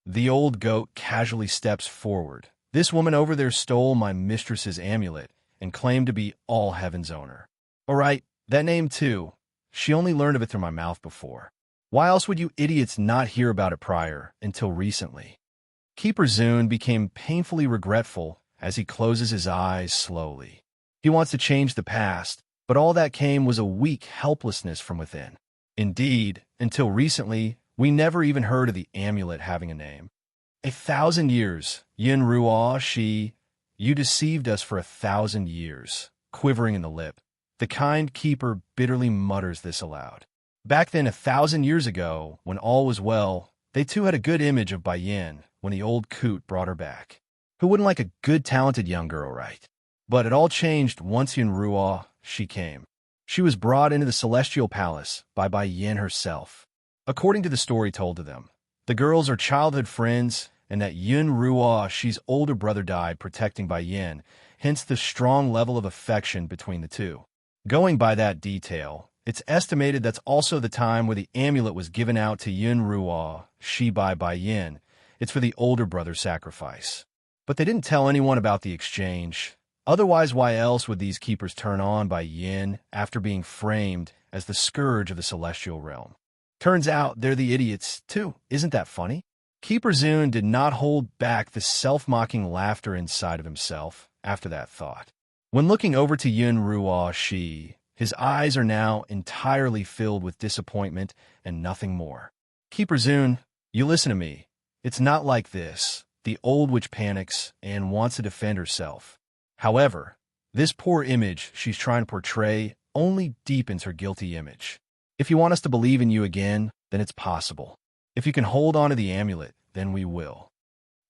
[SPEAKER 1] The old goat casually steps forward. This woman over there stole my mistress's amulet and claimed to be all heaven's owner. All right, that name too. She only learned of it through my mouth before. Why else would you idiots not hear about it prior, until recently? Keeper Zune became painfully regretful as he closes his eyes slowly. He wants to change the past, but all that came was a weak helplessness from within. Indeed, until recently, we never even heard of the amulet having a name. 1,000 years, Yin Ruah, you deceived us for 1,000 years, quivering in the lip. The kind keeper bitterly mutters this aloud. Back then, 1,000 years ago, when all was well, they too had a good image of Bayin when the old coot brought her back. Who wouldn't like a good, talented young girl, right? But it all changed once Yin Ruah, she came. She was brought into the celestial palace by Bayin herself. According to the story told to them, the girls are childhood friends, and that Yin Ruah, she's older brother died protecting Bayin, hence the strong level of affection between the two. Going by that detail, it's estimated that's also the time where the amulet was given out to Yin Ruah, she by Bayin. It's for the older brother's sacrifice. But they didn't tell anyone about the exchange. Otherwise, why else would these keepers turn on Bayin after being framed as the scourge of the celestial realm? Turns out they're the idiots, too. Isn't that funny? Keeper Zune did not hold back the self-mocking laughter inside of himself after that thought. When looking over to Yin Ruah, his eyes are now entirely filled with disappointment and nothing more. Keeper Zune, you listen to me. It's not like this. The old witch panics and wants to defend herself. However, this poor image she's trying to portray only deepens her guilty image. If you want us to believe in you again, then it's possible. If you can hold on to the amulet, then we will.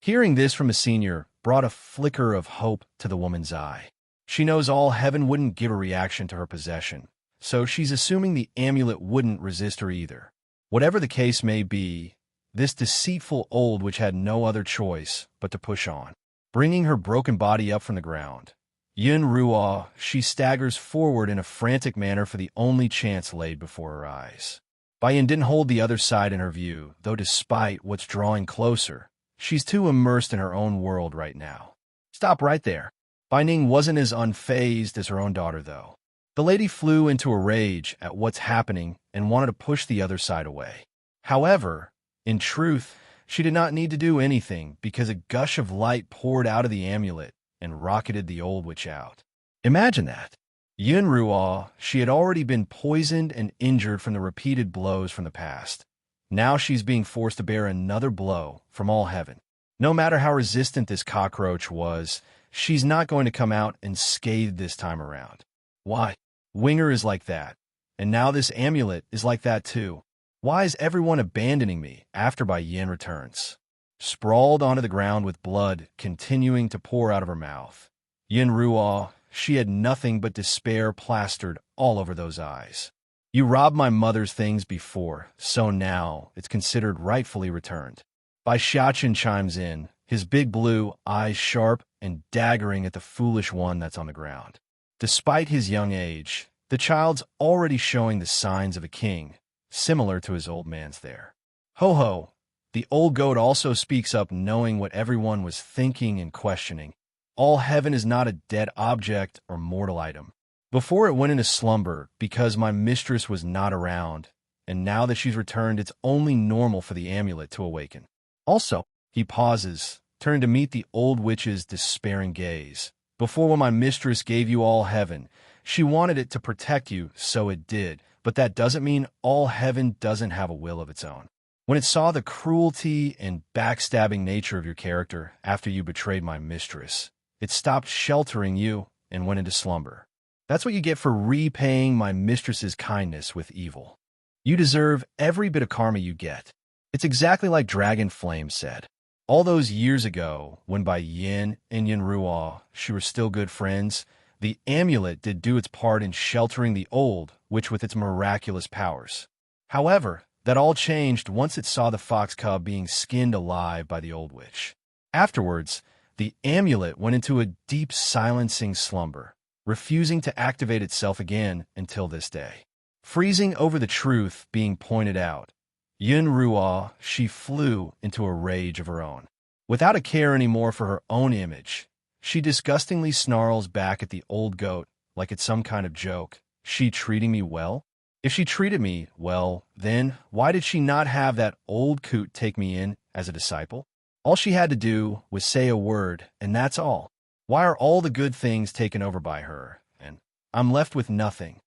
[SPEAKER 1] Hearing this from a senior brought a flicker of hope to the woman's eye. She knows all heaven wouldn't give a reaction to her possession, so she's assuming the amulet wouldn't resist her either. Whatever the case may be, this deceitful old witch had no other choice but to push on. Bringing her broken body up from the ground, Yin Ruah, she staggers forward in a frantic manner for the only chance laid before her eyes. Bayin didn't hold the other side in her view, though despite what's drawing closer, she's too immersed in her own world right now. Stop right there. Bai Ning wasn't as unfazed as her own daughter, though. The lady flew into a rage at what's happening and wanted to push the other side away. However, in truth, she did not need to do anything because a gush of light poured out of the amulet and rocketed the old witch out. Imagine that. Yin Ruah, she had already been poisoned and injured from the repeated blows from the past. Now she's being forced to bear another blow from all heaven. No matter how resistant this cockroach was, she's not going to come out unscathed this time around. Why? Winger is like that. And now this amulet is like that too. Why is everyone abandoning me after Bai Yin returns? Sprawled onto the ground with blood continuing to pour out of her mouth. Yin Ruo, she had nothing but despair plastered all over those eyes. You robbed my mother's things before, so now it's considered rightfully returned. Bai Xiaoqin chimes in, his big blue eyes sharp and daggering at the foolish one that's on the ground. Despite his young age, the child's already showing the signs of a king, similar to his old man's there. Ho ho! The old goat also speaks up, knowing what everyone was thinking and questioning. All heaven is not a dead object or mortal item. Before it went into slumber because my mistress was not around, and now that she's returned, it's only normal for the amulet to awaken. Also, he pauses, turning to meet the old witch's despairing gaze. Before, when my mistress gave you all heaven, she wanted it to protect you, so it did, but that doesn't mean all heaven doesn't have a will of its own. When it saw the cruelty and backstabbing nature of your character after you betrayed my mistress, it stopped sheltering you and went into slumber. That's what you get for repaying my mistress's kindness with evil. You deserve every bit of karma you get. It's exactly like Dragon Flame said. All those years ago, when Bai Yin and Yin Ruo, she were still good friends, the amulet did do its part in sheltering the old witch with its miraculous powers. However, that all changed once it saw the fox cub being skinned alive by the old witch. Afterwards, the amulet went into a deep silencing slumber, refusing to activate itself again until this day. Freezing over the truth being pointed out, Yin Ruo, she flew into a rage of her own. Without a care anymore for her own image, she disgustingly snarls back at the old goat like it's some kind of joke. She treating me well? If she treated me well, then why did she not have that old coot take me in as a disciple? All she had to do was say a word, and that's all. Why are all the good things taken over by her, and I'm left with nothing?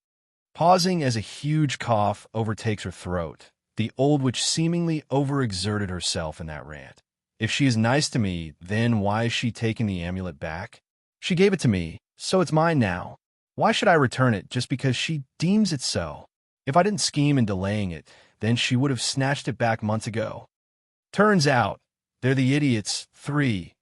[SPEAKER 1] Pausing as a huge cough overtakes her throat, the old witch seemingly overexerted herself in that rant. If she is nice to me, then why is she taking the amulet back? She gave it to me, so it's mine now. Why should I return it just because she deems it so? If I didn't scheme in delaying it, then she would have snatched it back months ago. Turns out, they're the idiots, 3.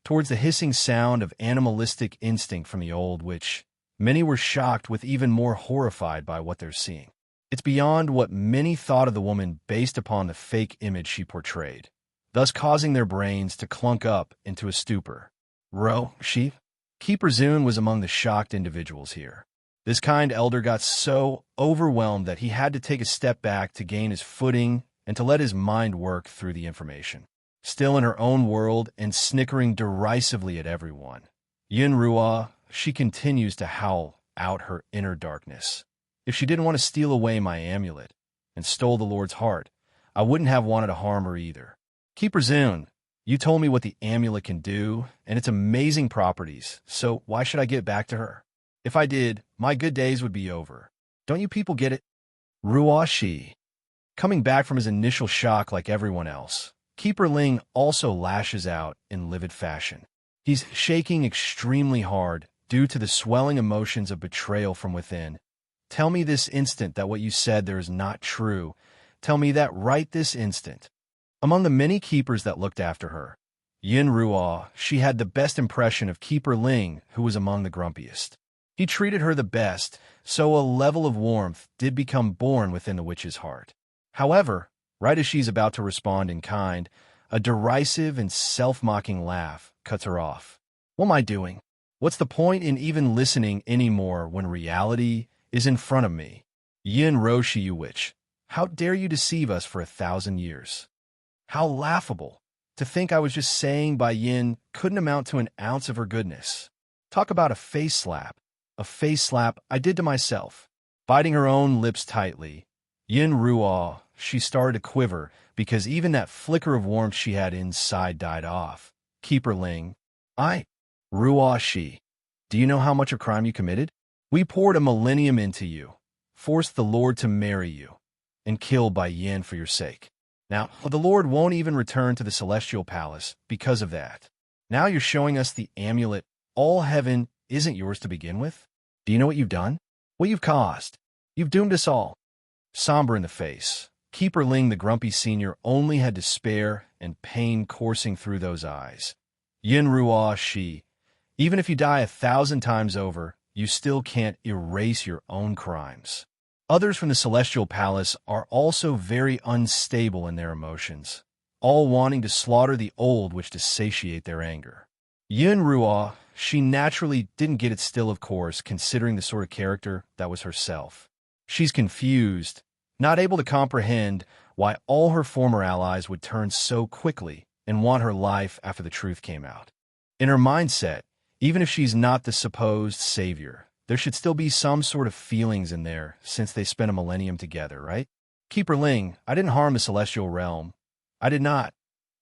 [SPEAKER 1] Towards the hissing sound of animalistic instinct from the old witch, many were shocked with even more horrified by what they're seeing. It's beyond what many thought of the woman based upon the fake image she portrayed, thus causing their brains to clunk up into a stupor. She? Keeper Zun was among the shocked individuals here. This kind elder got so overwhelmed that he had to take a step back to gain his footing and to let his mind work through the information. Still in her own world and snickering derisively at everyone, Yin Ruo, she continues to howl out her inner darkness. If she didn't want to steal away my amulet and stole the Lord's heart, I wouldn't have wanted to harm her either. Keeper Zun, you told me what the amulet can do and its amazing properties, so why should I give it back to her? If I did, my good days would be over. Don't you people get it? Ruo Shi. Coming back from his initial shock like everyone else, Keeper Ling also lashes out in livid fashion. He's shaking extremely hard due to the swelling emotions of betrayal from within. Tell me this instant that what you said there is not true. Tell me that right this instant. Among the many keepers that looked after her, Yin Ruo, she had the best impression of Keeper Ling, who was among the grumpiest. He treated her the best, so a level of warmth did become born within the witch's heart. However, right as she's about to respond in kind, a derisive and self-mocking laugh cuts her off. What am I doing? What's the point in even listening anymore when reality is in front of me? Yin Roshi, you witch, how dare you deceive us for 1,000 years? How laughable to think I was just saying Bai Yin couldn't amount to an ounce of her goodness. Talk about a face slap I did to myself. Biting her own lips tightly, Yin Ruo, she started to quiver because even that flicker of warmth she had inside died off. Keeper Ling, Ruo Shi, do you know how much of crime you committed? We poured a millennium into you, forced the Lord to marry you, and killed Bai Yin for your sake. Now, the Lord won't even return to the celestial palace because of that. Now you're showing us the amulet. All heaven isn't yours to begin with. Do you know what you've done? What you've caused? You've doomed us all. Somber in the face, Keeper Ling the grumpy senior only had despair and pain coursing through those eyes. Yin Ruo Shi, even if you die 1,000 times over, you still can't erase your own crimes. Others from the Celestial Palace are also very unstable in their emotions, all wanting to slaughter the old witch to satiate their anger. Yin Ruo, she naturally didn't get it still, of course, considering the sort of character that was herself. She's confused, not able to comprehend why all her former allies would turn so quickly and want her life after the truth came out. In her mindset, even if she's not the supposed savior, there should still be some sort of feelings in there since they spent a millennium together, right? Keeper Ling, I didn't harm the celestial realm. I did not.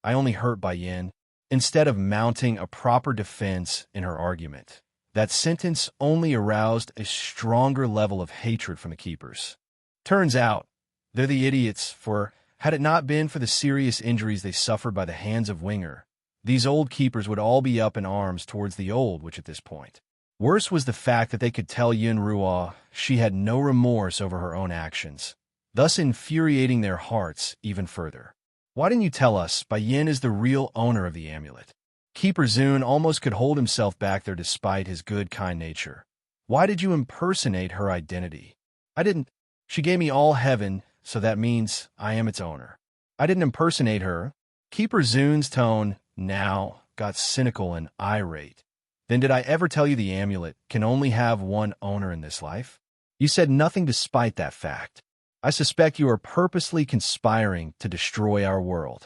[SPEAKER 1] I only hurt Bai Yin. Instead of mounting a proper defense in her argument, that sentence only aroused a stronger level of hatred from the keepers. Turns out, they're the idiots, for had it not been for the serious injuries they suffered by the hands of Winger, these old keepers would all be up in arms towards the old witch at this point. Worse was the fact that they could tell Yin Ruo she had no remorse over her own actions, thus infuriating their hearts even further. Why didn't you tell us Bai Yin is the real owner of the amulet? Keeper Zun almost could hold himself back there despite his good, kind nature. Why did you impersonate her identity? I didn't. She gave me all heaven, so that means I am its owner. I didn't impersonate her. Keeper Zun's tone now got cynical and irate. Then did I ever tell you the amulet can only have one owner in this life? You said nothing despite that fact. I suspect you are purposely conspiring to destroy our world.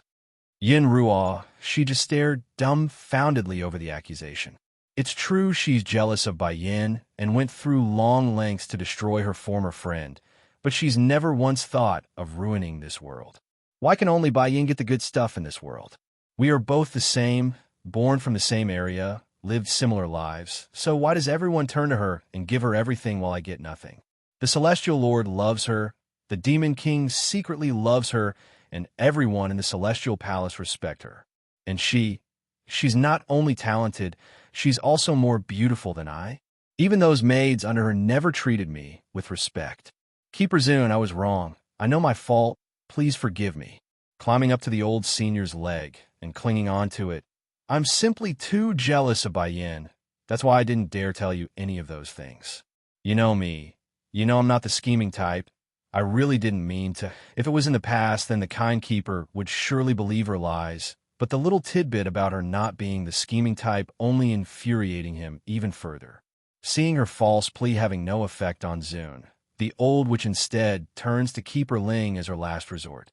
[SPEAKER 1] Yin Ruo, she just stared dumbfoundedly over the accusation. It's true she's jealous of Bai Yin and went through long lengths to destroy her former friend, but she's never once thought of ruining this world. Why can only Bai Yin get the good stuff in this world? We are both the same, born from the same area, lived similar lives, so why does everyone turn to her and give her everything while I get nothing? The Celestial Lord loves her, the Demon King secretly loves her, and everyone in the Celestial Palace respect her. And she's not only talented, she's also more beautiful than I. Even those maids under her never treated me with respect. Keeper Zun, I was wrong. I know my fault. Please forgive me. Climbing up to the old senior's leg and clinging onto it, I'm simply too jealous of Bai Yin. That's why I didn't dare tell you any of those things. You know me. You know I'm not the scheming type. I really didn't mean to. If it was in the past, then the kind keeper would surely believe her lies, but the little tidbit about her not being the scheming type only infuriating him even further. Seeing her false plea having no effect on Zun, the old witch instead turns to Keeper Ling as her last resort.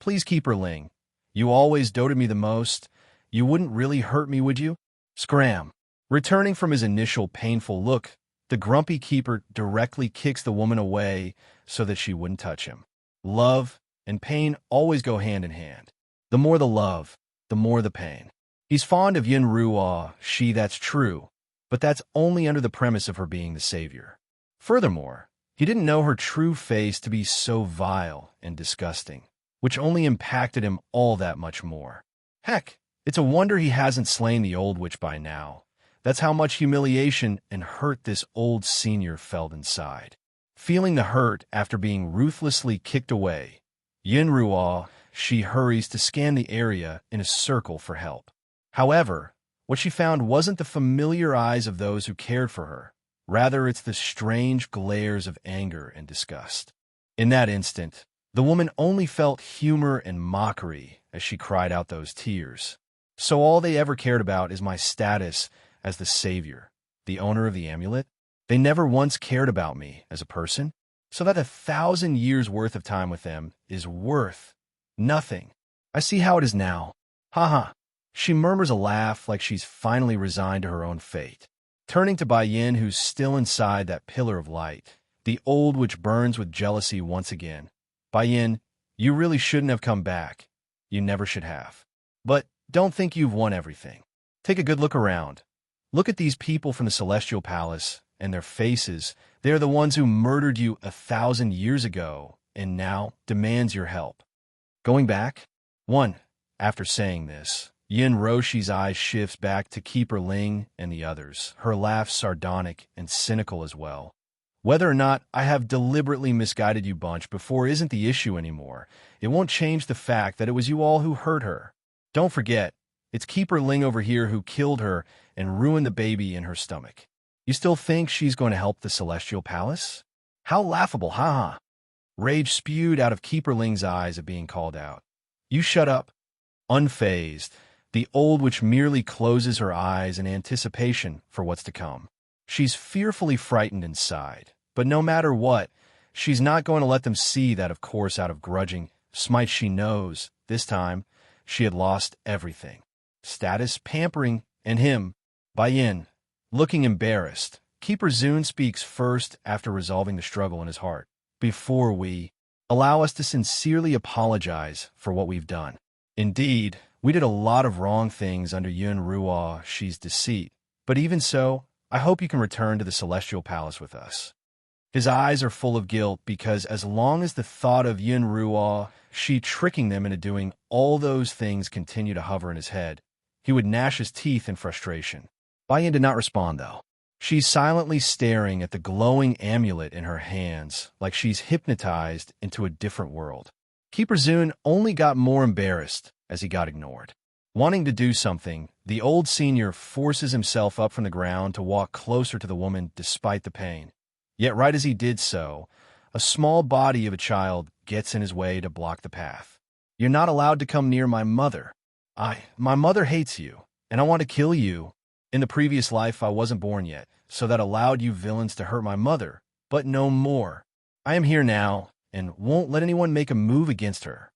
[SPEAKER 1] Please, Keeper Ling, you always doted me the most. You wouldn't really hurt me, would you? Scram. Returning from his initial painful look, the grumpy keeper directly kicks the woman away so that she wouldn't touch him. Love and pain always go hand in hand. The more the love, the more the pain. He's fond of Yin Ruo, that's true, but that's only under the premise of her being the savior. Furthermore, he didn't know her true face to be so vile and disgusting, which only impacted him all that much more. Heck, it's a wonder he hasn't slain the old witch by now. That's how much humiliation and hurt this old senior felt inside. Feeling the hurt after being ruthlessly kicked away, Yin Ruo, she hurries to scan the area in a circle for help. However, what she found wasn't the familiar eyes of those who cared for her. Rather, it's the strange glares of anger and disgust. In that instant, the woman only felt humor and mockery as she cried out those tears. So all they ever cared about is my status as the savior, the owner of the amulet? They never once cared about me as a person? So that 1,000 years' worth of time with them is worth nothing. I see how it is now. Haha. She murmurs a laugh like she's finally resigned to her own fate. Turning to Bai Yin, who's still inside that pillar of light, the old witch burns with jealousy once again. Bai Yin, you really shouldn't have come back. You never should have. But don't think you've won everything. Take a good look around. Look at these people from the Celestial Palace and their faces. They're the ones who murdered you 1,000 years ago and now demands your help. Going back? 1. After saying this, Yin Roshi's eyes shifts back to Keeper Ling and the others, her laugh sardonic and cynical as well. Whether or not I have deliberately misguided you bunch before isn't the issue anymore. It won't change the fact that it was you all who hurt her. Don't forget, it's Keeper Ling over here who killed her and ruined the baby in her stomach. You still think she's going to help the Celestial Palace? How laughable, haha. Rage spewed out of Keeper Ling's eyes at being called out. You shut up. Unfazed, the old witch merely closes her eyes in anticipation for what's to come. She's fearfully frightened inside, but no matter what, she's not going to let them see that, of course, out of grudging smite. She knows, this time, she had lost everything. Status, pampering, and him. Yin, looking embarrassed. Keeper Zun speaks first after resolving the struggle in his heart. Before we allow us to sincerely apologize for what we've done. Indeed, we did a lot of wrong things under Yun Ruo Shi's deceit, but even so, I hope you can return to the Celestial Palace with us. His eyes are full of guilt because as long as the thought of Yun Ruo Shi tricking them into doing all those things continue to hover in his head, he would gnash his teeth in frustration. Yin did not respond, though. She's silently staring at the glowing amulet in her hands like she's hypnotized into a different world. Keeper Zun only got more embarrassed as he got ignored. Wanting to do something, the old senior forces himself up from the ground to walk closer to the woman despite the pain. Yet right as he did so, a small body of a child gets in his way to block the path. You're not allowed to come near my mother. My mother hates you, and I want to kill you. In the previous life, I wasn't born yet, so that allowed you villains to hurt my mother, but no more. I am here now, and won't let anyone make a move against her.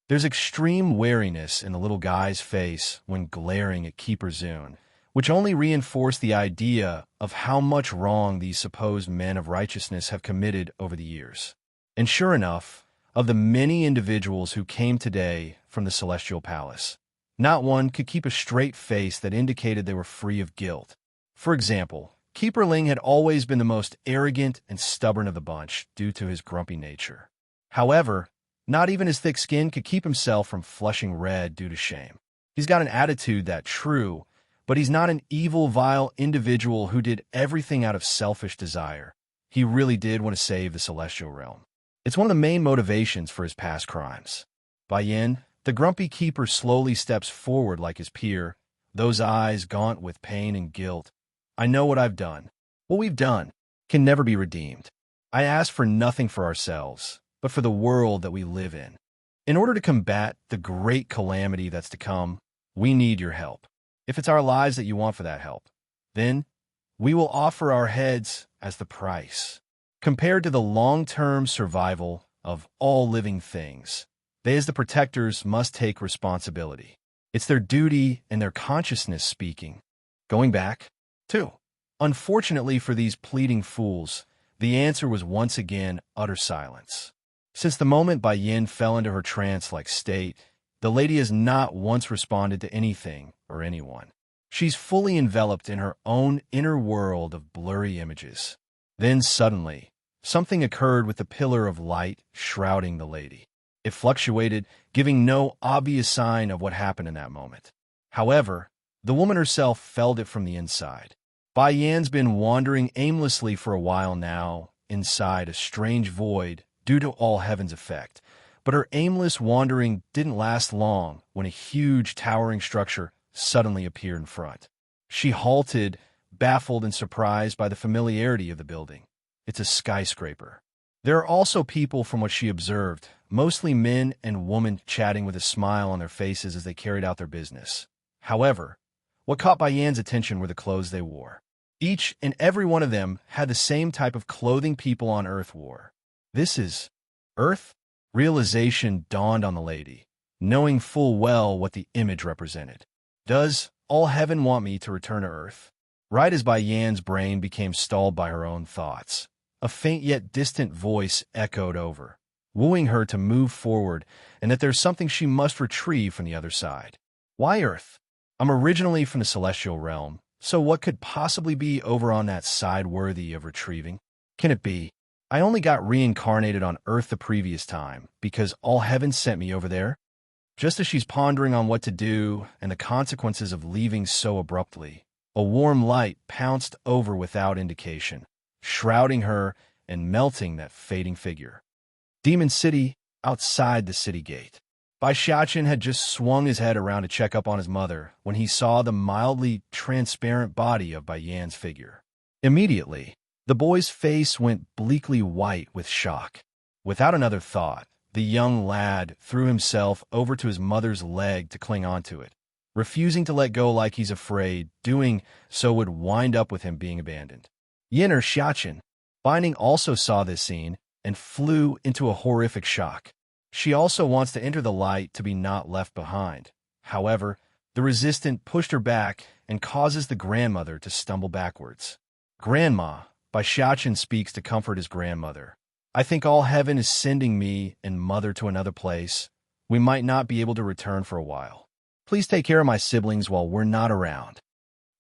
[SPEAKER 1] There's extreme wariness in the little guy's face when glaring at Keeper Zun, which only reinforced the idea of how much wrong these supposed men of righteousness have committed over the years. And sure enough, of the many individuals who came today from the Celestial Palace, not one could keep a straight face that indicated they were free of guilt. For example, Keeper Ling had always been the most arrogant and stubborn of the bunch due to his grumpy nature. However, not even his thick skin could keep himself from flushing red due to shame. He's got an attitude that's true, but he's not an evil, vile individual who did everything out of selfish desire. He really did want to save the celestial realm. It's one of the main motivations for his past crimes. Yin, the grumpy keeper, slowly steps forward like his peer, those eyes gaunt with pain and guilt. I know what I've done. What we've done can never be redeemed. I ask for nothing for ourselves, but for the world that we live in. In order to combat the great calamity that's to come, we need your help. If it's our lives that you want for that help, then we will offer our heads as the price. Compared to the long-term survival of all living things, they as the protectors must take responsibility. It's their duty and their consciousness speaking. Going back, too. Unfortunately for these pleading fools, the answer was once again utter silence. Since the moment Yin fell into her trance-like state, the lady has not once responded to anything or anyone. She's fully enveloped in her own inner world of blurry images. Then suddenly, something occurred with the pillar of light shrouding the lady. It fluctuated, giving no obvious sign of what happened in that moment. However, the woman herself felt it from the inside. Yin's been wandering aimlessly for a while now, inside a strange void due to all heaven's effect. But her aimless wandering didn't last long when a huge towering structure suddenly appeared in front. She halted, baffled and surprised by the familiarity of the building. It's a skyscraper. There are also people from what she observed, mostly men and women chatting with a smile on their faces as they carried out their business. However, what caught Yin's attention were the clothes they wore. Each and every one of them had the same type of clothing people on Earth wore. This is Earth? Realization dawned on the lady, knowing full well what the image represented. Does all heaven want me to return to Earth? Right as Yin's brain became stalled by her own thoughts, a faint yet distant voice echoed over, wooing her to move forward and that there's something she must retrieve from the other side. Why Earth? I'm originally from the celestial realm, so what could possibly be over on that side worthy of retrieving? Can it be? I only got reincarnated on Earth the previous time because all heaven sent me over there. Just as she's pondering on what to do and the consequences of leaving so abruptly, a warm light pounced over without indication, shrouding her and melting that fading figure. Demon City, outside the city gate. Bai Xiaoqin had just swung his head around to check up on his mother when he saw the mildly transparent body of Bai Yan's figure. Immediately, the boy's face went bleakly white with shock. Without another thought, the young lad threw himself over to his mother's leg to cling onto it, refusing to let go like he's afraid doing so would wind up with him being abandoned. Yin or Xiaoqin, Binding also saw this scene and flew into a horrific shock. She also wants to enter the light to be not left behind. However, the resistant pushed her back and causes the grandmother to stumble backwards. Grandma, Bai Xiaoqin speaks to comfort his grandmother. I think all heaven is sending me and mother to another place. We might not be able to return for a while. Please take care of my siblings while we're not around.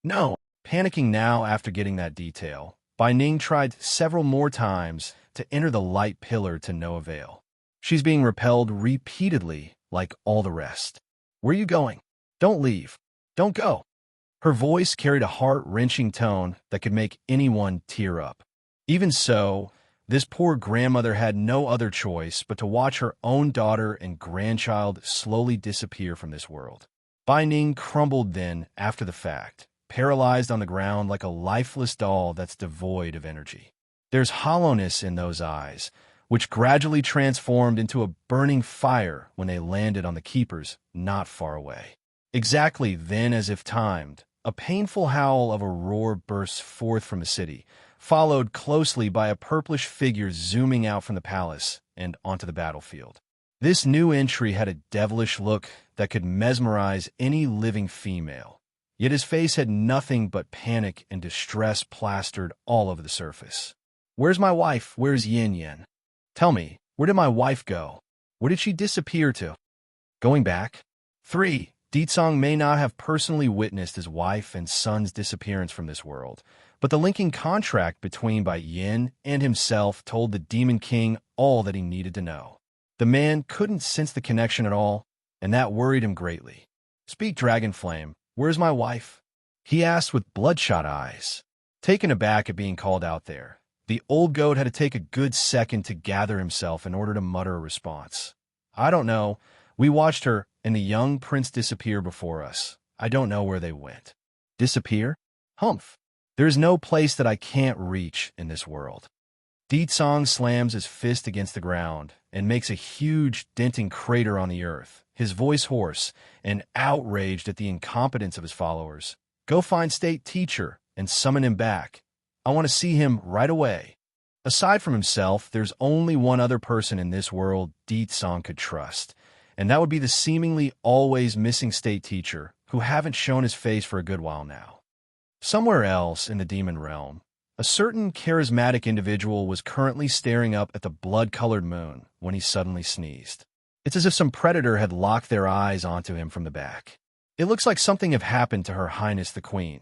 [SPEAKER 1] No. Panicking now after getting that detail, Bai Ning tried several more times to enter the light pillar to no avail. She's being repelled repeatedly like all the rest. Where are you going? Don't leave. Don't go. Her voice carried a heart-wrenching tone that could make anyone tear up. Even so, this poor grandmother had no other choice but to watch her own daughter and grandchild slowly disappear from this world. Bai Ning crumbled then after the fact, paralyzed on the ground like a lifeless doll that's devoid of energy. There's hollowness in those eyes, which gradually transformed into a burning fire when they landed on the keepers not far away. Exactly then, as if timed, a painful howl of a roar bursts forth from the city, followed closely by a purplish figure zooming out from the palace and onto the battlefield. This new entry had a devilish look that could mesmerize any living female, yet his face had nothing but panic and distress plastered all over the surface. Where's my wife? Where's Yin Yin? Tell me, where did my wife go? Where did she disappear to? Going back? 3. Ditsong may not have personally witnessed his wife and son's disappearance from this world, but the linking contract between Bai Yin and himself told the Demon King all that he needed to know. The man couldn't sense the connection at all, and that worried him greatly. Speak, Dragonflame, where's my wife? He asked with bloodshot eyes. Taken aback at being called out there, the old goat had to take a good second to gather himself in order to mutter a response. I don't know. We watched her and the young prince disappear before us. I don't know where they went. Disappear? Humph. There is no place that I can't reach in this world. Ditsong slams his fist against the ground and makes a huge denting crater on the earth, his voice hoarse and outraged at the incompetence of his followers. Go find state teacher and summon him back. I want to see him right away. Aside from himself, there's only one other person in this world Ditsong could trust, and that would be the seemingly always missing state teacher who haven't shown his face for a good while now. Somewhere else in the demon realm, a certain charismatic individual was currently staring up at the blood-colored moon when he suddenly sneezed. It's as if some predator had locked their eyes onto him from the back. It looks like something had happened to Her Highness the Queen.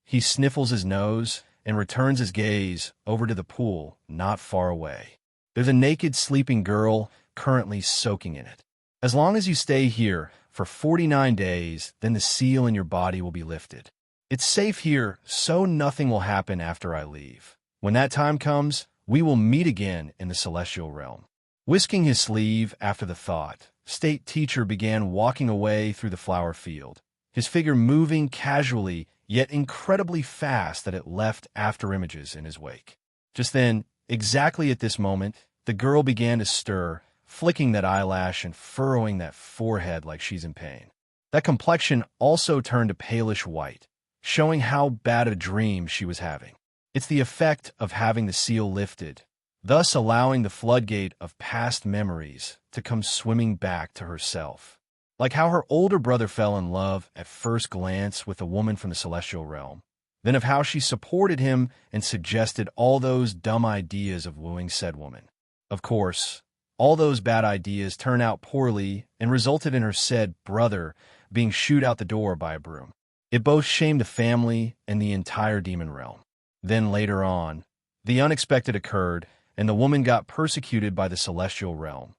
[SPEAKER 1] He sniffles his nose and returns his gaze over to the pool not far away. There's a naked sleeping girl currently soaking in it. As long as you stay here for 49 days, then the seal in your body will be lifted. It's safe here, so nothing will happen after I leave. When that time comes, we will meet again in the celestial realm. Whisking his sleeve after the thought, state teacher began walking away through the flower field, his figure moving casually yet incredibly fast that it left after images in his wake. Just then, exactly at this moment, the girl began to stir, flicking that eyelash and furrowing that forehead like she's in pain. That complexion also turned a palish white, showing how bad a dream she was having. It's the effect of having the seal lifted, thus allowing the floodgate of past memories to come swimming back to herself. Like how her older brother fell in love at first glance with a woman from the celestial realm, then of how she supported him and suggested all those dumb ideas of wooing said woman. Of course, all those bad ideas turned out poorly and resulted in her said brother being shooed out the door by a broom. It both shamed the family and the entire demon realm. Then later on, the unexpected occurred, and the woman got persecuted by the celestial realm,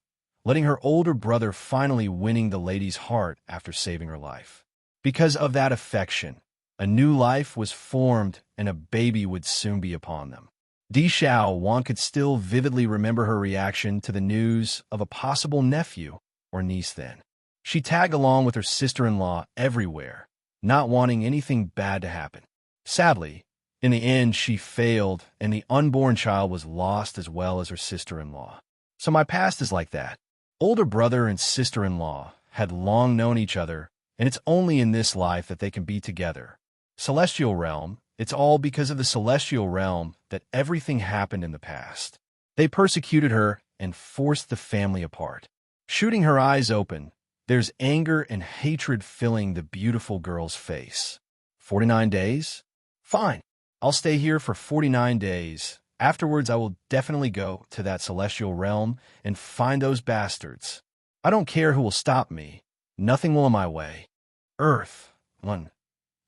[SPEAKER 1] letting her older brother finally winning the lady's heart after saving her life. Because of that affection, a new life was formed and a baby would soon be upon them. Di Wan could still vividly remember her reaction to the news of a possible nephew or niece then. She tagged along with her sister-in-law everywhere, not wanting anything bad to happen. Sadly, in the end, she failed, and the unborn child was lost as well as her sister-in-law. So my past is like that. Older brother and sister-in-law had long known each other, and it's only in this life that they can be together. Celestial realm, it's all because of the celestial realm that everything happened in the past. They persecuted her and forced the family apart. Shooting her eyes open, there's anger and hatred filling the beautiful girl's face. 49 days? Fine. I'll stay here for 49 days. Afterwards, I will definitely go to that celestial realm and find those bastards. I don't care who will stop me. Nothing will in my way. Earth. 1.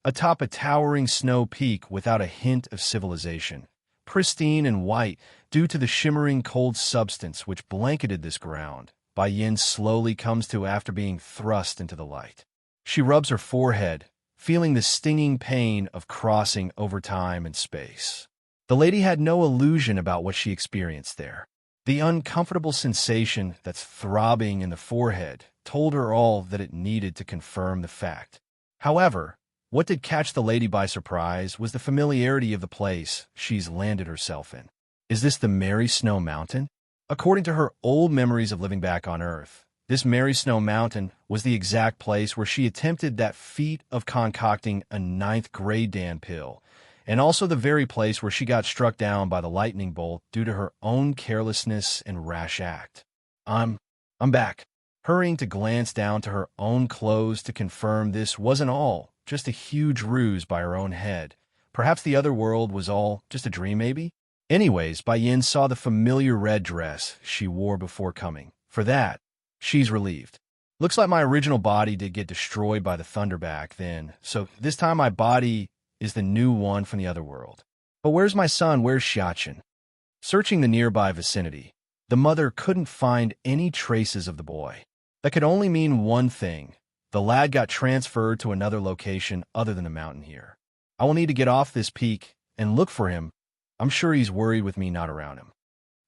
[SPEAKER 1] Atop a towering snow peak without a hint of civilization. Pristine and white due to the shimmering cold substance which blanketed this ground, Bai Yin slowly comes to after being thrust into the light. She rubs her forehead, feeling the stinging pain of crossing over time and space. The lady had no illusion about what she experienced there. The uncomfortable sensation that's throbbing in the forehead told her all that it needed to confirm the fact. However, what did catch the lady by surprise was the familiarity of the place she's landed herself in. Is this the Merry Snow Mountain? According to her old memories of living back on Earth, this Merry Snow Mountain was the exact place where she attempted that feat of concocting a 9th grade Dan pill, and also the very place where she got struck down by the lightning bolt due to her own carelessness and rash act. I'm back. Hurrying to glance down to her own clothes to confirm this wasn't all just a huge ruse by her own head. Perhaps the other world was all just a dream, maybe? Anyways, Bai Yin saw the familiar red dress she wore before coming. For that, she's relieved. Looks like my original body did get destroyed by the thunder back then, so this time my body is the new one from the other world. But where's my son? Where's Xiachen? Searching the nearby vicinity, the mother couldn't find any traces of the boy. That could only mean one thing. The lad got transferred to another location other than the mountain here. I will need to get off this peak and look for him. I'm sure he's worried with me not around him.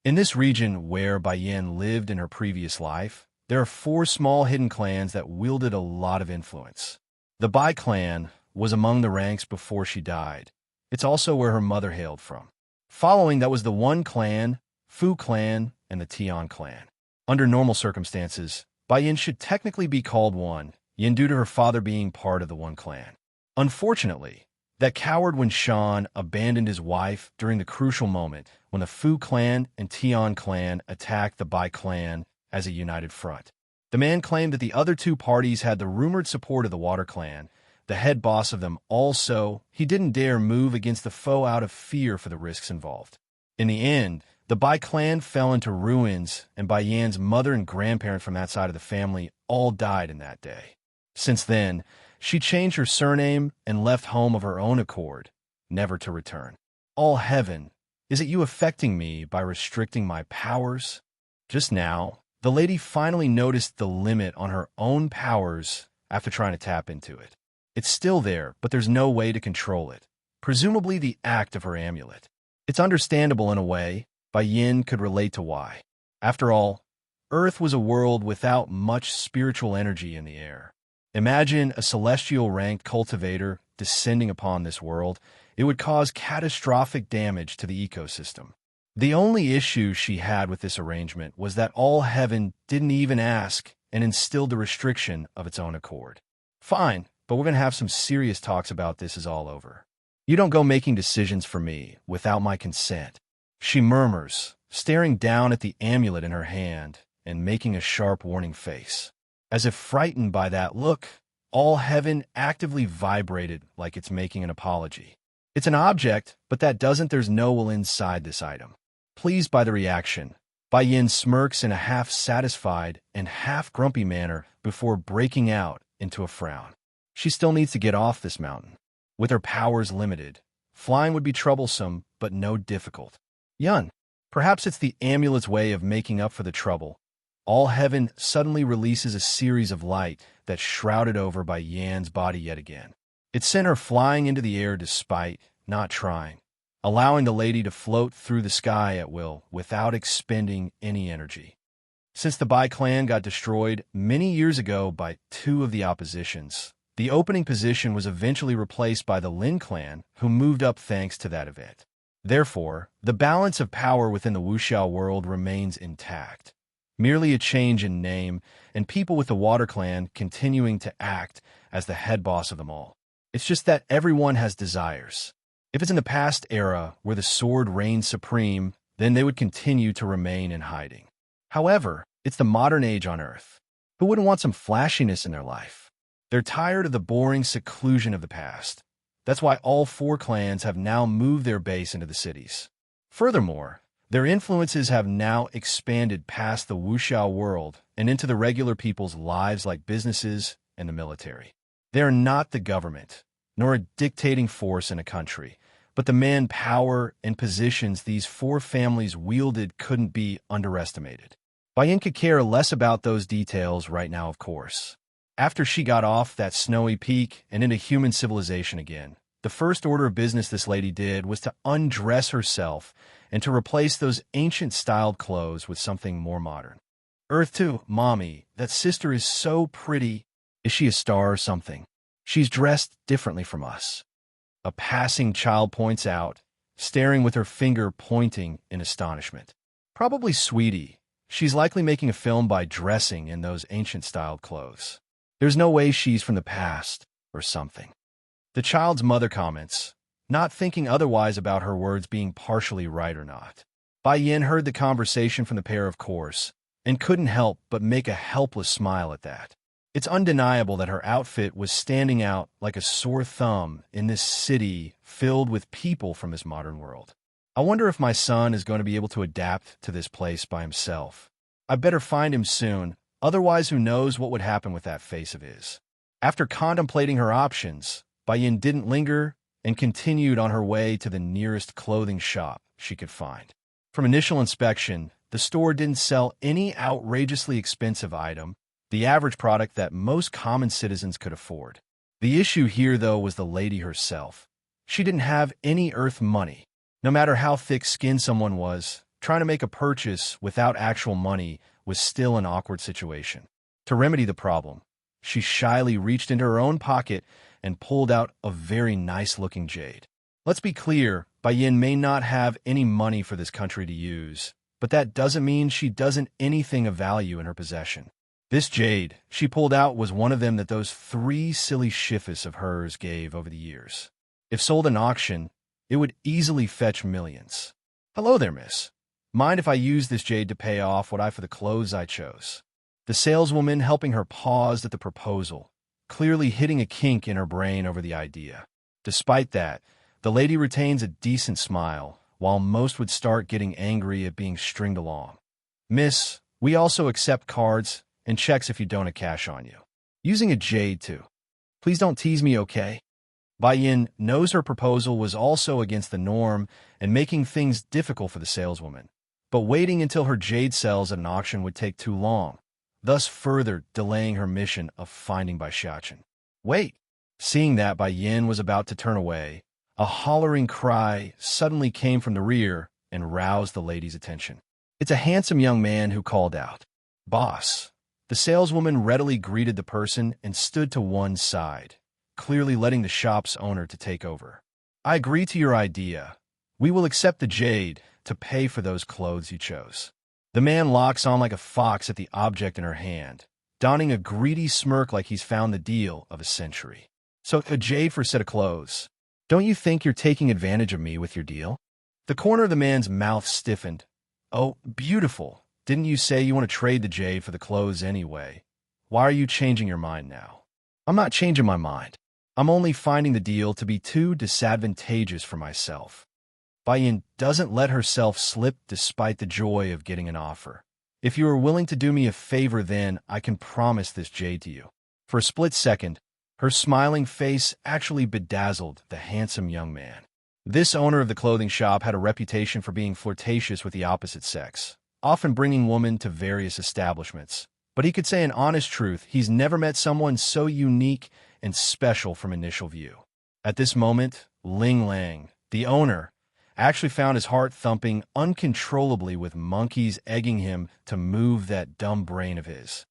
[SPEAKER 1] In this region where Bai Yin lived in her previous life, there are 4 small hidden clans that wielded a lot of influence. The Bai clan was among the ranks before she died. It's also where her mother hailed from. Following that was the One clan, Fu clan, and the Tian clan. Under normal circumstances, Bai Yin should technically be called One, Yin due to her father being part of the One clan. Unfortunately, that coward Wen Shan abandoned his wife during the crucial moment when the Fu clan and Tian clan attacked the Bai clan as a united front. The man claimed that the other 2 parties had the rumored support of the Water clan, the head boss of them also. He didn't dare move against the foe out of fear for the risks involved. In the end, the Bai clan fell into ruins, and Bai Yan's mother and grandparent from that side of the family all died in that day. Since then, she changed her surname and left home of her own accord, never to return. All heaven, is it you affecting me by restricting my powers? Just now, the lady finally noticed the limit on her own powers after trying to tap into it. It's still there, but there's no way to control it. Presumably the act of her amulet. It's understandable in a way. Bai Yin could relate to why. After all, Earth was a world without much spiritual energy in the air. Imagine a celestial-ranked cultivator descending upon this world. It would cause catastrophic damage to the ecosystem. The only issue she had with this arrangement was that all heaven didn't even ask and instilled the restriction of its own accord. Fine, but we're going to have some serious talks about this is all over. You don't go making decisions for me without my consent. She murmurs, staring down at the amulet in her hand and making a sharp warning face. As if frightened by that look, all heaven actively vibrated like it's making an apology. It's an object, but that doesn't there's no will inside this item. Pleased by the reaction, Bai Yin smirks in a half-satisfied and half-grumpy manner before breaking out into a frown. She still needs to get off this mountain. With her powers limited, flying would be troublesome, but no difficult. Yun, Perhaps it's the amulet's way of making up for the trouble. All heaven suddenly releases a series of light that's shrouded over by Yan's body yet again. It sent her flying into the air despite not trying, allowing the lady to float through the sky at will without expending any energy. Since the Bai clan got destroyed many years ago by two of the oppositions, the opening position was eventually replaced by the Lin clan, who moved up thanks to that event. Therefore, the balance of power within the Wuxiao world remains intact. Merely a change in name, and people with the Water clan continuing to act as the head boss of them all. It's just that everyone has desires. If it's in the past era where the sword reigned supreme, then they would continue to remain in hiding. However, it's the modern age on Earth. Who wouldn't want some flashiness in their life? They're tired of the boring seclusion of the past. That's why all four clans have now moved their base into the cities. Furthermore, their influences have now expanded past the Wuxiao world and into the regular people's lives like businesses and the military. They are not the government, nor a dictating force in a country, but the manpower and positions these four families wielded couldn't be underestimated. Bai could care less about those details right now, of course. After she got off that snowy peak and into human civilization again, the first order of business this lady did was to undress herself and to replace those ancient-styled clothes with something more modern. Earth 2, Mommy, that sister is so pretty. Is she a star or something? She's dressed differently from us. A passing child points out, staring with her finger pointing in astonishment. Probably Sweetie. She's likely making a film by dressing in those ancient-styled clothes. There's no way she's from the past or something. The child's mother comments, not thinking otherwise about her words being partially right or not. Bai Yin heard the conversation from the pair, of course, and couldn't help but make a helpless smile at that. It's undeniable that her outfit was standing out like a sore thumb in this city filled with people from this modern world. I wonder if my son is going to be able to adapt to this place by himself. I better find him soon, otherwise who knows what would happen with that face of his. After contemplating her options, Bai Yin didn't linger and continued on her way to the nearest clothing shop she could find. From initial inspection, the store didn't sell any outrageously expensive item, the average product that most common citizens could afford. The issue here, though, was the lady herself. She didn't have any earth money. No matter how thick-skinned someone was, trying to make a purchase without actual money was still an awkward situation. To remedy the problem, she shyly reached into her own pocket and pulled out a very nice-looking jade. Let's be clear, Bai Yin may not have any money for this country to use, but that doesn't mean she doesn't anything of value in her possession. This jade she pulled out was one of them that those 3 silly shifts of hers gave over the years. If sold in auction, it would easily fetch millions. Hello there, miss. Mind if I use this jade to pay off what I for the clothes I chose? The saleswoman helping her paused at the proposal, clearly hitting a kink in her brain over the idea. Despite that, the lady retains a decent smile, while most would start getting angry at being stringed along. Miss, we also accept cards and checks if you don't have cash on you. Using a jade, too. Please don't tease me, okay? Bai Yin knows her proposal was also against the norm and making things difficult for the saleswoman, but waiting until her jade sells at an auction would take too long, thus further delaying her mission of finding Bai Xiachen. Wait! Seeing that Bai Yin was about to turn away, a hollering cry suddenly came from the rear and roused the lady's attention. It's a handsome young man who called out, "Boss." The saleswoman readily greeted the person and stood to one side, clearly letting the shop's owner to take over. I agree to your idea. We will accept the jade to pay for those clothes you chose. The man locks on like a fox at the object in her hand, donning a greedy smirk like he's found the deal of a century. So a jade for a set of clothes. Don't you think you're taking advantage of me with your deal? The corner of the man's mouth stiffened. Oh, beautiful. Didn't you say you want to trade the jade for the clothes anyway? Why are you changing your mind now? I'm not changing my mind. I'm only finding the deal to be too disadvantageous for myself. Bai Yin doesn't let herself slip despite the joy of getting an offer. If you are willing to do me a favor, then I can promise this jade to you. For a split second, her smiling face actually bedazzled the handsome young man. This owner of the clothing shop had a reputation for being flirtatious with the opposite sex, often bringing women to various establishments. But he could say in honest truth, he's never met someone so unique and special from initial view. At this moment, Ling Lang, the owner, actually found his heart thumping uncontrollably with monkeys egging him to move that dumb brain of his.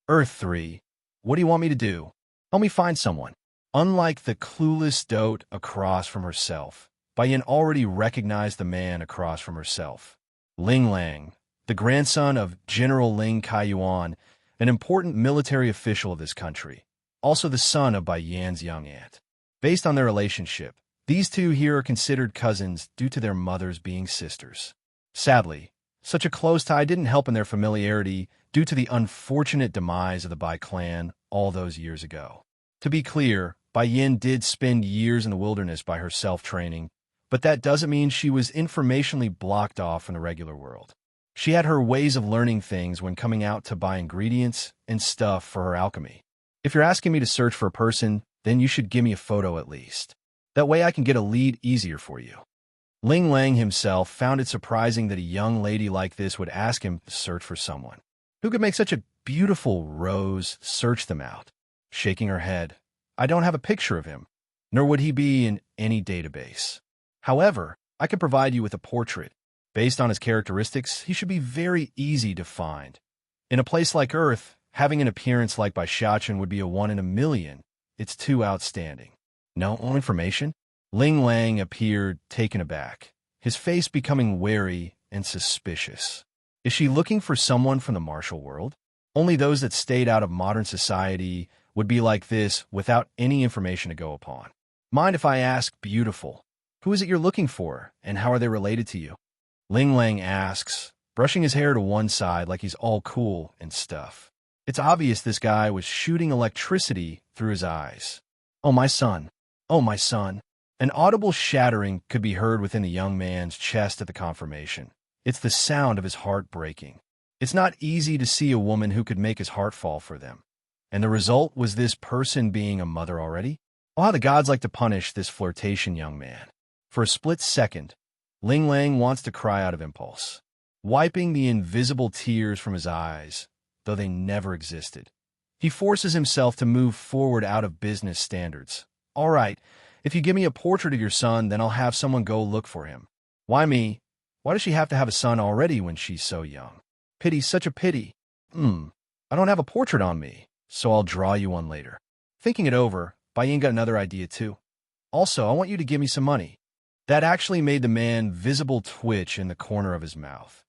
[SPEAKER 1] Earth 3, what do you want me to do? Help me find someone. Unlike the clueless dote across from herself, Baiyin already recognized the man across from herself. Ling Lang, the grandson of General Ling Kaiyuan, an important military official of this country, also the son of Baiyan's young aunt. Based on their relationship, these two here are considered cousins due to their mothers being sisters. Sadly, such a close tie didn't help in their familiarity due to the unfortunate demise of the Bai clan all those years ago. To be clear, Baiyin did spend years in the wilderness by herself training, but that doesn't mean she was informationally blocked off from the regular world. She had her ways of learning things when coming out to buy ingredients and stuff for her alchemy. If you're asking me to search for a person, then you should give me a photo at least. That way I can get a lead easier for you. Ling Lang himself found it surprising that a young lady like this would ask him to search for someone. Who could make such a beautiful rose search them out? Shaking her head, I don't have a picture of him, nor would he be in any database. However, I could provide you with a portrait. Based on his characteristics, he should be very easy to find. In a place like Earth, having an appearance like Bai Xiaochen would be a 1 in a million. It's too outstanding. No information? Ling Lang appeared taken aback, his face becoming wary and suspicious. Is she looking for someone from the martial world? Only those that stayed out of modern society would be like this without any information to go upon. Mind if I ask, beautiful, who is it you're looking for, and how are they related to you? Ling Lang asks, brushing his hair to one side like he's all cool and stuff. It's obvious this guy was shooting electricity through his eyes. Oh, my son. Oh, my son. An audible shattering could be heard within the young man's chest at the confirmation. It's the sound of his heart breaking. It's not easy to see a woman who could make his heart fall for them. And the result was this person being a mother already? Oh, how the gods like to punish this flirtation young man. For a split second, Ling Lang wants to cry out of impulse, wiping the invisible tears from his eyes, though they never existed. He forces himself to move forward out of business standards. All right, if you give me a portrait of your son, then I'll have someone go look for him. Why me? Why does she have to have a son already when she's so young? Pity, such a pity. I don't have a portrait on me, so I'll draw you one later. Thinking it over, Baiyin got another idea too. Also, I want you to give me some money. That actually made the man visible twitch in the corner of his mouth.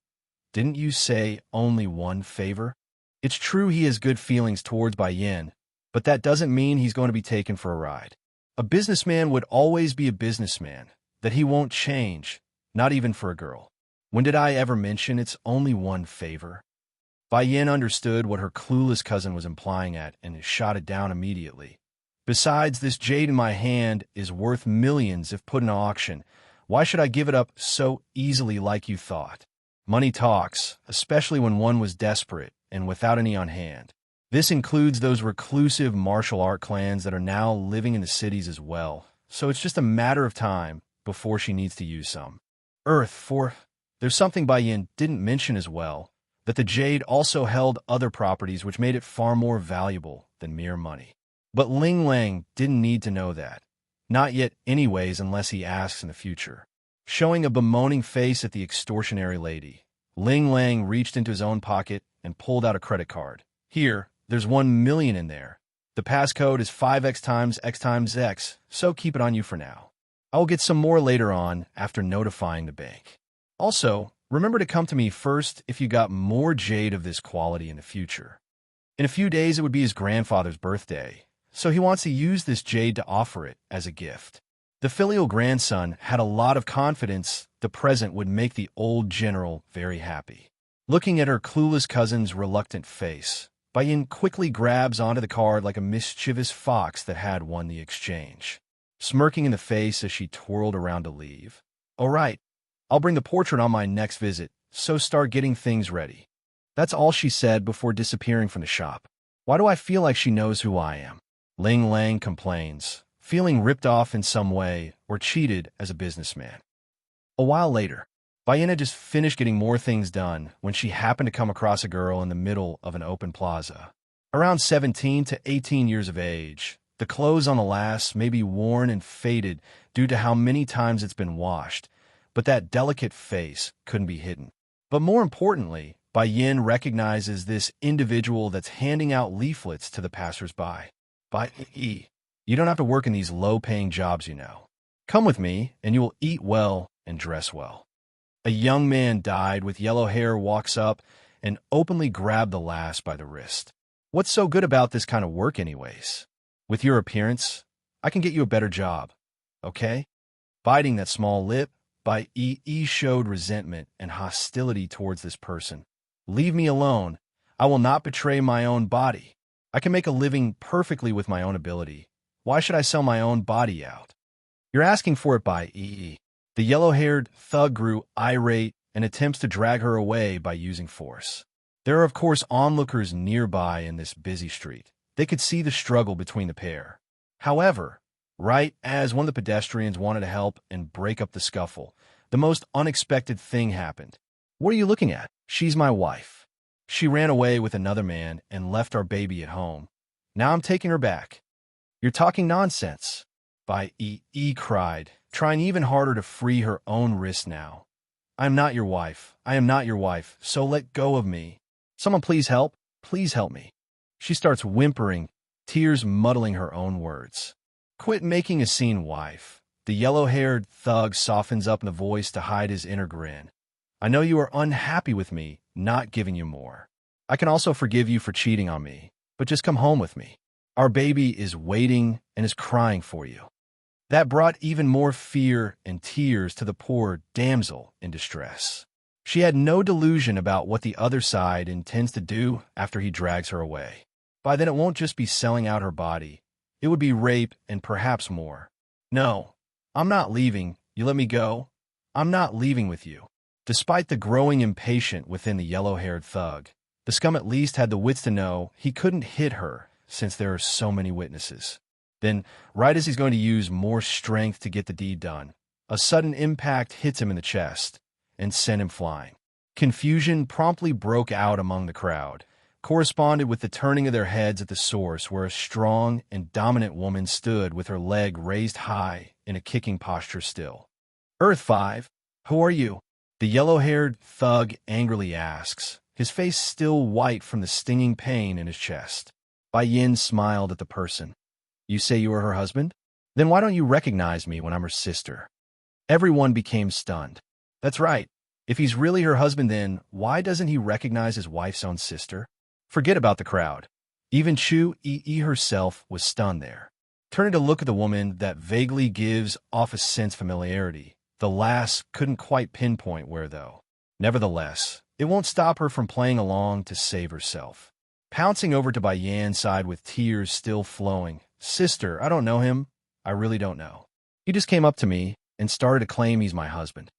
[SPEAKER 1] Didn't you say only one favor? It's true he has good feelings towards Baiyin, but that doesn't mean he's going to be taken for a ride. A businessman would always be a businessman, that he won't change, not even for a girl. When did I ever mention it's only one favor? Baiyin understood what her clueless cousin was implying at and shot it down immediately. Besides, this jade in my hand is worth millions if put in auction. Why should I give it up so easily like you thought? Money talks, especially when one was desperate and without any on hand. This includes those reclusive martial art clans that are now living in the cities as well, so it's just a matter of time before she needs to use some. Earth 4. There's something Baiyin didn't mention as well, that the jade also held other properties which made it far more valuable than mere money. But Ling Lang didn't need to know that. Not yet anyways unless he asks in the future. Showing a bemoaning face at the extortionary lady, Ling Lang reached into his own pocket and pulled out a credit card. Here, there's 1 million in there. The passcode is 5x times x times x, so keep it on you for now. I will get some more later on after notifying the bank. Also, remember to come to me first if you got more jade of this quality in the future. In a few days, it would be his grandfather's birthday, so he wants to use this jade to offer it as a gift. The filial grandson had a lot of confidence the present would make the old general very happy. Looking at her clueless cousin's reluctant face, Baiyin quickly grabs onto the card like a mischievous fox that had won the exchange, smirking in the face as she twirled around to leave. All right, I'll bring the portrait on my next visit, so start getting things ready. That's all she said before disappearing from the shop. Why do I feel like she knows who I am? Ling Lang complains, feeling ripped off in some way or cheated as a businessman. A while later, Bayan had just finished getting more things done when she happened to come across a girl in the middle of an open plaza. Around 17 to 18 years of age, the clothes on the lass may be worn and faded due to how many times it's been washed, but that delicate face couldn't be hidden. But more importantly, Bayan recognizes this individual that's handing out leaflets to the passersby. Bayi, you don't have to work in these low-paying jobs, you know. Come with me, and you will eat well and dress well. A young man dyed with yellow hair walks up and openly grabbed the lass by the wrist. What's so good about this kind of work anyways? With your appearance, I can get you a better job, okay? Biting that small lip, Bayi showed resentment and hostility towards this person. Leave me alone. I will not betray my own body. I can make a living perfectly with my own ability. Why should I sell my own body out? You're asking for it, Bayi. The yellow-haired thug grew irate and attempts to drag her away by using force. There are, of course, onlookers nearby in this busy street. They could see the struggle between the pair. However, right as one of the pedestrians wanted to help and break up the scuffle, the most unexpected thing happened. What are you looking at? She's my wife. She ran away with another man and left our baby at home. Now I'm taking her back. You're talking nonsense, Bayi cried, trying even harder to free her own wrist now. I am not your wife. I am not your wife, so let go of me. Someone please help. Please help me. She starts whimpering, tears muddling her own words. Quit making a scene, wife. The yellow-haired thug softens up in the voice to hide his inner grin. I know you are unhappy with me, not giving you more. I can also forgive you for cheating on me, but just come home with me. Our baby is waiting and is crying for you. That brought even more fear and tears to the poor damsel in distress. She had no delusion about what the other side intends to do after he drags her away. By then it won't just be selling out her body. It would be rape and perhaps more. No, I'm not leaving. You let me go. I'm not leaving with you. Despite the growing impatience within the yellow-haired thug, the scum at least had the wits to know he couldn't hit her since there are so many witnesses. Then, right as he's going to use more strength to get the deed done, a sudden impact hits him in the chest and sent him flying. Confusion promptly broke out among the crowd, corresponded with the turning of their heads at the source where a strong and dominant woman stood with her leg raised high in a kicking posture still. Earth 5, who are you? The yellow-haired thug angrily asks, his face still white from the stinging pain in his chest. Bayan smiled at the person. You say you are her husband? Then why don't you recognize me when I'm her sister? Everyone became stunned. That's right. If he's really her husband, then why doesn't he recognize his wife's own sister? Forget about the crowd. Even Chu-Yi herself was stunned there. Turning to look at the woman that vaguely gives off a sense of familiarity, the lass couldn't quite pinpoint where, though. Nevertheless, it won't stop her from playing along to save herself. Pouncing over to Bayan's side with tears still flowing. Sister, I don't know him. I really don't know. He just came up to me and started to claim he's my husband.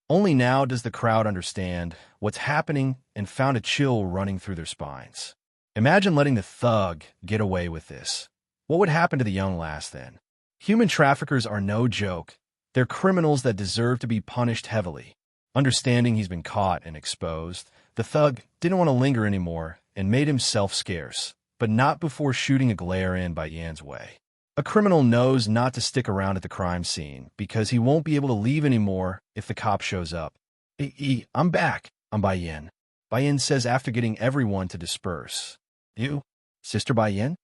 [SPEAKER 1] Only now does the crowd understand what's happening and found a chill running through their spines. Imagine letting the thug get away with this. What would happen to the young lass then? Human traffickers are no joke. They're criminals that deserve to be punished heavily. Understanding he's been caught and exposed, the thug didn't want to linger anymore and made himself scarce, but not before shooting a glare in Bayan's way. A criminal knows not to stick around at the crime scene because he won't be able to leave anymore if the cop shows up. I'm back. I'm Bayan. Bayan says after getting everyone to disperse. You? Sister Bayan?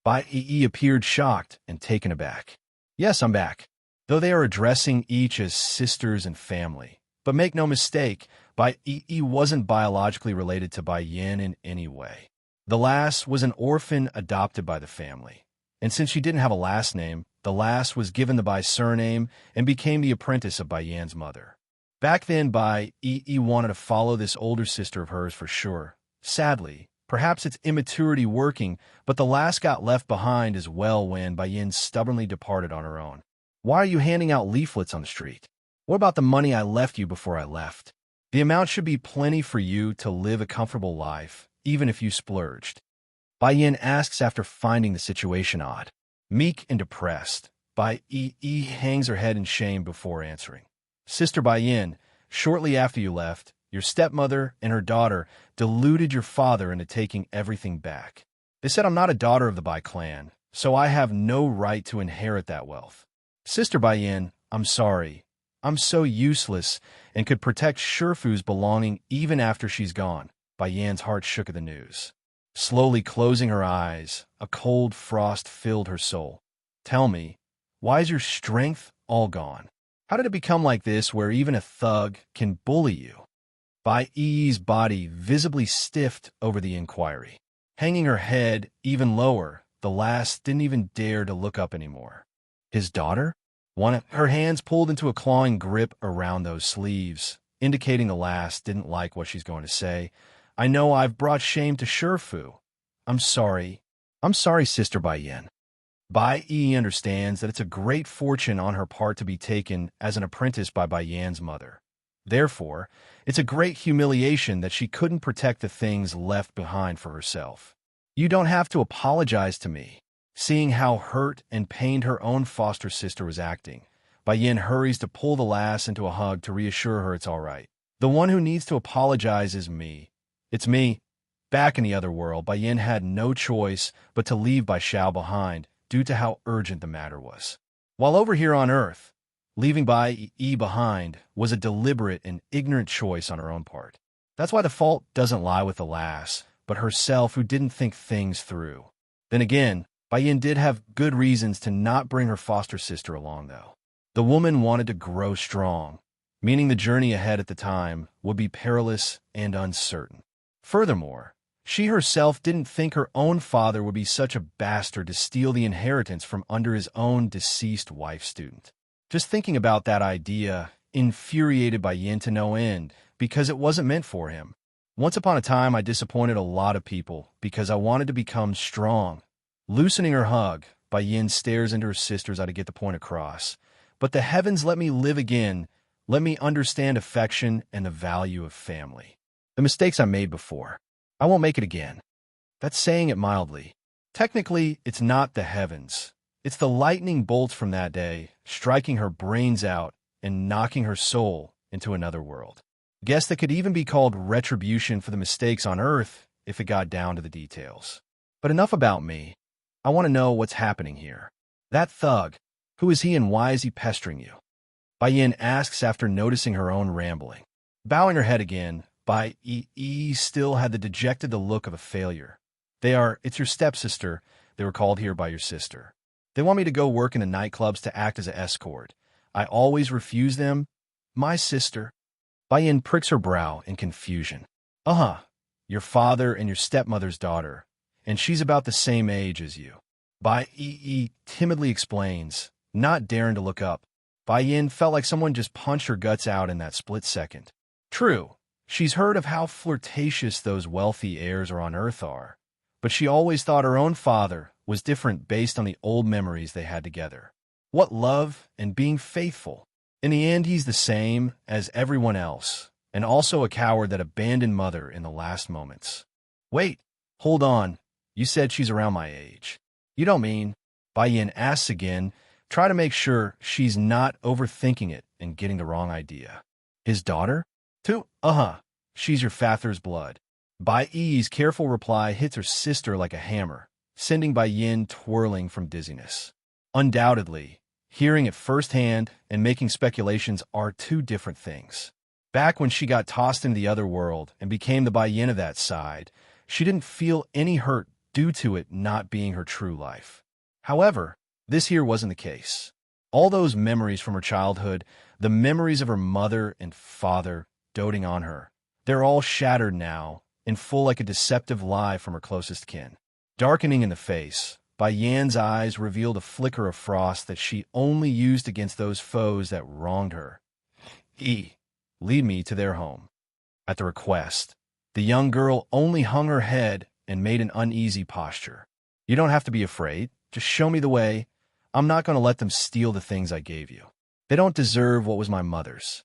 [SPEAKER 1] Bayi appeared shocked and taken aback. Yes, I'm back. Though they are addressing each as sisters and family. But make no mistake, Bayi wasn't biologically related to Bayan in any way. The lass was an orphan adopted by the family. And since she didn't have a last name, the lass was given the Bai surname and became the apprentice of Bayan's mother. Back then, Bayi wanted to follow this older sister of hers for sure. Sadly, perhaps it's immaturity working, but the lass got left behind as well when Bayan stubbornly departed on her own. Why are you handing out leaflets on the street? What about the money I left you before I left? The amount should be plenty for you to live a comfortable life, even if you splurged. Bayan asks after finding the situation odd. Meek and depressed, Bai Yi hangs her head in shame before answering. Sister Bai Yin, shortly after you left, your stepmother and her daughter deluded your father into taking everything back. They said I'm not a daughter of the Bai clan, so I have no right to inherit that wealth. Sister Bai Yin, I'm sorry. I'm so useless and could protect Shifu's belonging even after she's gone. Bai Yan's heart shook at the news. Slowly closing her eyes, a cold frost filled her soul. Tell me, why is your strength all gone? How did it become like this where even a thug can bully you? Bai Yi's body visibly stiffed over the inquiry. Hanging her head even lower, the lass didn't even dare to look up anymore. His daughter? Her hands pulled into a clawing grip around those sleeves, indicating the lass didn't like what she's going to say. I know I've brought shame to Shifu. I'm sorry. I'm sorry, Sister Bai Yin. Bai Yi understands that it's a great fortune on her part to be taken as an apprentice by Bai Yan's mother. Therefore, it's a great humiliation that she couldn't protect the things left behind for herself. You don't have to apologize to me. Seeing how hurt and pained her own foster sister was acting, Bai Yin hurries to pull the lass into a hug to reassure her it's all right. The one who needs to apologize is me. It's me. Back in the other world, Bai Yin had no choice but to leave Bai Xiao behind due to how urgent the matter was. While over here on Earth, leaving Bai Yi behind was a deliberate and ignorant choice on her own part. That's why the fault doesn't lie with the lass, but herself who didn't think things through. Then again, Bai Yin did have good reasons to not bring her foster sister along, though. The woman wanted to grow strong, meaning the journey ahead at the time would be perilous and uncertain. Furthermore, she herself didn't think her own father would be such a bastard to steal the inheritance from under his own deceased wife student. Just thinking about that idea infuriated Bai Yin to no end because it wasn't meant for him. Once upon a time, I disappointed a lot of people because I wanted to become strong. Loosening her hug, Bai Yin stares into her sister's eye to get the point across. But the heavens let me live again. Let me understand affection and the value of family. The mistakes I made before, I won't make it again. That's saying it mildly. Technically, it's not the heavens. It's the lightning bolts from that day, striking her brains out and knocking her soul into another world. Guess that could even be called retribution for the mistakes on Earth if it got down to the details. But enough about me. I want to know what's happening here. That thug, who is he and why is he pestering you? Bai Yin asks after noticing her own rambling. Bowing her head again, Bai Yi still had the dejected look of a failure. It's your stepsister. They were called here by your sister. They want me to go work in the nightclubs to act as an escort. I always refuse them. My sister. Bai Yin pricks her brow in confusion. Your father and your stepmother's daughter, and she's about the same age as you. Bai Yi timidly explains, not daring to look up. Bai Yin felt like someone just punched her guts out in that split second. True, she's heard of how flirtatious those wealthy heirs on Earth are, but she always thought her own father was different based on the old memories they had together. What love and being faithful. In the end, he's the same as everyone else, and also a coward that abandoned mother in the last moments. Wait, hold on. You said she's around my age. You don't mean? Bai Yin asks again, try to make sure she's not overthinking it and getting the wrong idea. His daughter? Too? She's your father's blood. Bai Yi's careful reply hits her sister like a hammer, sending Bai Yin twirling from dizziness. Undoubtedly, hearing it firsthand and making speculations are two different things. Back when she got tossed into the other world and became the Bai Yin of that side, she didn't feel any hurt due to it not being her true life. However, this here wasn't the case. All those memories from her childhood, the memories of her mother and father doting on her, they're all shattered now, in full like a deceptive lie from her closest kin. Darkening in the face, Bai Yan's eyes revealed a flicker of frost that she only used against those foes that wronged her. Lead me to their home. At the request, the young girl only hung her head and made an uneasy posture. You don't have to be afraid. Just show me the way. I'm not going to let them steal the things I gave you. They don't deserve what was my mother's.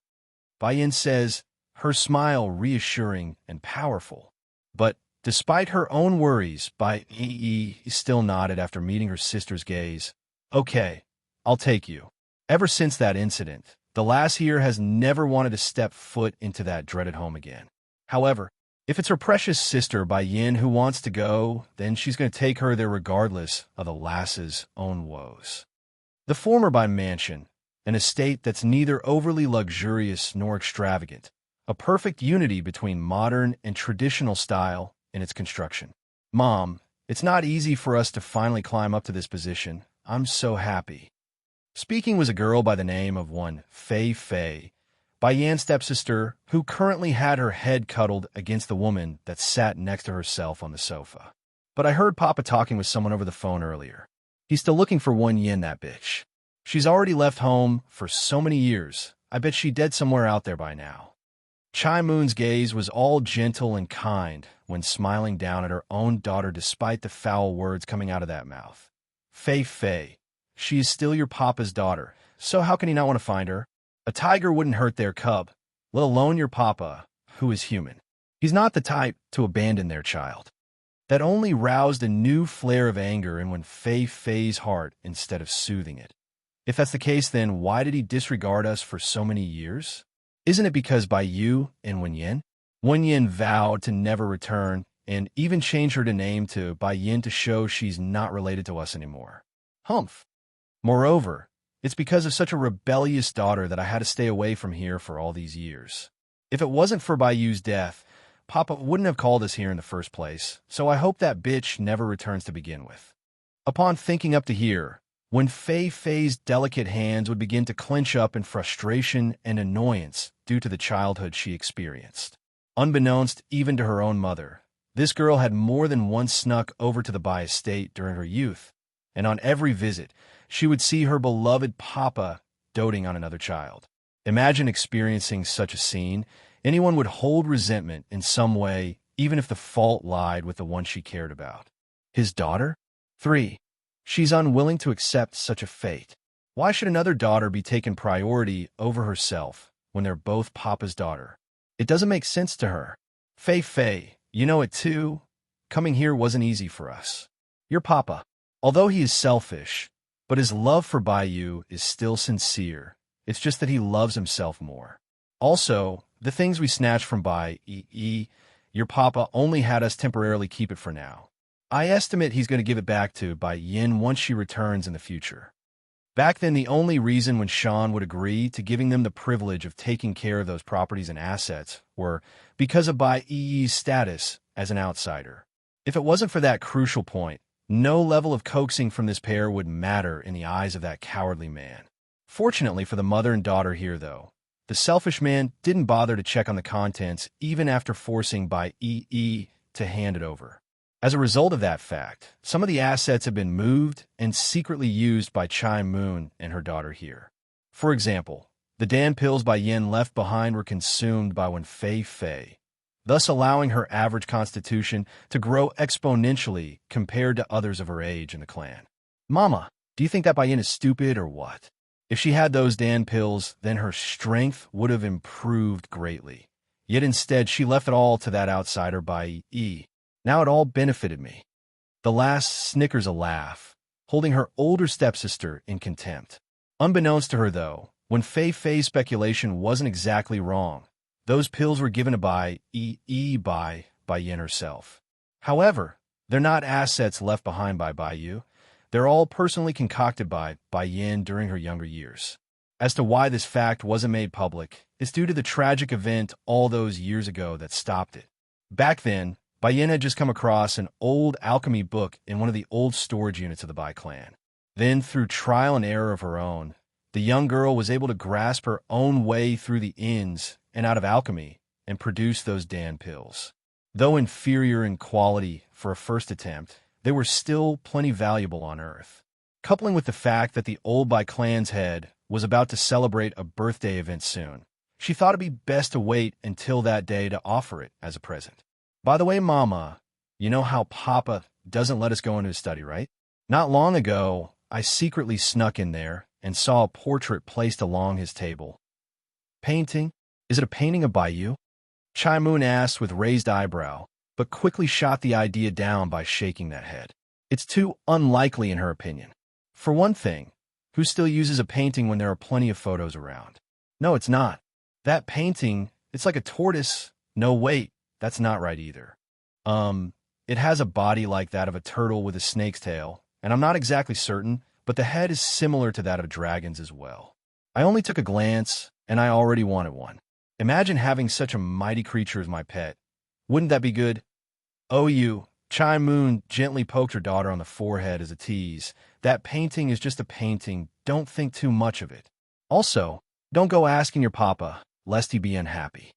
[SPEAKER 1] Bai Yin says, her smile reassuring and powerful. But despite her own worries, Bai Yi still nodded after meeting her sister's gaze. Okay, I'll take you. Ever since that incident, the lass here has never wanted to step foot into that dreaded home again. However, if it's her precious sister Bai Yin who wants to go, then she's going to take her there regardless of the lass's own woes. The former by mansion, an estate that's neither overly luxurious nor extravagant, a perfect unity between modern and traditional style in its construction. Mom, it's not easy for us to finally climb up to this position. I'm so happy. Speaking was a girl by the name of one Fei Fei, Bai Yan's stepsister, who currently had her head cuddled against the woman that sat next to herself on the sofa. But I heard Papa talking with someone over the phone earlier. He's still looking for Wen Yin, that bitch. She's already left home for so many years. I bet she's dead somewhere out there by now. Chai Moon's gaze was all gentle and kind when smiling down at her own daughter despite the foul words coming out of that mouth. Fei Fei, she is still your papa's daughter, so how can he not want to find her? A tiger wouldn't hurt their cub, let alone your papa, who is human. He's not the type to abandon their child. That only roused a new flare of anger in Fei Fei's heart instead of soothing it. If that's the case, then why did he disregard us for so many years? Isn't it because Bai Yu and Wen Yin? Wen Yin vowed to never return and even changed her name to Bai Yin to show she's not related to us anymore. Humph. Moreover, it's because of such a rebellious daughter that I had to stay away from here for all these years. If it wasn't for Bai Yu's death, Papa wouldn't have called us here in the first place, so I hope that bitch never returns to begin with. Upon thinking up to here, when Fei Fei's delicate hands would begin to clench up in frustration and annoyance due to the childhood she experienced. Unbeknownst even to her own mother, this girl had more than once snuck over to the Bai estate during her youth, and on every visit, she would see her beloved Papa doting on another child. Imagine experiencing such a scene. Anyone would hold resentment in some way, even if the fault lied with the one she cared about. His daughter? 3. She's unwilling to accept such a fate. Why should another daughter be taken priority over herself when they're both Papa's daughter? It doesn't make sense to her. Fei Fei, you know it too. Coming here wasn't easy for us. Your Papa, although he is selfish, but his love for Bai Yu is still sincere. It's just that he loves himself more. Also, the things we snatched from Bai Yi, your Papa only had us temporarily keep it for now. I estimate he's going to give it back to Bai Yin once she returns in the future. Back then, the only reason when Sean would agree to giving them the privilege of taking care of those properties and assets were because of Bai Yi's status as an outsider. If it wasn't for that crucial point, no level of coaxing from this pair would matter in the eyes of that cowardly man. Fortunately for the mother and daughter here, though, the selfish man didn't bother to check on the contents even after forcing Bai Yi to hand it over. As a result of that fact, some of the assets have been moved and secretly used by Chai Moon and her daughter here. For example, the Dan pills Bai Yin left behind were consumed by Fei Fei, thus allowing her average constitution to grow exponentially compared to others of her age in the clan. Mama, do you think that Bai Yin is stupid or what? If she had those Dan pills, then her strength would have improved greatly. Yet instead, she left it all to that outsider Bai Yi. Now it all benefited me. The lass snickers a laugh, holding her older stepsister in contempt. Unbeknownst to her, though, Fei Fei's speculation wasn't exactly wrong. Those pills were given to Bai Yin herself. However, they're not assets left behind by Bai Yu. They're all personally concocted by Bai Yin during her younger years. As to why this fact wasn't made public, it's due to the tragic event all those years ago that stopped it. Back then, Bai Yin had just come across an old alchemy book in one of the old storage units of the Bai clan. Then, through trial and error of her own, the young girl was able to grasp her own way through the ins and out of alchemy and produce those Dan pills. Though inferior in quality for a first attempt, they were still plenty valuable on Earth. Coupling with the fact that the old Bai clan's head was about to celebrate a birthday event soon, she thought it'd be best to wait until that day to offer it as a present. By the way, Mama, you know how Papa doesn't let us go into his study, right? Not long ago, I secretly snuck in there and saw a portrait placed along his table. Painting? Is it a painting of Bai Yu? Chai Moon asked with raised eyebrow, but quickly shot the idea down by shaking that head. It's too unlikely in her opinion. For one thing, Who still uses a painting when there are plenty of photos around? No, it's not. That painting, it's like a tortoise. No, wait, that's not right either. It has a body like that of a turtle with a snake's tail, and I'm not exactly certain, but the head is similar to that of dragons as well. I only took a glance, and I already wanted one. Imagine having such a mighty creature as my pet. Wouldn't that be good? Oh, you. Chai Moon gently poked her daughter on the forehead as a tease. That painting is just a painting. Don't think too much of it. Also, don't go asking your papa, lest he be unhappy.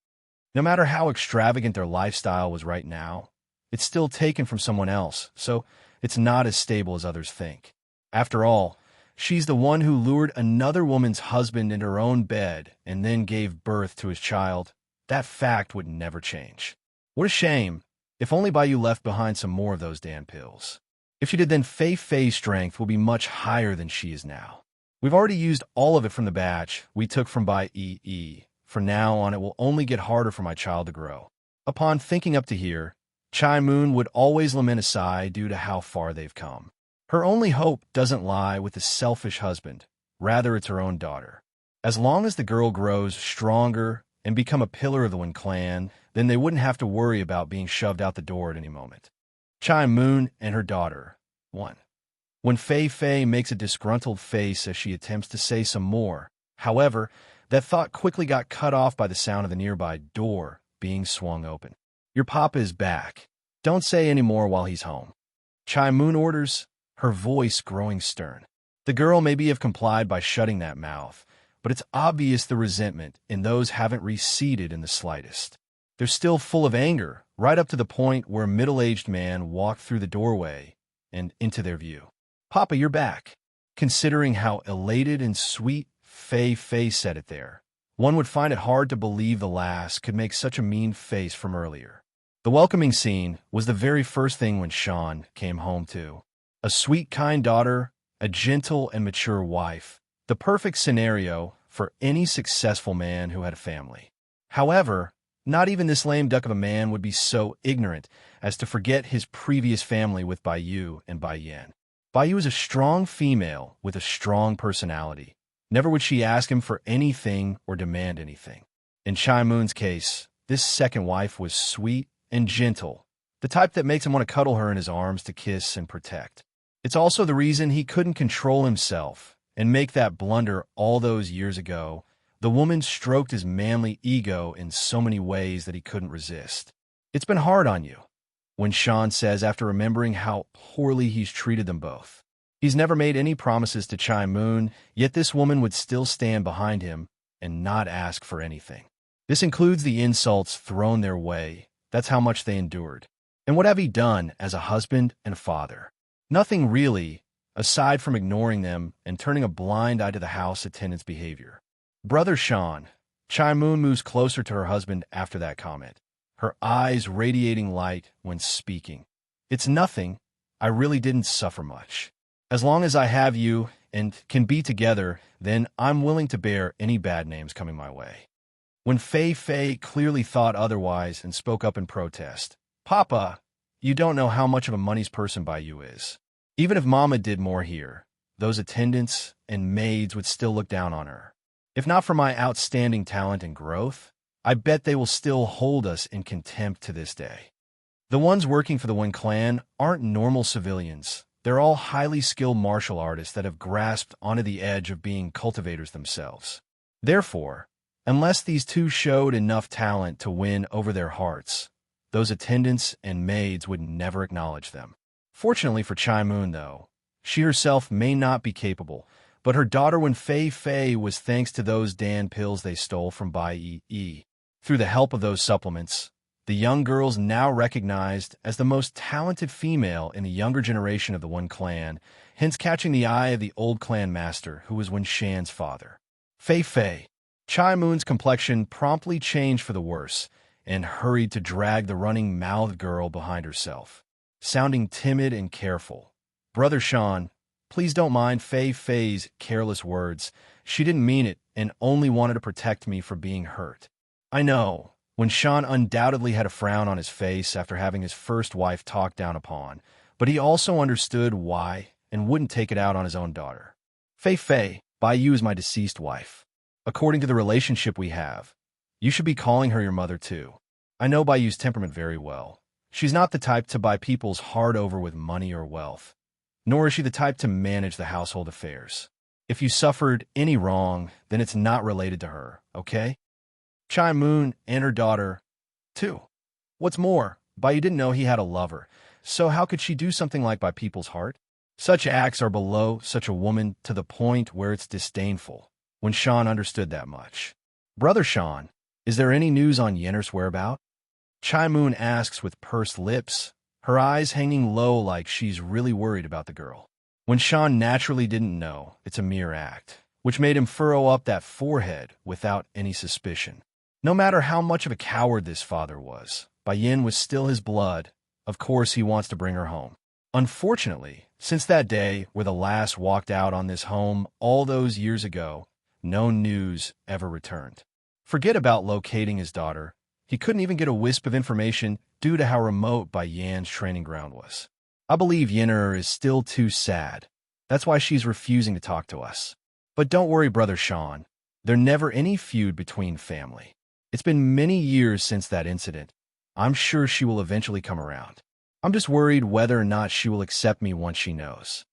[SPEAKER 1] No matter how extravagant their lifestyle was right now, it's still taken from someone else, so it's not as stable as others think. After all, she's the one who lured another woman's husband into her own bed and then gave birth to his child. That fact would never change. What a shame. If only Baiyu left behind some more of those damn pills. If she did, then Fei Fei's strength will be much higher than she is now. We've already used all of it from the batch we took from Baiyi. From now on, it will only get harder for my child to grow. Upon thinking up to here, Chai Moon would always lament a sigh due to how far they've come. Her only hope doesn't lie with a selfish husband. Rather, it's her own daughter. As long as the girl grows stronger and become a pillar of the Wen clan, then they wouldn't have to worry about being shoved out the door at any moment. Chai Moon and her daughter. 1. When Fei Fei makes a disgruntled face as she attempts to say some more. However, that thought quickly got cut off by the sound of the nearby door being swung open. Your papa is back. Don't say any more while he's home. Chai Moon orders, her voice growing stern. The girl maybe have complied by shutting that mouth, but it's obvious the resentment in those haven't receded in the slightest. They're still full of anger, right up to the point where a middle-aged man walked through the doorway and into their view. Papa, you're back. Considering how elated and sweet Fei Fei said it there, one would find it hard to believe the lass could make such a mean face from earlier. The welcoming scene was the very first thing when Sean came home too. A sweet, kind daughter, a gentle and mature wife, the perfect scenario for any successful man who had a family. However, not even this lame duck of a man would be so ignorant as to forget his previous family with Baiyu and Baiyan. Baiyu is a strong female with a strong personality. Never would she ask him for anything or demand anything. In Chai Moon's case, this second wife was sweet and gentle, the type that makes him want to cuddle her in his arms to kiss and protect. It's also the reason he couldn't control himself and make that blunder all those years ago. The woman stroked his manly ego in so many ways that he couldn't resist. It's been hard on you, when Sean says after remembering how poorly he's treated them both. He's never made any promises to Chai Moon, yet this woman would still stand behind him and not ask for anything. This includes the insults thrown their way. That's how much they endured. And what have he done as a husband and father? Nothing really, aside from ignoring them and turning a blind eye to the house attendant's behavior. Brother Sean. Chai Moon moves closer to her husband after that comment, her eyes radiating light when speaking. It's nothing. I really didn't suffer much. As long as I have you and can be together, then I'm willing to bear any bad names coming my way. When Fei Fei clearly thought otherwise and spoke up in protest, Papa, you don't know how much of a money's person Baiyu is. Even if Mama did more here, those attendants and maids would still look down on her. If not for my outstanding talent and growth, I bet they will still hold us in contempt to this day. The ones working for the Wen clan aren't normal civilians. They're all highly skilled martial artists that have grasped onto the edge of being cultivators themselves. Therefore, unless these two showed enough talent to win over their hearts, those attendants and maids would never acknowledge them. Fortunately for Chai Moon, though, she herself may not be capable, but her daughter when Fei Fei was thanks to those Dan pills they stole from Bai Yi. Through the help of those supplements, the young girl's now recognized as the most talented female in the younger generation of the Wen clan, hence catching the eye of the old clan master who was Wen Shan's father. Fei Fei. Chai Moon's complexion promptly changed for the worse and hurried to drag the running-mouthed girl behind herself, sounding timid and careful. Brother Sean, please don't mind Fei Fei's careless words. She didn't mean it and only wanted to protect me from being hurt. I know, when Sean undoubtedly had a frown on his face after having his first wife talked down upon, but he also understood why and wouldn't take it out on his own daughter. Fei Fei, Bai Yu is my deceased wife. According to the relationship we have, you should be calling her your mother too. I know Bai Yu's temperament very well. She's not the type to buy people's heart over with money or wealth, nor is she the type to manage the household affairs. If you suffered any wrong, then it's not related to her, okay? Chai Moon and her daughter, too. What's more, Bai Yu didn't know he had a lover, so how could she do something like buy people's heart? Such acts are below such a woman to the point where it's disdainful. When Sean understood that much. Brother Sean, is there any news on Yenner's whereabout? Chai Moon asks with pursed lips, her eyes hanging low like she's really worried about the girl. When Sean naturally didn't know, it's a mere act, which made him furrow up that forehead without any suspicion. No matter how much of a coward this father was, Bai Yin was still his blood. Of course he wants to bring her home. Unfortunately, since that day where the last walked out on this home all those years ago, no news ever returned. Forget about locating his daughter. He couldn't even get a wisp of information due to how remote Bai Yan's training ground was. I believe Yenner is still too sad. That's why she's refusing to talk to us. But don't worry, Brother Sean. There's never any feud between family. It's been many years since that incident. I'm sure she will eventually come around. I'm just worried whether or not she will accept me once she knows.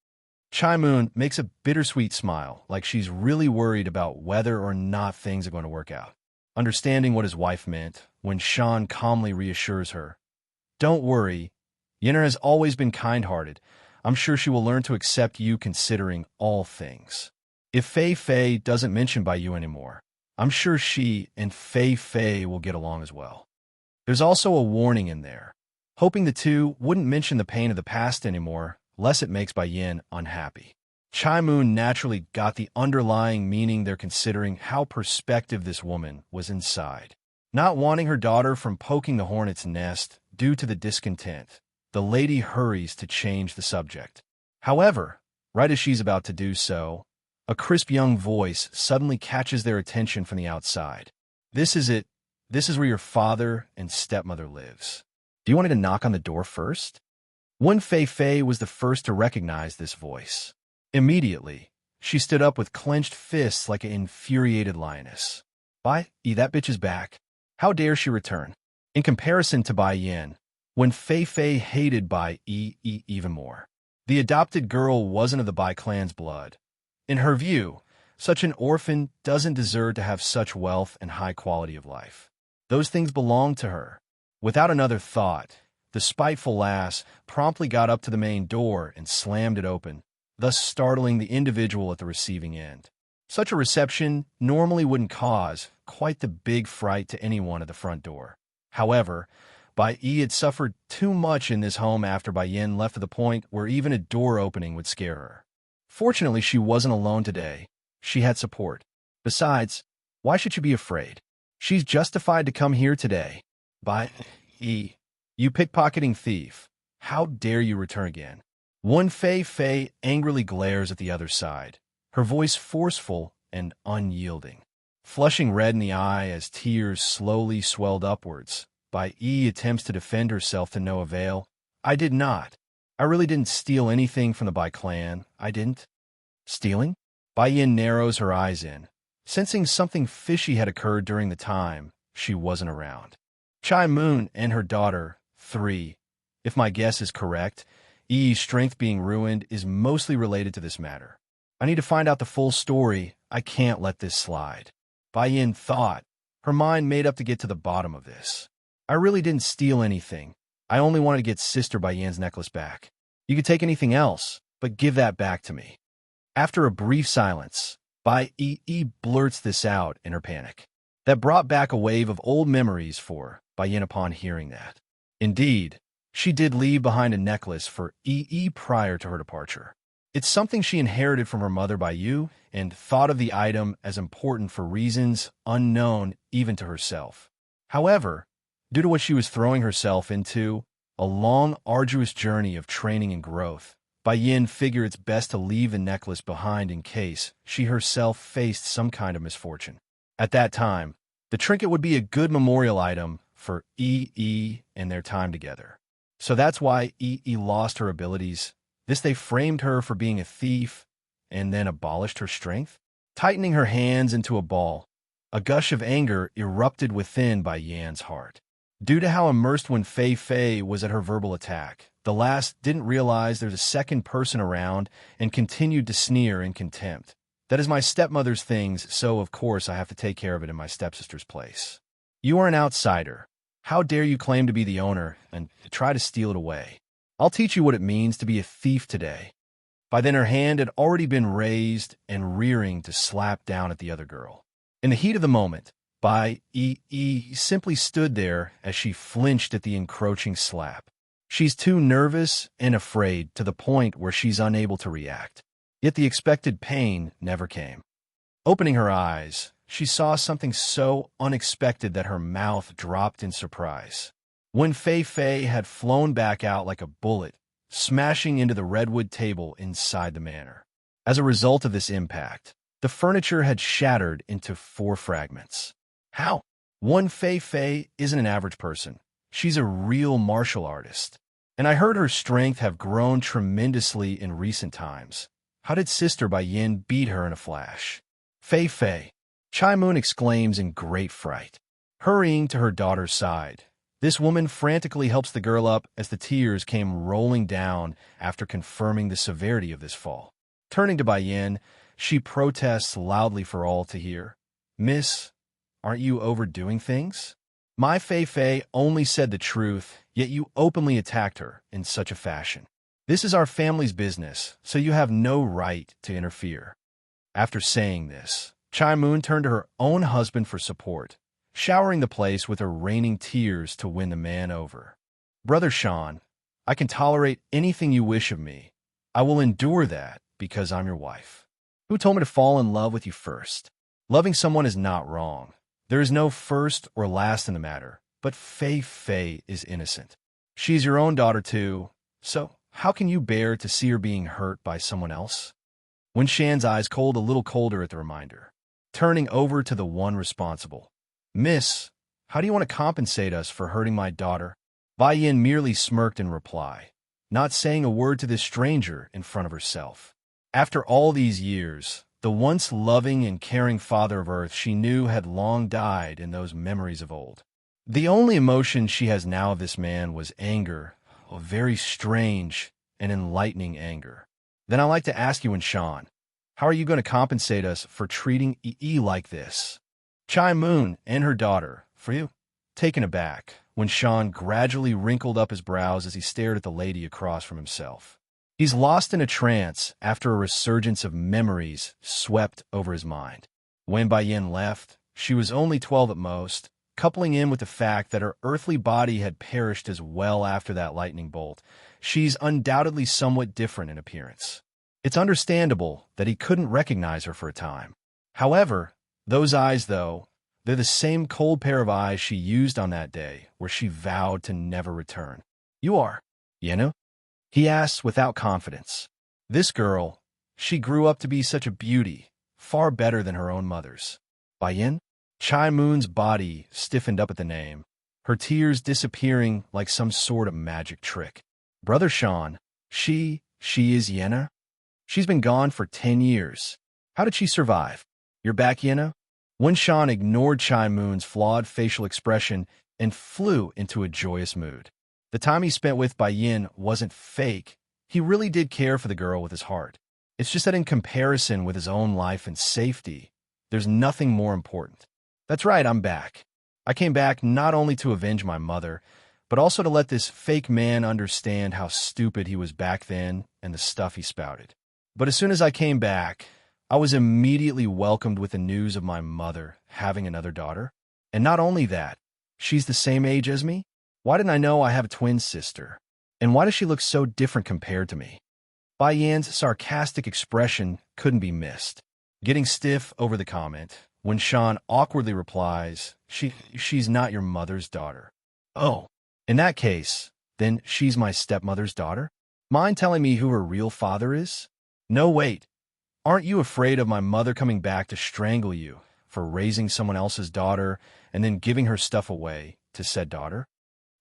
[SPEAKER 1] Chai Moon makes a bittersweet smile, like she's really worried about whether or not things are going to work out. Understanding what his wife meant, when Sean calmly reassures her, "Don't worry, Yenner has always been kind-hearted. I'm sure she will learn to accept you considering all things. If Fei Fei doesn't mention Bai Yu anymore, I'm sure she and Fei Fei will get along as well." There's also a warning in there, hoping the two wouldn't mention the pain of the past anymore, lest it makes Bai Yin unhappy. Chai Moon naturally got the underlying meaning they're considering how perspective this woman was inside. Not wanting her daughter from poking the hornet's nest due to the discontent, the lady hurries to change the subject. However, right as she's about to do so, a crisp young voice suddenly catches their attention from the outside. "This is it. This is where your father and stepmother lives. Do you want me to knock on the door first?" Wen Fei Fei was the first to recognize this voice. Immediately, she stood up with clenched fists like an infuriated lioness. "Bai Yi, that bitch is back. How dare she return?" In comparison to Bai Yin, Wen Fei Fei hated Bai Yi even more. The adopted girl wasn't of the Bai clan's blood. In her view, such an orphan doesn't deserve to have such wealth and high quality of life. Those things belong to her. Without another thought, the spiteful lass promptly got up to the main door and slammed it open, thus startling the individual at the receiving end. Such a reception normally wouldn't cause quite the big fright to anyone at the front door. However, Bai Yi had suffered too much in this home after Bai Yin left to the point where even a door opening would scare her. Fortunately, she wasn't alone today. She had support. Besides, why should she be afraid? She's justified to come here today. Bai Yi, you pickpocketing thief. How dare you return again? Wen Fei Fei angrily glares at the other side, her voice forceful and unyielding. Flushing red in the eye as tears slowly swelled upwards, Bai Yi attempts to defend herself to no avail. "I did not. I really didn't steal anything from the Bai clan. I didn't." "Stealing?" Bai Yin narrows her eyes in, sensing something fishy had occurred during the time she wasn't around. Chai Moon and her daughter, 3. If my guess is correct, Yi's strength being ruined is mostly related to this matter. I need to find out the full story. I can't let this slide. Bai Yin thought, her mind made up to get to the bottom of this. "I really didn't steal anything. I only wanted to get Sister Bai Yin's necklace back. You could take anything else, but give that back to me." After a brief silence, Bai Yi blurts this out in her panic. That brought back a wave of old memories for Bai Yin upon hearing that. Indeed, she did leave behind a necklace for Yi prior to her departure. It's something she inherited from her mother Bai Yu and thought of the item as important for reasons unknown even to herself. However, due to what she was throwing herself into, a long, arduous journey of training and growth, Bai Yin figured it's best to leave the necklace behind in case she herself faced some kind of misfortune. At that time, the trinket would be a good memorial item for Yi and their time together. So that's why Yi lost her abilities. This they framed her for being a thief, and then abolished her strength? Tightening her hands into a ball, a gush of anger erupted within Bai Yan's heart. Due to how immersed when Fei Fei was at her verbal attack, the last didn't realize there's a second person around and continued to sneer in contempt. That is my stepmother's things, so of course I have to take care of it in my stepsister's place. You are an outsider. How dare you claim to be the owner and try to steal it away? I'll teach you what it means to be a thief today. By then her hand had already been raised and rearing to slap down at the other girl. In the heat of the moment, Bai Yi simply stood there as she flinched at the encroaching slap. She's too nervous and afraid to the point where she's unable to react. Yet the expected pain never came. Opening her eyes, she saw something so unexpected that her mouth dropped in surprise. When Fei Fei had flown back out like a bullet, smashing into the redwood table inside the manor. As a result of this impact, the furniture had shattered into 4 fragments. How? One Fei Fei isn't an average person. She's a real martial artist. And I heard her strength have grown tremendously in recent times. How did Sister Bai Yin beat her in a flash? Fei Fei, Chai Moon exclaims in great fright. Hurrying to her daughter's side, this woman frantically helps the girl up as the tears came rolling down after confirming the severity of this fall. Turning to Bai Yin, she protests loudly for all to hear. Miss, aren't you overdoing things? My Fei Fei only said the truth, yet you openly attacked her in such a fashion. This is our family's business, so you have no right to interfere. After saying this, Chai Moon turned to her own husband for support, showering the place with her raining tears to win the man over. Brother Sean, I can tolerate anything you wish of me. I will endure that because I'm your wife. Who told me to fall in love with you first? Loving someone is not wrong. There is no first or last in the matter, but Fei Fei is innocent. She's your own daughter too, so how can you bear to see her being hurt by someone else? Wen Shan's eyes cold a little colder at the reminder, turning over to the one responsible. Miss, how do you want to compensate us for hurting my daughter? Bai Yin merely smirked in reply, not saying a word to this stranger in front of herself. After all these years, the once loving and caring father of Earth she knew had long died in those memories of old. The only emotion she has now of this man was anger, a very strange and enlightening anger. Then I'd like to ask you and Sean, how are you going to compensate us for treating EE like this? Chai Moon and her daughter, for you? Taken aback, when Sean gradually wrinkled up his brows as he stared at the lady across from himself. He's lost in a trance after a resurgence of memories swept over his mind. When Bai Yin left, she was only 12 at most, coupling in with the fact that her earthly body had perished as well after that lightning bolt. She's undoubtedly somewhat different in appearance. It's understandable that he couldn't recognize her for a time. However, those eyes, though, they're the same cold pair of eyes she used on that day where she vowed to never return. You are, Yenu? He asks without confidence. This girl, she grew up to be such a beauty, far better than her own mother's. Bai Yin? Chai Moon's body stiffened up at the name, her tears disappearing like some sort of magic trick. Brother Sean, she is Yenna? She's been gone for 10 years. How did she survive? You're back, Yenna? Wen Shan ignored Chai Moon's flawed facial expression and flew into a joyous mood. The time he spent with Bai Yin wasn't fake. He really did care for the girl with his heart. It's just that in comparison with his own life and safety, there's nothing more important. That's right, I'm back. I came back not only to avenge my mother, but also to let this fake man understand how stupid he was back then and the stuff he spouted. But as soon as I came back, I was immediately welcomed with the news of my mother having another daughter. And not only that, she's the same age as me. Why didn't I know I have a twin sister? And why does she look so different compared to me? Bai Yan's sarcastic expression couldn't be missed. Getting stiff over the comment, when Sean awkwardly replies, she's not your mother's daughter. Oh, in that case, then she's my stepmother's daughter? Mind telling me who her real father is? No, wait. Aren't you afraid of my mother coming back to strangle you for raising someone else's daughter and then giving her stuff away to said daughter?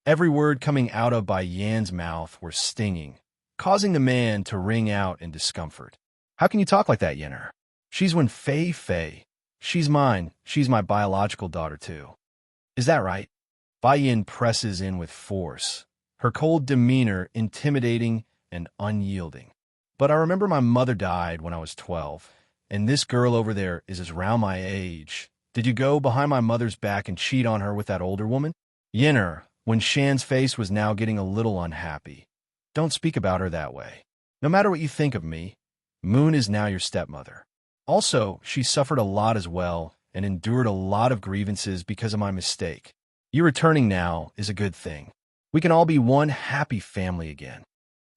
[SPEAKER 1] Every word coming out of Bai Yan's mouth were stinging, causing the man to wring out in discomfort. How can you talk like that, Yenner? She's Wen Fei Fei. She's mine. She's my biological daughter, too. Is that right? Bai Yin presses in with force, her cold demeanor intimidating and unyielding. But I remember my mother died when I was 12, and this girl over there is as round my age. Did you go behind my mother's back and cheat on her with that older woman? Yenner, when Shan's face was now getting a little unhappy. Don't speak about her that way. No matter what you think of me, Moon is now your stepmother. Also, she suffered a lot as well and endured a lot of grievances because of my mistake. You returning now is a good thing. We can all be one happy family again.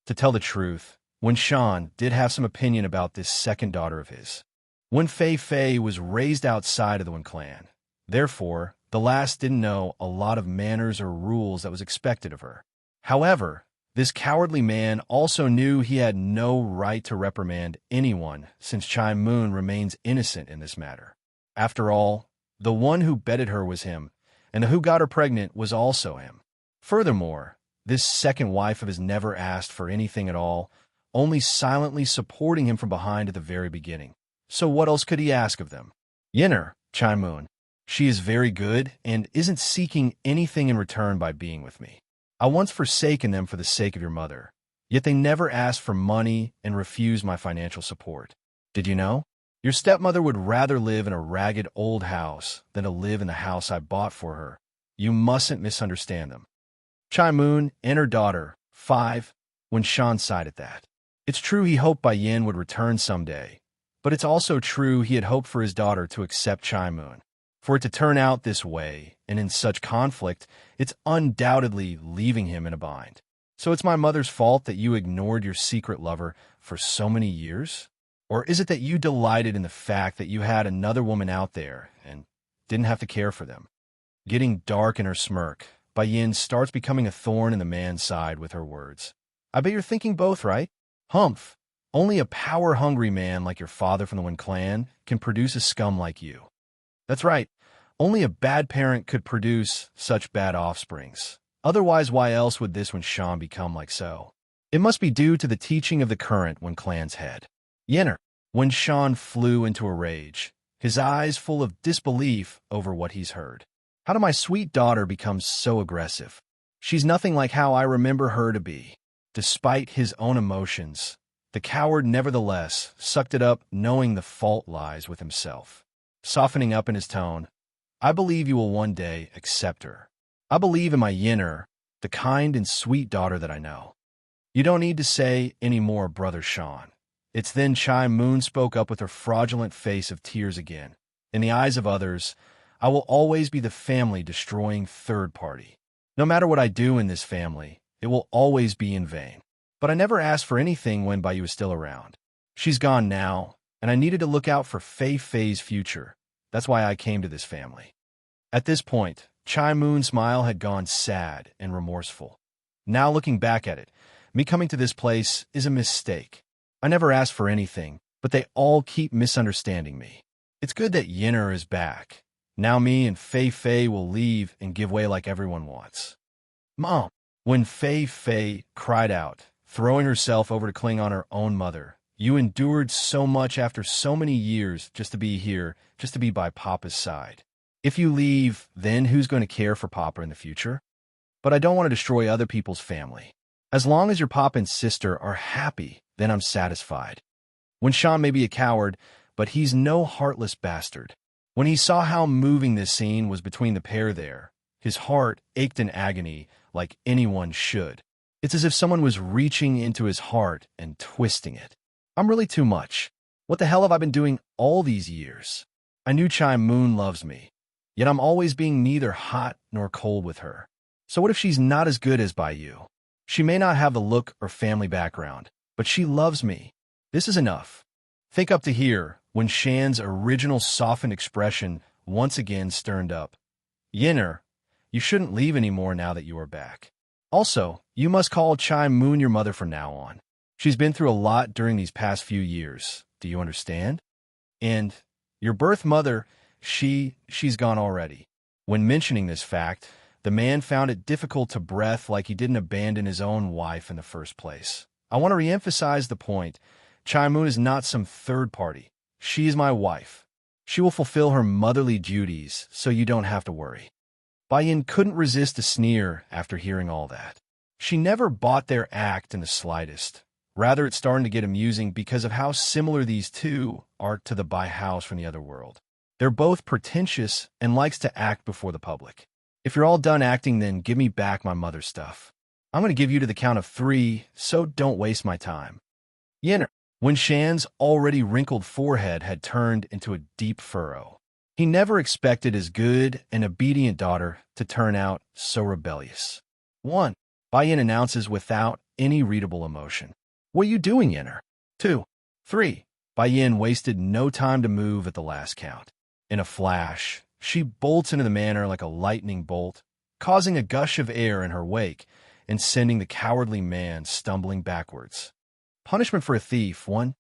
[SPEAKER 1] To tell the truth, Wen Shan did have some opinion about this second daughter of his. Wen Fei Fei was raised outside of the Wen clan. Therefore, the last didn't know a lot of manners or rules that was expected of her. However, this cowardly man also knew he had no right to reprimand anyone since Chai Moon remains innocent in this matter. After all, the one who bedded her was him, and who got her pregnant was also him. Furthermore, this second wife of his never asked for anything at all, only silently supporting him from behind at the very beginning. So what else could he ask of them? Yenner, Chai Moon, she is very good and isn't seeking anything in return by being with me. I once forsaken them for the sake of your mother, yet they never asked for money and refused my financial support. Did you know? Your stepmother would rather live in a ragged old house than to live in the house I bought for her. You mustn't misunderstand them. Chai Moon and her daughter, 5, when Shan sighed at that. It's true he hoped Bai Yin would return someday, but it's also true he had hoped for his daughter to accept Chai Moon. For it to turn out this way, and in such conflict, it's undoubtedly leaving him in a bind. So it's my mother's fault that you ignored your secret lover for so many years? Or is it that you delighted in the fact that you had another woman out there and didn't have to care for them? Getting dark in her smirk, Bai Yin starts becoming a thorn in the man's side with her words. I bet you're thinking both, right? Humph. Only a power-hungry man like your father from the Wen clan can produce a scum like you. That's right. Only a bad parent could produce such bad offsprings. Otherwise, why else would this Wen Shan become like so? It must be due to the teaching of the current Wen clan's head. Yenner, Wen Shan flew into a rage, his eyes full of disbelief over what he's heard. How did my sweet daughter become so aggressive? She's nothing like how I remember her to be. Despite his own emotions, the coward nevertheless sucked it up, knowing the fault lies with himself. Softening up in his tone, I believe you will one day accept her. I believe in my Yenner, the kind and sweet daughter that I know. You don't need to say any more, Brother Shan. It's then Chai Moon spoke up with her fraudulent face of tears again. In the eyes of others, I will always be the family-destroying third party. No matter what I do in this family, it will always be in vain. But I never asked for anything when Bai Yu was still around. She's gone now, and I needed to look out for Fei Fei's future. That's why I came to this family. At this point, Chai Moon's smile had gone sad and remorseful. Now looking back at it, me coming to this place is a mistake. I never asked for anything, but they all keep misunderstanding me. It's good that Yenner is back. Now me and Fei Fei will leave and give way like everyone wants. Mom, when Fei Fei cried out, throwing herself over to cling on her own mother, you endured so much after so many years just to be here, just to be by Papa's side. If you leave, then who's going to care for Papa in the future? But I don't want to destroy other people's family. As long as your Papa and sister are happy, then I'm satisfied. Wen Shan may be a coward, but he's no heartless bastard. When he saw how moving this scene was between the pair there, his heart ached in agony like anyone should. It's as if someone was reaching into his heart and twisting it. I'm really too much. What the hell have I been doing all these years? I knew Chai Moon loves me, yet I'm always being neither hot nor cold with her. So what if she's not as good as Bai Yu? She may not have the look or family background, but she loves me. This is enough. Think up to here, when Shan's original softened expression once again stirred up. Yenner, you shouldn't leave anymore now that you are back. Also, you must call Chai Moon your mother from now on. She's been through a lot during these past few years. Do you understand? And your birth mother, she's gone already. When mentioning this fact, the man found it difficult to breathe like he didn't abandon his own wife in the first place. I want to reemphasize the point. Chai Moon is not some third party. She is my wife. She will fulfill her motherly duties, so you don't have to worry. Bai Yin couldn't resist a sneer after hearing all that. She never bought their act in the slightest. Rather, it's starting to get amusing because of how similar these two are to the Bai House from the other world. They're both pretentious and likes to act before the public. If you're all done acting, then give me back my mother's stuff. I'm going to give you to the count of 3, so don't waste my time. Yinner, when Shan's already wrinkled forehead had turned into a deep furrow. He never expected his good and obedient daughter to turn out so rebellious. 1. Bai Yin announces without any readable emotion. What are you doing, Yinner? 2. 3. Bai Yin wasted no time to move at the last count. In a flash, she bolts into the manor like a lightning bolt, causing a gush of air in her wake and sending the cowardly man stumbling backwards. Punishment for a thief, 1.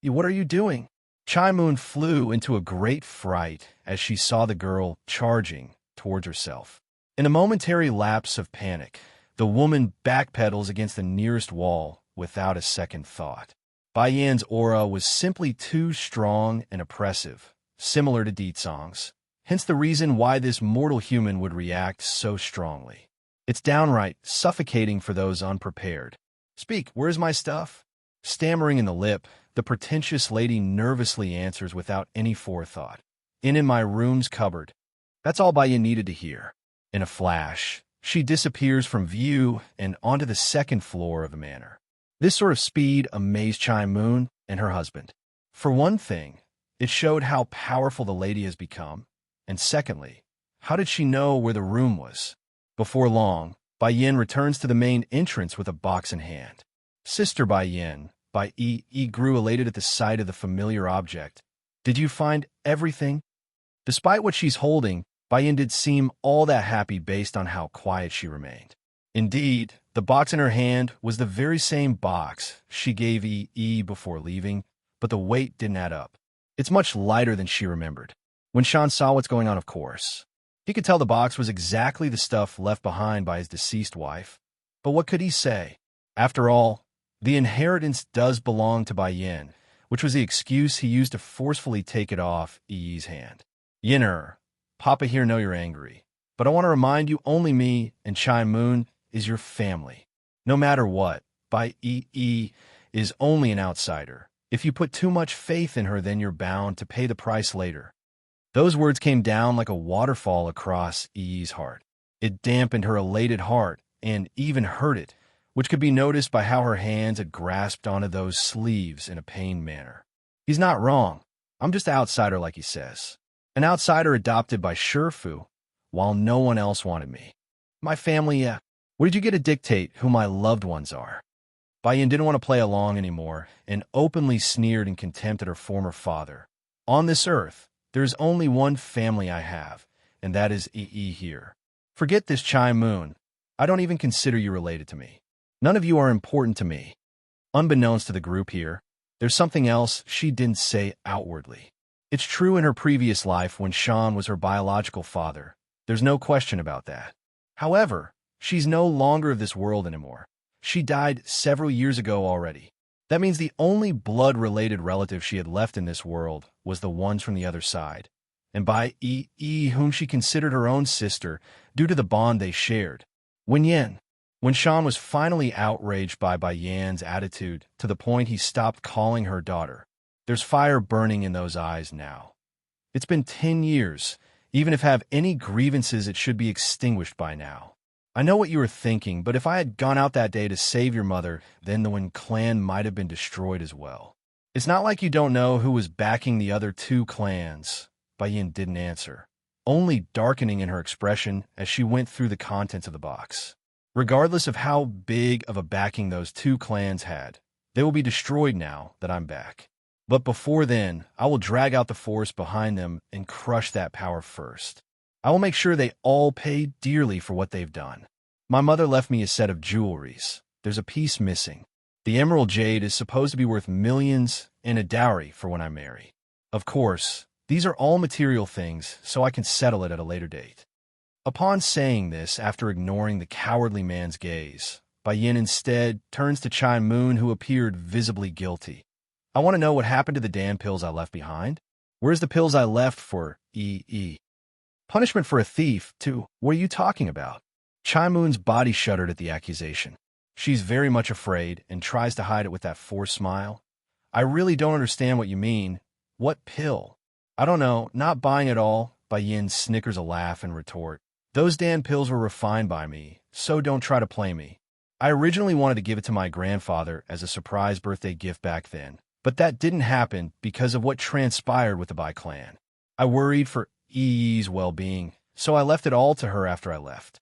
[SPEAKER 1] What are you doing? Chai Moon flew into a great fright as she saw the girl charging towards herself. In a momentary lapse of panic, the woman backpedals against the nearest wall without a second thought. Bai Yan's aura was simply too strong and oppressive, similar to Deetsong's, hence the reason why this mortal human would react so strongly. It's downright suffocating for those unprepared. Speak, where's my stuff? Stammering in the lip, the pretentious lady nervously answers without any forethought. In my room's cupboard. That's all Bai Yin needed to hear. In a flash, she disappears from view and onto the second floor of the manor. This sort of speed amazed Chai Moon and her husband. For one thing, it showed how powerful the lady has become, and secondly, how did she know where the room was? Before long, Bai Yin returns to the main entrance with a box in hand. Sister Bai Yin, Bai Yi grew elated at the sight of the familiar object. Did you find everything? Despite what she's holding, Bai Yin did seem all that happy based on how quiet she remained. Indeed, the box in her hand was the very same box she gave Yi before leaving, but the weight didn't add up. It's much lighter than she remembered. When Shan saw what's going on, of course, he could tell the box was exactly the stuff left behind by his deceased wife. But what could he say? After all, the inheritance does belong to Bai Yin, which was the excuse he used to forcefully take it off Yi's hand. Yinner, Papa here know you're angry, but I want to remind you only me and Chai Moon is your family. No matter what, Bai Yi is only an outsider. If you put too much faith in her, then you're bound to pay the price later. Those words came down like a waterfall across Yi's heart. It dampened her elated heart and even hurt it, which could be noticed by how her hands had grasped onto those sleeves in a pained manner. He's not wrong. I'm just an outsider, like he says. An outsider adopted by Shifu, while no one else wanted me. My family, where did you get to dictate who my loved ones are? Bai Yin didn't want to play along anymore and openly sneered in contempt at her former father. On this earth, there's only one family I have, and that is Yi here. Forget this Chai Moon. I don't even consider you related to me. None of you are important to me. Unbeknownst to the group here, there's something else she didn't say outwardly. It's true in her previous life when Shan was her biological father. There's no question about that. However, she's no longer of this world anymore. She died several years ago already. That means the only blood-related relative she had left in this world was the ones from the other side, and Bai Yi, whom she considered her own sister due to the bond they shared. When Shan was finally outraged by Bai Yan's attitude to the point he stopped calling her daughter, there's fire burning in those eyes now. It's been 10 years. Even if I have any grievances, it should be extinguished by now. I know what you were thinking, but if I had gone out that day to save your mother, then the Wen clan might have been destroyed as well. It's not like you don't know who was backing the other 2 clans. Bai Yin didn't answer, only darkening in her expression as she went through the contents of the box. Regardless of how big of a backing those 2 clans had, they will be destroyed now that I'm back. But before then, I will drag out the force behind them and crush that power first. I will make sure they all pay dearly for what they've done. My mother left me a set of jewelries. There's a piece missing. The emerald jade is supposed to be worth millions and a dowry for when I marry. Of course, these are all material things, so I can settle it at a later date. Upon saying this, after ignoring the cowardly man's gaze, Bai Yin instead turns to Chai Moon, who appeared visibly guilty. I want to know what happened to the damn pills I left behind. Where's the pills I left for punishment for a thief, too? What are you talking about? Chai Moon's body shuddered at the accusation. She's very much afraid and tries to hide it with that forced smile. I really don't understand what you mean. What pill? I don't know, not buying it all. Bai Yin snickers a laugh and retort. Those damn pills were refined by me, so don't try to play me. I originally wanted to give it to my grandfather as a surprise birthday gift back then, but that didn't happen because of what transpired with the Bai clan. I worried for Yi's well-being, so I left it all to her after I left.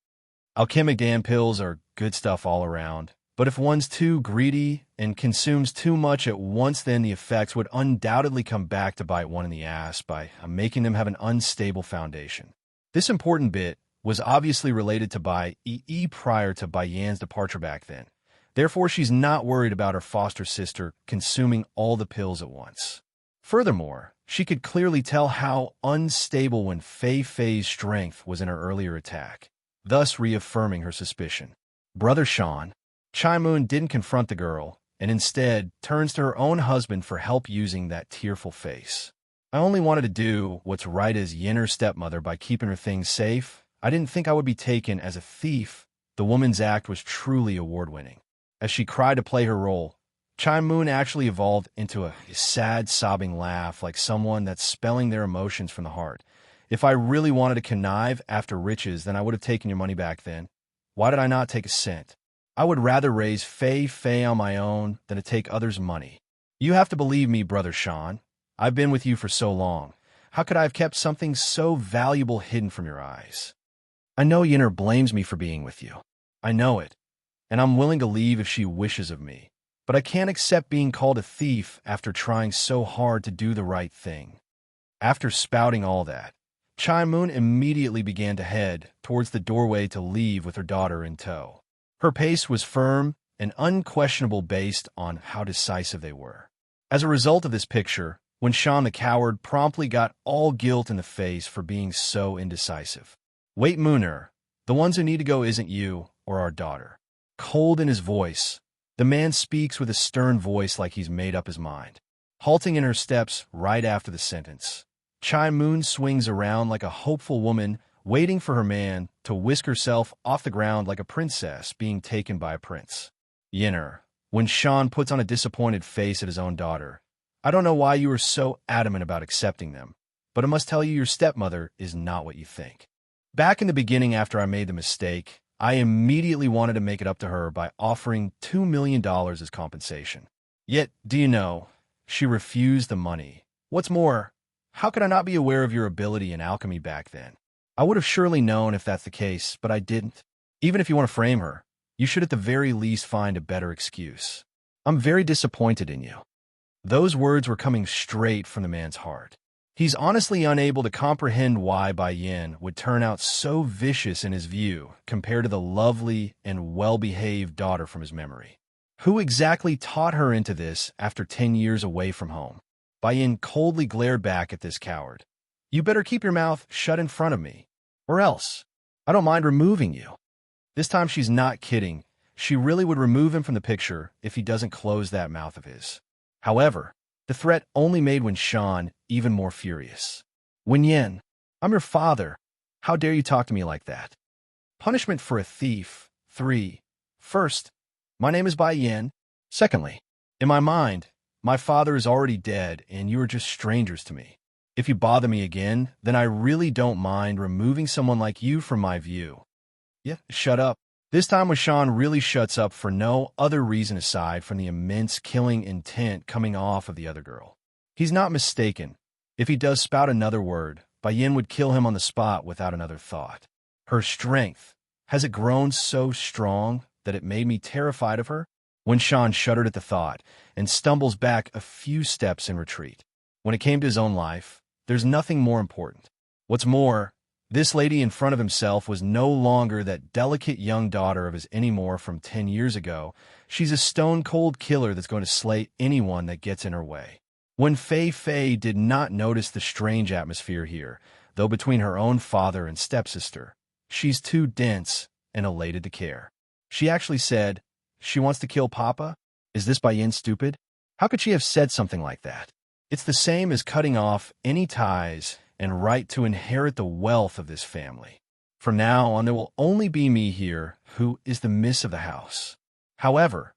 [SPEAKER 1] Alchemic damn pills are good stuff all around, but if one's too greedy and consumes too much at once, then the effects would undoubtedly come back to bite one in the ass by making them have an unstable foundation. This important bit was obviously related to Bai Yi prior to Bai Yan's departure back then. Therefore, she's not worried about her foster sister consuming all the pills at once. Furthermore, she could clearly tell how unstable when Fei Fei's strength was in her earlier attack, thus reaffirming her suspicion. Brother Sean, Chai Moon didn't confront the girl, and instead turns to her own husband for help using that tearful face. I only wanted to do what's right as Yinner's stepmother by keeping her things safe. I didn't think I would be taken as a thief. The woman's act was truly award-winning. As she cried to play her role, Chai Moon actually evolved into a sad, sobbing laugh like someone that's spelling their emotions from the heart. If I really wanted to connive after riches, then I would have taken your money back then. Why did I not take a cent? I would rather raise Fei Fei on my own than to take others' money. You have to believe me, Brother Sean. I've been with you for so long. How could I have kept something so valuable hidden from your eyes? I know Yinner blames me for being with you. I know it, and I'm willing to leave if she wishes of me. But I can't accept being called a thief after trying so hard to do the right thing. After spouting all that, Chai Moon immediately began to head towards the doorway to leave with her daughter in tow. Her pace was firm and unquestionable based on how decisive they were. As a result of this picture, when Sean the coward promptly got all guilt in the face for being so indecisive. Wait, Mooner, the ones who need to go isn't you or our daughter. Cold in his voice, the man speaks with a stern voice like he's made up his mind. Halting in her steps right after the sentence, Chai Moon swings around like a hopeful woman waiting for her man to whisk herself off the ground like a princess being taken by a prince. Yinner, when Sean puts on a disappointed face at his own daughter, I don't know why you were so adamant about accepting them, but I must tell you your stepmother is not what you think. Back in the beginning after I made the mistake, I immediately wanted to make it up to her by offering $2 million as compensation. Yet, do you know, she refused the money. What's more, how could I not be aware of your ability in alchemy back then? I would have surely known if that's the case, but I didn't. Even if you want to frame her, you should at the very least find a better excuse. I'm very disappointed in you. Those words were coming straight from the man's heart. He's honestly unable to comprehend why Bai Yin would turn out so vicious in his view compared to the lovely and well-behaved daughter from his memory. Who exactly taught her into this after 10 years away from home? Bai Yin coldly glared back at this coward. You better keep your mouth shut in front of me, or else I don't mind removing you. This time she's not kidding. She really would remove him from the picture if he doesn't close that mouth of his. However, the threat only made Wen Shan even more furious. Wen Yin, I'm your father. How dare you talk to me like that? Punishment for a thief. 3. First, my name is Bai Yin. Secondly, in my mind, my father is already dead and you are just strangers to me. If you bother me again, then I really don't mind removing someone like you from my view. Yeah, shut up. This time when Sean really shuts up for no other reason aside from the immense killing intent coming off of the other girl. He's not mistaken. If he does spout another word, Bai Yin would kill him on the spot without another thought. Her strength, has it grown so strong that it made me terrified of her? When Sean shuddered at the thought and stumbles back a few steps in retreat. When it came to his own life, there's nothing more important. What's more, this lady in front of himself was no longer that delicate young daughter of his anymore from 10 years ago. She's a stone-cold killer that's going to slay anyone that gets in her way. When Fei Fei did not notice the strange atmosphere here, though between her own father and stepsister, she's too dense and elated to care. She actually said, she wants to kill Papa? Is this Bai Yin stupid? How could she have said something like that? It's the same as cutting off any ties and right to inherit the wealth of this family. From now on, there will only be me here, who is the miss of the house. However,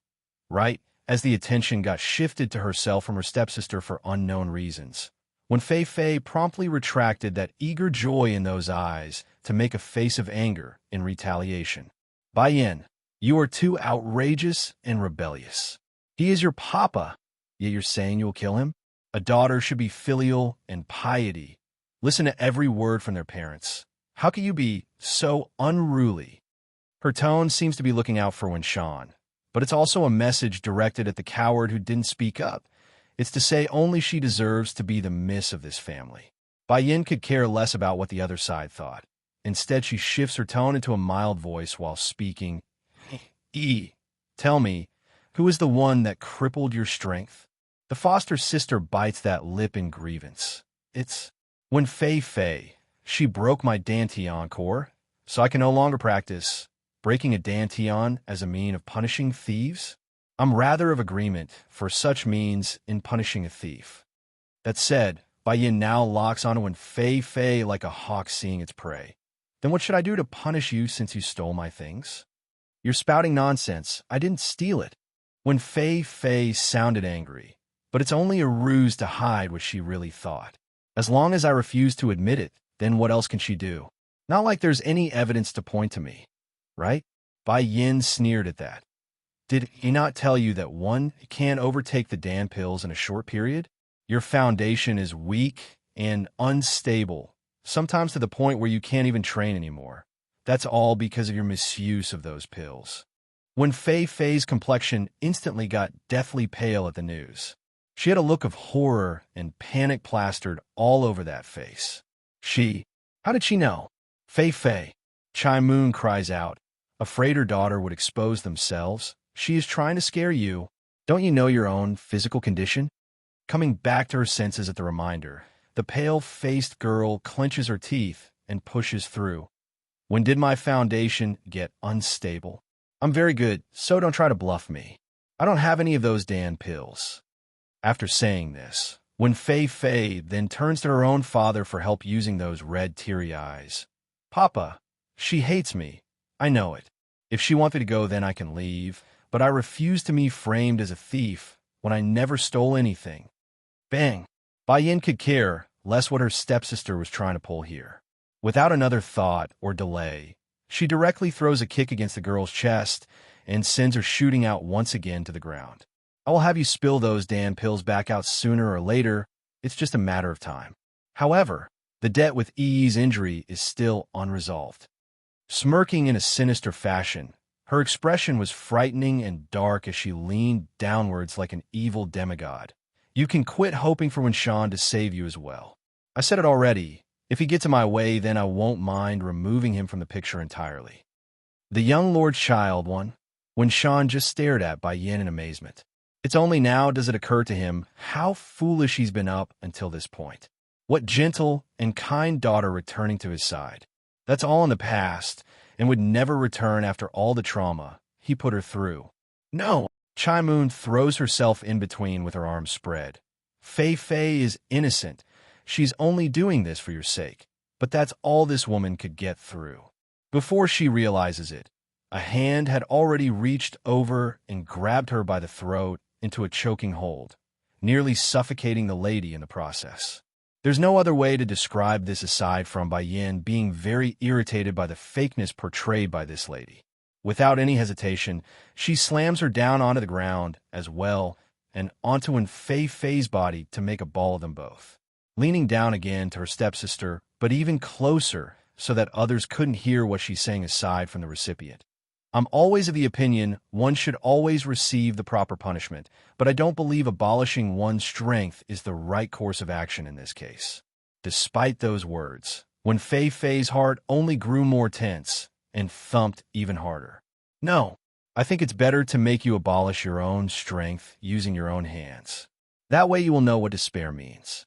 [SPEAKER 1] right as the attention got shifted to herself from her stepsister for unknown reasons, when Fei Fei promptly retracted that eager joy in those eyes to make a face of anger in retaliation. Bai Yin, you are too outrageous and rebellious. He is your papa, yet you're saying you will kill him? A daughter should be filial and piety. Listen to every word from their parents. How can you be so unruly? Her tone seems to be looking out for Winshan, but it's also a message directed at the coward who didn't speak up. It's to say only she deserves to be the miss of this family. Bai Yin could care less about what the other side thought. Instead, she shifts her tone into a mild voice while speaking. Tell me, who is the one that crippled your strength? The foster sister bites that lip in grievance. It's when Fei Fei. She broke my dantian core, so I can no longer practice breaking a dantian as a mean of punishing thieves. I'm rather of agreement for such means in punishing a thief. That said, Bai Yin now locks onto when Fei Fei like a hawk seeing its prey. Then what should I do to punish you since you stole my things? You're spouting nonsense. I didn't steal it. When Fei Fei sounded angry, but it's only a ruse to hide what she really thought. As long as I refuse to admit it, then what else can she do? Not like there's any evidence to point to me, right? Bai Yin sneered at that. Did he not tell you that one can't overtake the Dan pills in a short period? Your foundation is weak and unstable, sometimes to the point where you can't even train anymore. That's all because of your misuse of those pills. When Fei Fei's complexion instantly got deathly pale at the news, she had a look of horror and panic plastered all over that face. How did she know? Fei Fei. Chai Moon cries out, afraid her daughter would expose themselves. She is trying to scare you. Don't you know your own physical condition? Coming back to her senses at the reminder, the pale-faced girl clenches her teeth and pushes through. When did my foundation get unstable? I'm very good, so don't try to bluff me. I don't have any of those Dan pills. After saying this, when Fei Fei then turns to her own father for help using those red teary eyes. Papa, she hates me. I know it. If she wants me to go, then I can leave, but I refuse to be framed as a thief when I never stole anything. Bang! Bai Yin could care less what her stepsister was trying to pull here. Without another thought or delay, she directly throws a kick against the girl's chest and sends her shooting out once again to the ground. I will have you spill those Dan pills back out sooner or later. It's just a matter of time. However, the debt with Yi's injury is still unresolved. Smirking in a sinister fashion, her expression was frightening and dark as she leaned downwards like an evil demigod. You can quit hoping for Winshan to save you as well. I said it already. If he gets in my way, then I won't mind removing him from the picture entirely. The young lord's child one, Winshan just stared at Bai Yin in amazement. It's only now does it occur to him how foolish he's been up until this point. What gentle and kind daughter returning to his side. That's all in the past and would never return after all the trauma he put her through. No! Chai Moon throws herself in between with her arms spread. Fei Fei is innocent. She's only doing this for your sake. But that's all this woman could get through. Before she realizes it, a hand had already reached over and grabbed her by the throat into a choking hold, nearly suffocating the lady in the process. There's no other way to describe this aside from Bai Yin being very irritated by the fakeness portrayed by this lady. Without any hesitation, she slams her down onto the ground as well and onto Fei Fei's body to make a ball of them both. Leaning down again to her stepsister, but even closer so that others couldn't hear what she's saying aside from the recipient. I'm always of the opinion one should always receive the proper punishment, but I don't believe abolishing one's strength is the right course of action in this case. Despite those words, when Fei Fei's heart only grew more tense and thumped even harder. No, I think it's better to make you abolish your own strength using your own hands. That way you will know what despair means.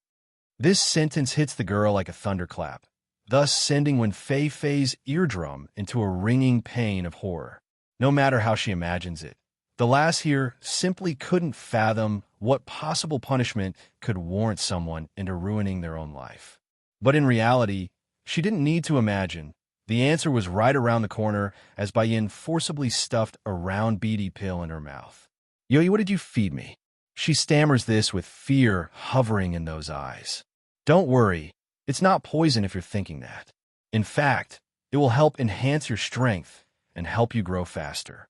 [SPEAKER 1] This sentence hits the girl like a thunderclap, thus sending Fei Fei's eardrum into a ringing pain of horror. No matter how she imagines it, The lass here simply couldn't fathom what possible punishment could warrant someone into ruining their own life. But in reality, she didn't need to imagine. The answer was right around the corner as Bayin forcibly stuffed a round beady pill in her mouth. "Yo, what did you feed me?" She stammers this with fear hovering in those eyes. "Don't worry, it's not poison if you're thinking that. In fact, it will help enhance your strength and help you grow faster."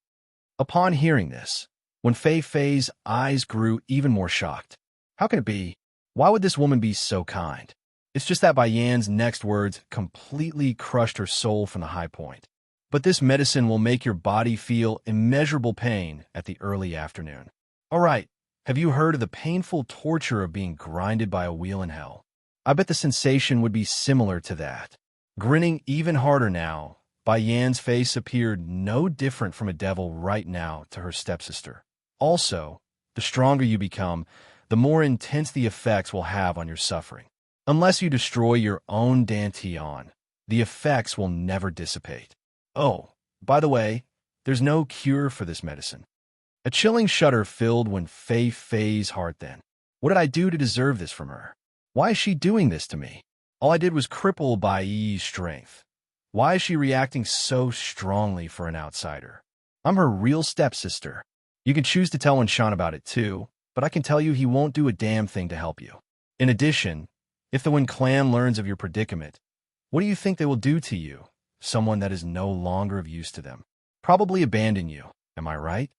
[SPEAKER 1] Upon hearing this, when Fei Fei's eyes grew even more shocked. How can it be? Why would this woman be so kind? It's just that Bayan's next words completely crushed her soul from the high point. "But this medicine will make your body feel immeasurable pain at the early afternoon." All right, have you heard of the painful torture of being grinded by a wheel in hell? I bet the sensation would be similar to that. Grinning even harder now, Bayan's face appeared no different from a devil right now to her stepsister. Also, the stronger you become, the more intense the effects will have on your suffering. Unless you destroy your own dantian, the effects will never dissipate. Oh, by the way, there's no cure for this medicine. A chilling shudder filled when Fei Fei's heart then. What did I do to deserve this from her? Why is she doing this to me? All I did was cripple Bai Yi's strength. Why is she reacting so strongly for an outsider? I'm her real stepsister. You can choose to tell Shan about it too, but I can tell you he won't do a damn thing to help you. In addition, if the Wen clan learns of your predicament, what do you think they will do to you, someone that is no longer of use to them? Probably abandon you, am I right?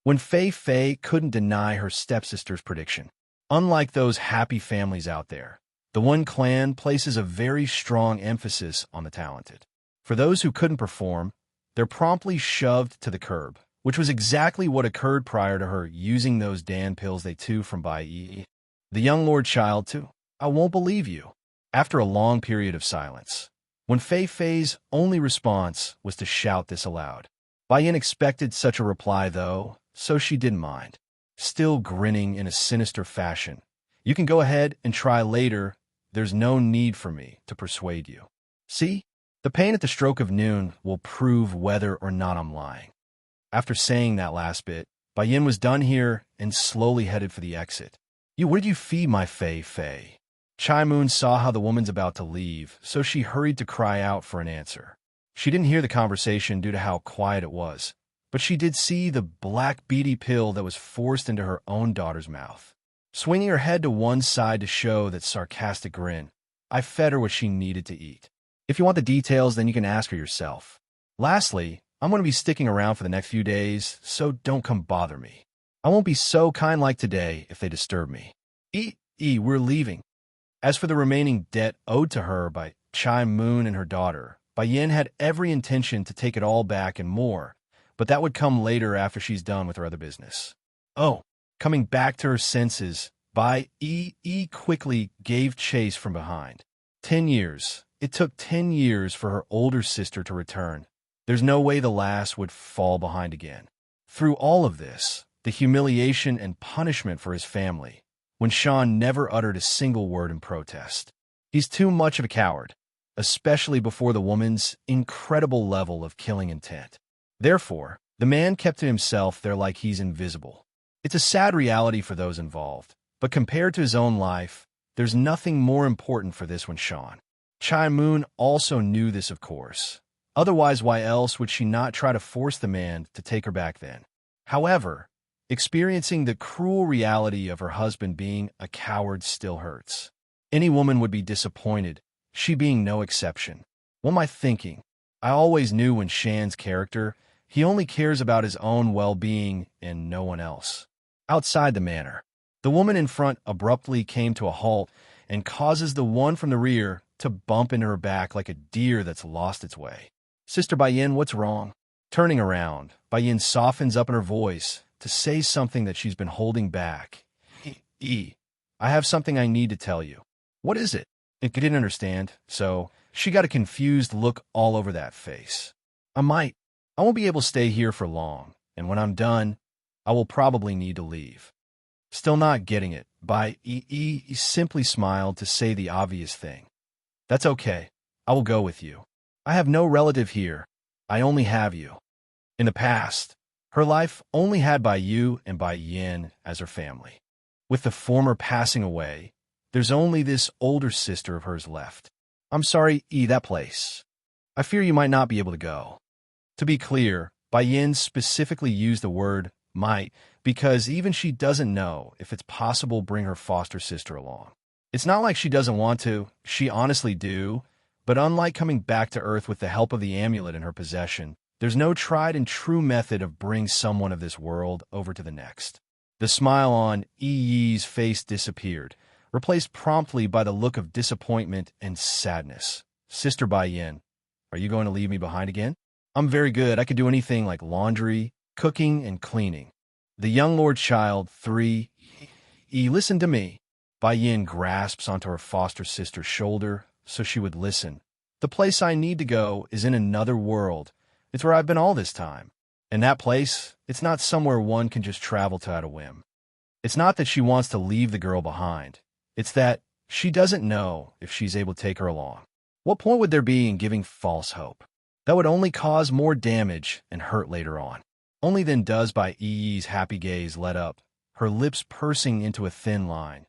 [SPEAKER 1] When Fei Fei couldn't deny her stepsister's prediction. Unlike those happy families out there, the Wen clan places a very strong emphasis on the talented. For those who couldn't perform, they're promptly shoved to the curb, which was exactly what occurred prior to her using those Dan pills they took from Bai Yi. The young lord child, too. I won't believe you. After a long period of silence, when Fei Fei's only response was to shout this aloud. Bai Yin expected such a reply, though, so she didn't mind. Still grinning in a sinister fashion. "You can go ahead and try later. There's no need for me to persuade you. See, the pain at the stroke of noon will prove whether or not I'm lying." After saying that last bit, Bai Yin was done here and slowly headed for the exit. What did you feed my Fei Fei?" Chai Moon saw how the woman's about to leave, so she hurried to cry out for an answer. She didn't hear the conversation due to how quiet it was, but she did see the black beady pill that was forced into her own daughter's mouth. Swinging her head to one side to show that sarcastic grin, I fed her what she needed to eat. If you want the details, then you can ask her yourself. Lastly, I'm going to be sticking around for the next few days, so don't come bother me. I won't be so kind like today if they disturb me. We're leaving. As for the remaining debt owed to her by Chai Moon and her daughter, Bai Yin had every intention to take it all back and more, but that would come later after she's done with her other business. Oh, coming back to her senses, Bai Yi quickly gave chase from behind. 10 years. It took 10 years for her older sister to return. There's no way the lass would fall behind again. Through all of this, the humiliation and punishment for his family, Shan never uttered a single word in protest. He's too much of a coward, especially before the woman's incredible level of killing intent. Therefore, the man kept to himself there like he's invisible. It's a sad reality for those involved, but compared to his own life, there's nothing more important for this Shan. Chai Moon also knew this, of course. Otherwise, why else would she not try to force the man to take her back then? However, experiencing the cruel reality of her husband being a coward still hurts. Any woman would be disappointed, she being no exception. What am I thinking? I always knew Shan's character, he only cares about his own well-being and no one else. Outside the manor, the woman in front abruptly came to a halt and causes the one from the rear to bump into her back like a deer that's lost its way. "Sister Bai Yin, what's wrong?" Turning around, Bai Yin softens up in her voice to say something that she's been holding back. I have something I need to tell you." "What is it?" It didn't understand, so she got a confused look all over that face. I won't be able to stay here for long, and when I'm done, I will probably need to leave." Still not getting it, Bai Yi simply smiled to say the obvious thing. "That's okay. I will go with you. I have no relative here. I only have you. In the past, Her life only had Bai Yu and Bai Yin as her family. With the former passing away, there's only this older sister of hers left. I'm sorry, that place. I fear you might not be able to go. To be clear, Bai Yin specifically used the word might because even she doesn't know if it's possible to bring her foster sister along. It's not like she doesn't want to, she honestly do, but unlike coming back to Earth with the help of the amulet in her possession, there's no tried and true method of bringing someone of this world over to the next. The smile on Yi's face disappeared, replaced promptly by the look of disappointment and sadness. Sister Bai Yin, are you going to leave me behind again? I'm very good. I could do anything like laundry, cooking, and cleaning. The young lord child, 3, listen to me. Bai Yin grasps onto her foster sister's shoulder so she would listen. The place I need to go is in another world. It's where I've been all this time. And that place, it's not somewhere one can just travel to at a whim. It's not that she wants to leave the girl behind. It's that she doesn't know if she's able to take her along. What point would there be in giving false hope? That would only cause more damage and hurt later on. Only then does Bai Yi's happy gaze let up, her lips pursing into a thin line.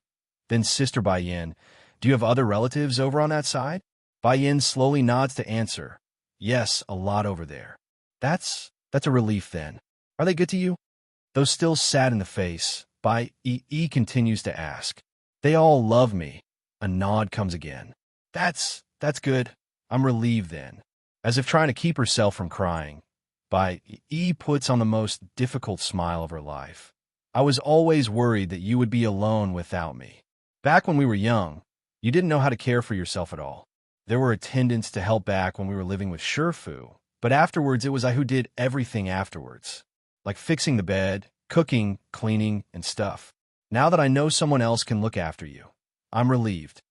[SPEAKER 1] Then Sister Bai Yin, do you have other relatives over on that side? Bai Yin slowly nods to answer. Yes, a lot over there. That's a relief then. Are they good to you? Though still sad in the face, Bai Yi continues to ask. They all love me. A nod comes again. That's good. I'm relieved then. As if trying to keep herself from crying, Bai Yi puts on the most difficult smile of her life. I was always worried that you would be alone without me. Back when we were young, you didn't know how to care for yourself at all. There were attendants to help back when we were living with Shifu, but afterwards it was I who did everything afterwards, like fixing the bed, cooking, cleaning, and stuff. Now that I know someone else can look after you, I'm relieved.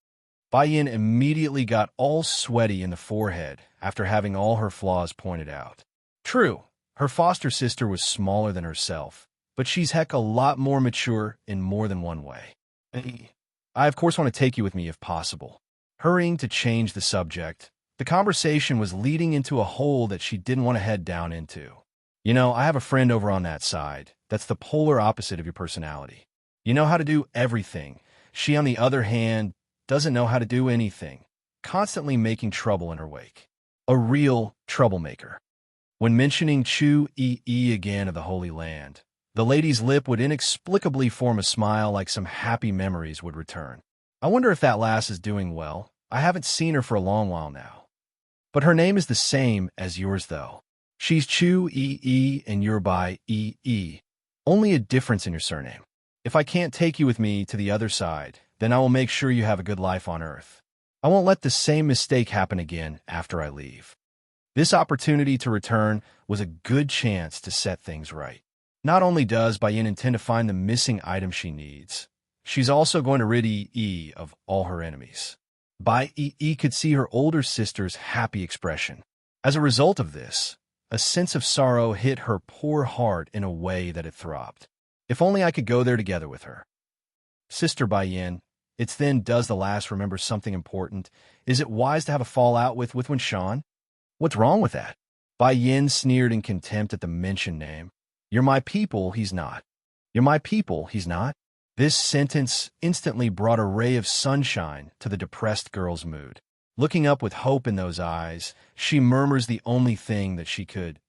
[SPEAKER 1] Bai Yin immediately got all sweaty in the forehead after having all her flaws pointed out. True, her foster sister was smaller than herself, but she's heck a lot more mature in more than one way. I of course want to take you with me if possible. Hurrying to change the subject, the conversation was leading into a hole that she didn't want to head down into. You know, I have a friend over on that side that's the polar opposite of your personality. You know how to do everything. She, on the other hand, doesn't know how to do anything, constantly making trouble in her wake. A real troublemaker. When mentioning Chu Yi again of the Holy Land, the lady's lip would inexplicably form a smile like some happy memories would return. I wonder if that lass is doing well. I haven't seen her for a long while now. But her name is the same as yours, though. She's Chu Yi and you're Bai Yi. Only a difference in your surname. If I can't take you with me to the other side, then I will make sure you have a good life on Earth. I won't let the same mistake happen again after I leave. This opportunity to return was a good chance to set things right. Not only does Bai Yin intend to find the missing item she needs, she's also going to rid Yi of all her enemies. Bai Yi could see her older sister's happy expression. As a result of this, a sense of sorrow hit her poor heart in a way that it throbbed. If only I could go there together with her. Sister Bai Yin, it's then does the lass remember something important? Is it wise to have a fallout with Winshan? What's wrong with that? Bai Yin sneered in contempt at the mentioned name. You're my people, he's not. You're my people, he's not. This sentence instantly brought a ray of sunshine to the depressed girl's mood. Looking up with hope in those eyes, she murmurs the only thing that she could,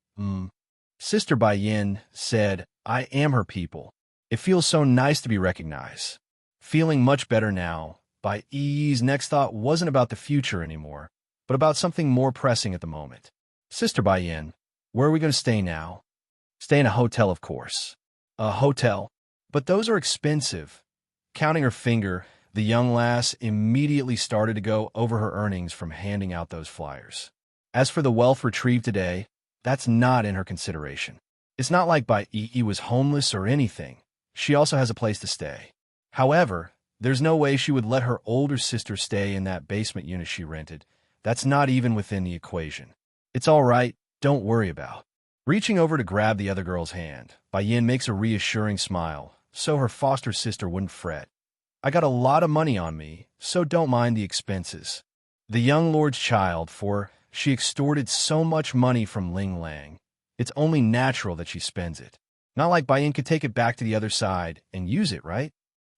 [SPEAKER 1] Sister Bai Yin said, I am her people. It feels so nice to be recognized. Feeling much better now, Bai Yi's next thought wasn't about the future anymore, but about something more pressing at the moment. Sister Bai Yin, where are we going to stay now? Stay in a hotel, of course. A hotel. But those are expensive. Counting her finger, the young lass immediately started to go over her earnings from handing out those flyers. As for the wealth retrieved today, that's not in her consideration. It's not like Bai Yi was homeless or anything. She also has a place to stay. However, there's no way she would let her older sister stay in that basement unit she rented. That's not even within the equation. It's all right, don't worry about. Reaching over to grab the other girl's hand, Bai Yin makes a reassuring smile, so her foster sister wouldn't fret. I got a lot of money on me, so don't mind the expenses. The young lord's child, for she extorted so much money from Ling Lang, It's only natural that she spends it. Not like Bayan could take it back to the other side and use it, right?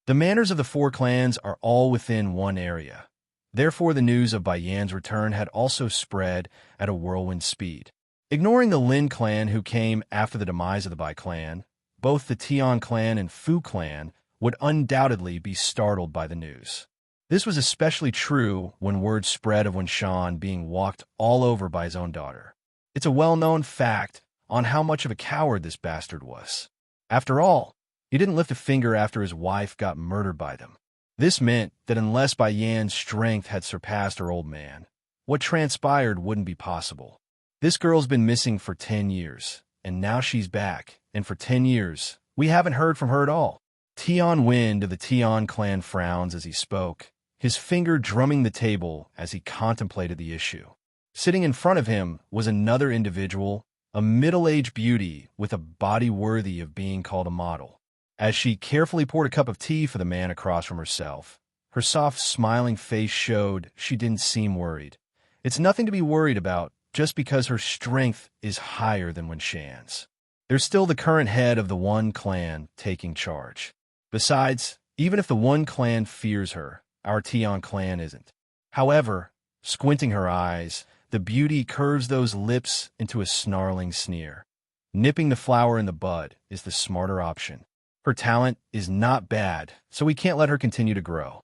[SPEAKER 1] The manors of the four clans are all within one area. Therefore, the news of Bayan's return had also spread at a whirlwind speed. Ignoring the Lin clan who came after the demise of the Bai clan, both the Tian clan and Fu clan would undoubtedly be startled by the news. This was especially true when word spread of Shan being walked all over by his own daughter. It's a well-known fact on how much of a coward this bastard was. After all, he didn't lift a finger after his wife got murdered by them. This meant that unless Bai Yan's strength had surpassed her old man, what transpired wouldn't be possible. This girl's been missing for 10 years, and now she's back, and for 10 years, we haven't heard from her at all. Tian Wind of the Tian clan frowns as he spoke, his finger drumming the table as he contemplated the issue. Sitting in front of him was another individual, a middle-aged beauty with a body worthy of being called a model. As she carefully poured a cup of tea for the man across from herself, her soft, smiling face showed she didn't seem worried. It's nothing to be worried about just because her strength is higher than Shan's. There's still the current head of the one clan taking charge. Besides, even if the one clan fears her, our Tian clan isn't. However, squinting her eyes, the beauty curves those lips into a snarling sneer. Nipping the flower in the bud is the smarter option. Her talent is not bad, so we can't let her continue to grow.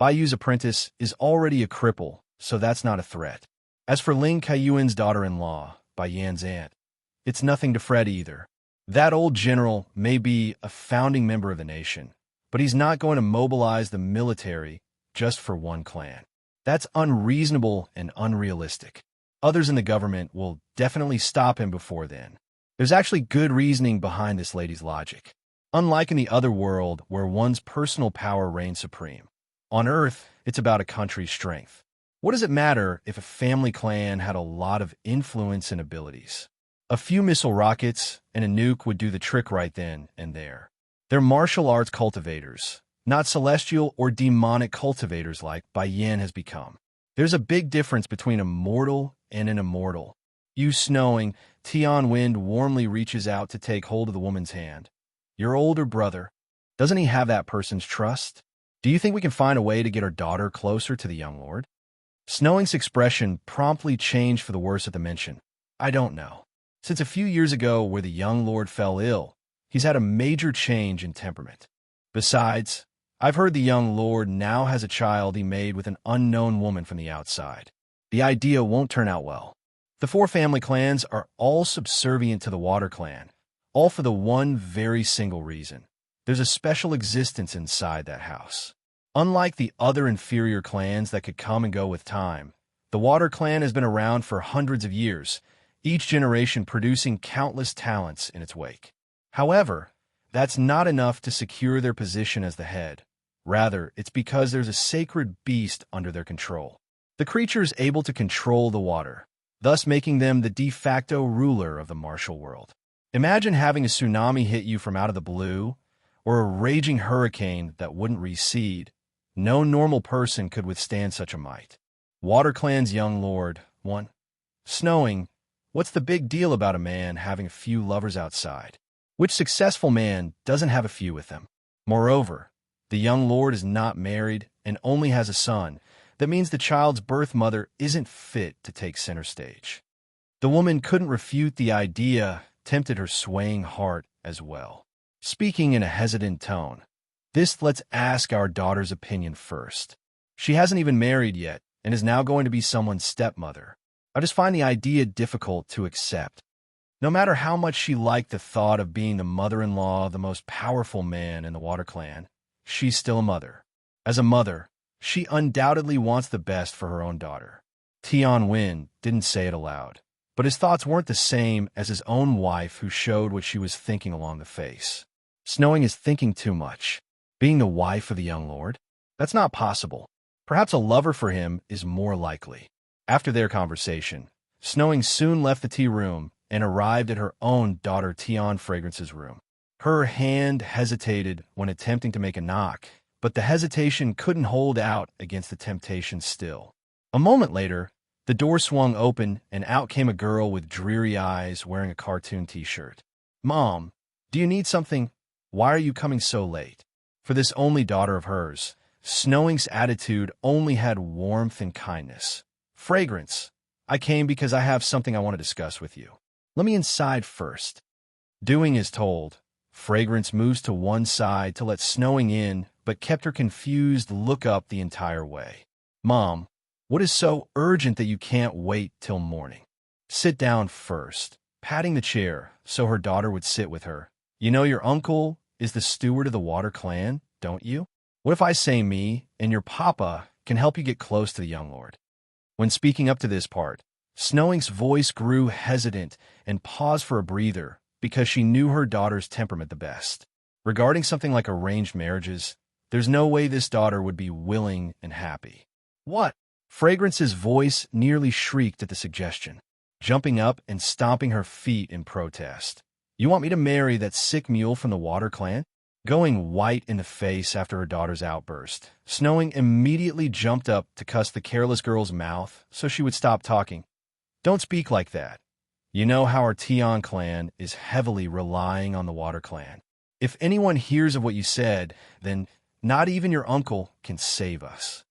[SPEAKER 1] Baiyu's apprentice is already a cripple, so that's not a threat. As for Ling Kaiyuan's daughter-in-law, Bai Yan's aunt, it's nothing to fret either. That old general may be a founding member of the nation, but he's not going to mobilize the military just for one clan. That's unreasonable and unrealistic. Others in the government will definitely stop him before then. There's actually good reasoning behind this lady's logic. Unlike in the other world where one's personal power reigns supreme, on Earth, it's about a country's strength. What does it matter if a family clan had a lot of influence and abilities? A few missile rockets and a nuke would do the trick right then and there. They're martial arts cultivators, not celestial or demonic cultivators like Bai Yan has become. There's a big difference between a mortal and an immortal. You snowing, Tian Wind warmly reaches out to take hold of the woman's hand. Your older brother, doesn't he have that person's trust? Do you think we can find a way to get our daughter closer to the young lord? Snowing's expression promptly changed for the worse at the mention. I don't know. Since a few years ago where the young lord fell ill, he's had a major change in temperament. Besides, I've heard the young lord now has a child he made with an unknown woman from the outside. The idea won't turn out well. The four family clans are all subservient to the Water clan, all for the one very single reason. There's a special existence inside that house. Unlike the other inferior clans that could come and go with time, the Water clan has been around for hundreds of years, each generation producing countless talents in its wake. However, that's not enough to secure their position as the head. Rather, it's because there's a sacred beast under their control. The creature is able to control the water, thus making them the de facto ruler of the martial world. Imagine having a tsunami hit you from out of the blue, or a raging hurricane that wouldn't recede. No normal person could withstand such a might. Water Clan's young lord, 1. Snowing, what's the big deal about a man having a few lovers outside? Which successful man doesn't have a few with them? Moreover, the young lord is not married and only has a son. That means the child's birth mother isn't fit to take center stage. The woman couldn't refute the idea, tempted her swaying heart as well. Speaking in a hesitant tone, let's ask our daughter's opinion first. She hasn't even married yet and is now going to be someone's stepmother. I just find the idea difficult to accept. No matter how much she liked the thought of being the mother-in-law of the most powerful man in the Water Clan, she's still a mother. As a mother, she undoubtedly wants the best for her own daughter. Tian Wen didn't say it aloud, but his thoughts weren't the same as his own wife who showed what she was thinking along the face. Snowing is thinking too much. Being the wife of the young lord? That's not possible. Perhaps a lover for him is more likely. After their conversation, Snowing soon left the tea room and arrived at her own daughter Tian Fragrance's room. Her hand hesitated when attempting to make a knock, but the hesitation couldn't hold out against the temptation still. A moment later, The door swung open, and out came a girl with dreary eyes wearing a cartoon t-shirt. "Mom, do you need something? Why are you coming so late?" For this only daughter of hers, Snowing's attitude only had warmth and kindness. "Fragrance, I came because I have something I want to discuss with you. Let me inside first." Doing as told, Fragrance moves to one side to let Snowing in, but kept her confused look up the entire way. "Mom, what is so urgent that you can't wait till morning?" "Sit down first," patting the chair so her daughter would sit with her. "You know your uncle is the steward of the Water Clan, don't you? What if I say me and your papa can help you get close to the young lord?" When speaking up to this part, Snowing's voice grew hesitant and paused for a breather because she knew her daughter's temperament the best. Regarding something like arranged marriages, there's no way this daughter would be willing and happy. "What?" Fragrance's voice nearly shrieked at the suggestion, jumping up and stomping her feet in protest. "You want me to marry that sick mule from the Water Clan?" Going white in the face after her daughter's outburst, Snowing immediately jumped up to cuss the careless girl's mouth so she would stop talking. "Don't speak like that. You know how our Tion clan is heavily relying on the Water Clan. If anyone hears of what you said, then not even your uncle can save us."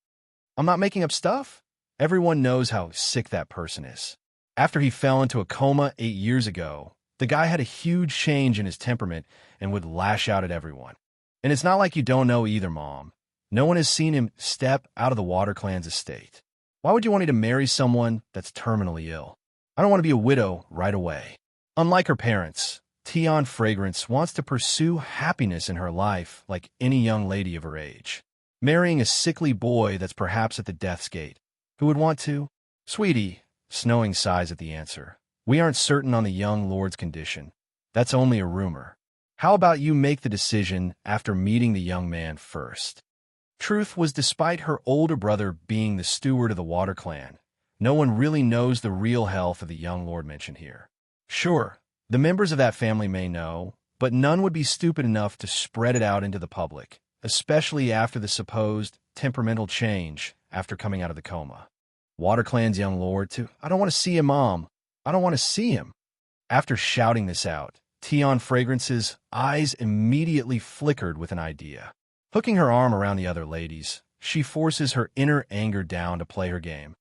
[SPEAKER 1] "I'm not making up stuff. Everyone knows how sick that person is. After he fell into a coma 8 years ago, the guy had a huge change in his temperament and would lash out at everyone. And it's not like you don't know either, Mom. No one has seen him step out of the Water Clan's estate. Why would you want me to marry someone that's terminally ill? I don't want to be a widow right away." Unlike her parents, Tion Fragrance wants to pursue happiness in her life like any young lady of her age. Marrying a sickly boy that's perhaps at the death's gate. Who would want to? "Sweetie," Snowing sighs at the answer, "we aren't certain on the young lord's condition. That's only a rumor. How about you make the decision after meeting the young man first?" Truth was, despite her older brother being the steward of the Water Clan, no one really knows the real health of the young lord mentioned here. Sure, the members of that family may know, but none would be stupid enough to spread it out into the public, especially after the supposed temperamental change after coming out of the coma. Water Clan's young lord too. "I don't want to see him, Mom. I don't want to see him." After shouting this out, Tion Fragrance's eyes immediately flickered with an idea. Hooking her arm around the other ladies, she forces her inner anger down to play her game.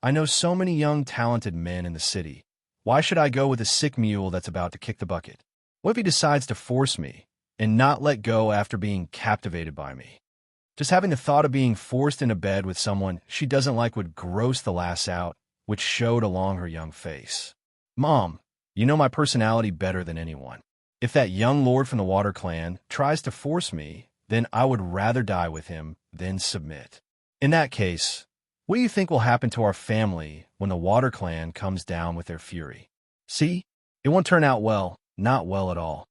[SPEAKER 1] "I know so many young, talented men in the city. Why should I go with a sick mule that's about to kick the bucket? What if he decides to force me and not let go after being captivated by me? Just having the thought of being forced into bed with someone she doesn't like would gross the lass out, which showed along her young face. "Mom, you know my personality better than anyone. If that young lord from the Water Clan tries to force me, then I would rather die with him than submit. In that case, what do you think will happen to our family when the Water Clan comes down with their fury? See, it won't turn out well, not well at all.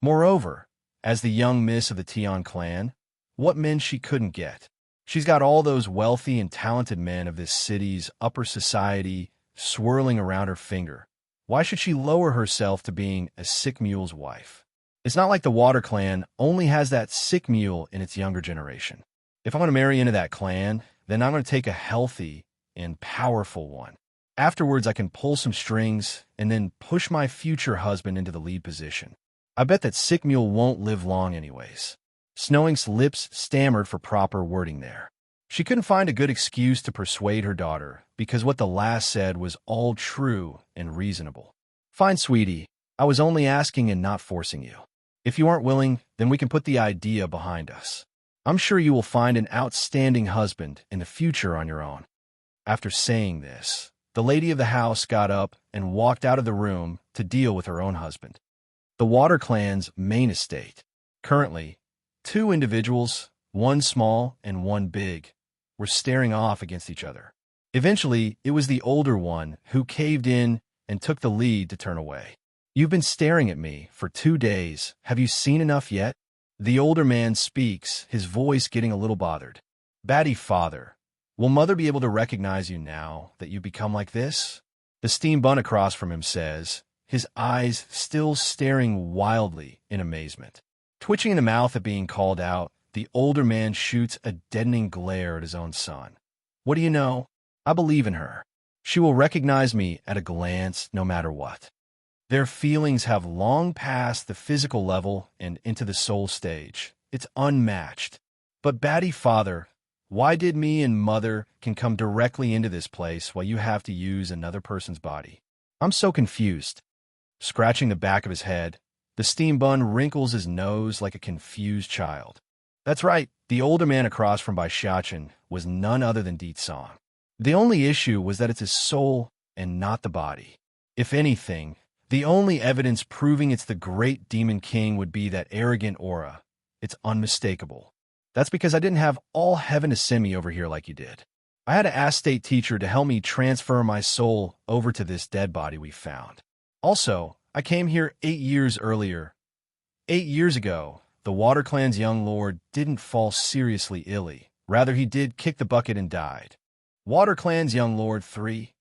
[SPEAKER 1] Moreover, as the young miss of the Tion clan, what men she couldn't get. She's got all those wealthy and talented men of this city's upper society swirling around her finger. Why should she lower herself to being a sick mule's wife? It's not like the Water Clan only has that sick mule in its younger generation. If I'm going to marry into that clan, then I'm going to take a healthy and powerful one. Afterwards, I can pull some strings and then push my future husband into the lead position. I bet that sick mule won't live long anyways." Snowing's lips stammered for proper wording there. She couldn't find a good excuse to persuade her daughter because what the lass said was all true and reasonable. "Fine, sweetie. I was only asking and not forcing you. If you aren't willing, then we can put the idea behind us. I'm sure you will find an outstanding husband in the future on your own." After saying this, the lady of the house got up and walked out of the room to deal with her own husband. The Water Clan's main estate. Currently, 2 individuals, one small and one big, were staring off against each other. Eventually, it was the older one who caved in and took the lead to turn away. "You've been staring at me for 2 days. Have you seen enough yet?" The older man speaks, his voice getting a little bothered. "Batty father, will mother be able to recognize you now that you become like this?" The steam bun across from him says, his eyes still staring wildly in amazement. Twitching in the mouth at being called out, the older man shoots a deadening glare at his own son. "What do you know? I believe in her. She will recognize me at a glance no matter what. Their feelings have long passed the physical level and into the soul stage. It's unmatched. But Batty Father, why did me and Mother can come directly into this place while you have to use another person's body? I'm so confused. Scratching the back of his head, the steam bun wrinkles his nose like a confused child. That's right, the older man across from Baishachin was none other than Deet Song. The only issue was that it's his soul and not the body. If anything, the only evidence proving it's the great demon king would be that arrogant aura. It's unmistakable. That's because I didn't have all heaven to send me over here like you did. I had to ask state teacher to help me transfer my soul over to this dead body we found. Also, I came here 8 years earlier. 8 years ago, the Water Clan's young lord didn't fall seriously illy. Rather, he did kick the bucket and died. Water Clan's young lord 3?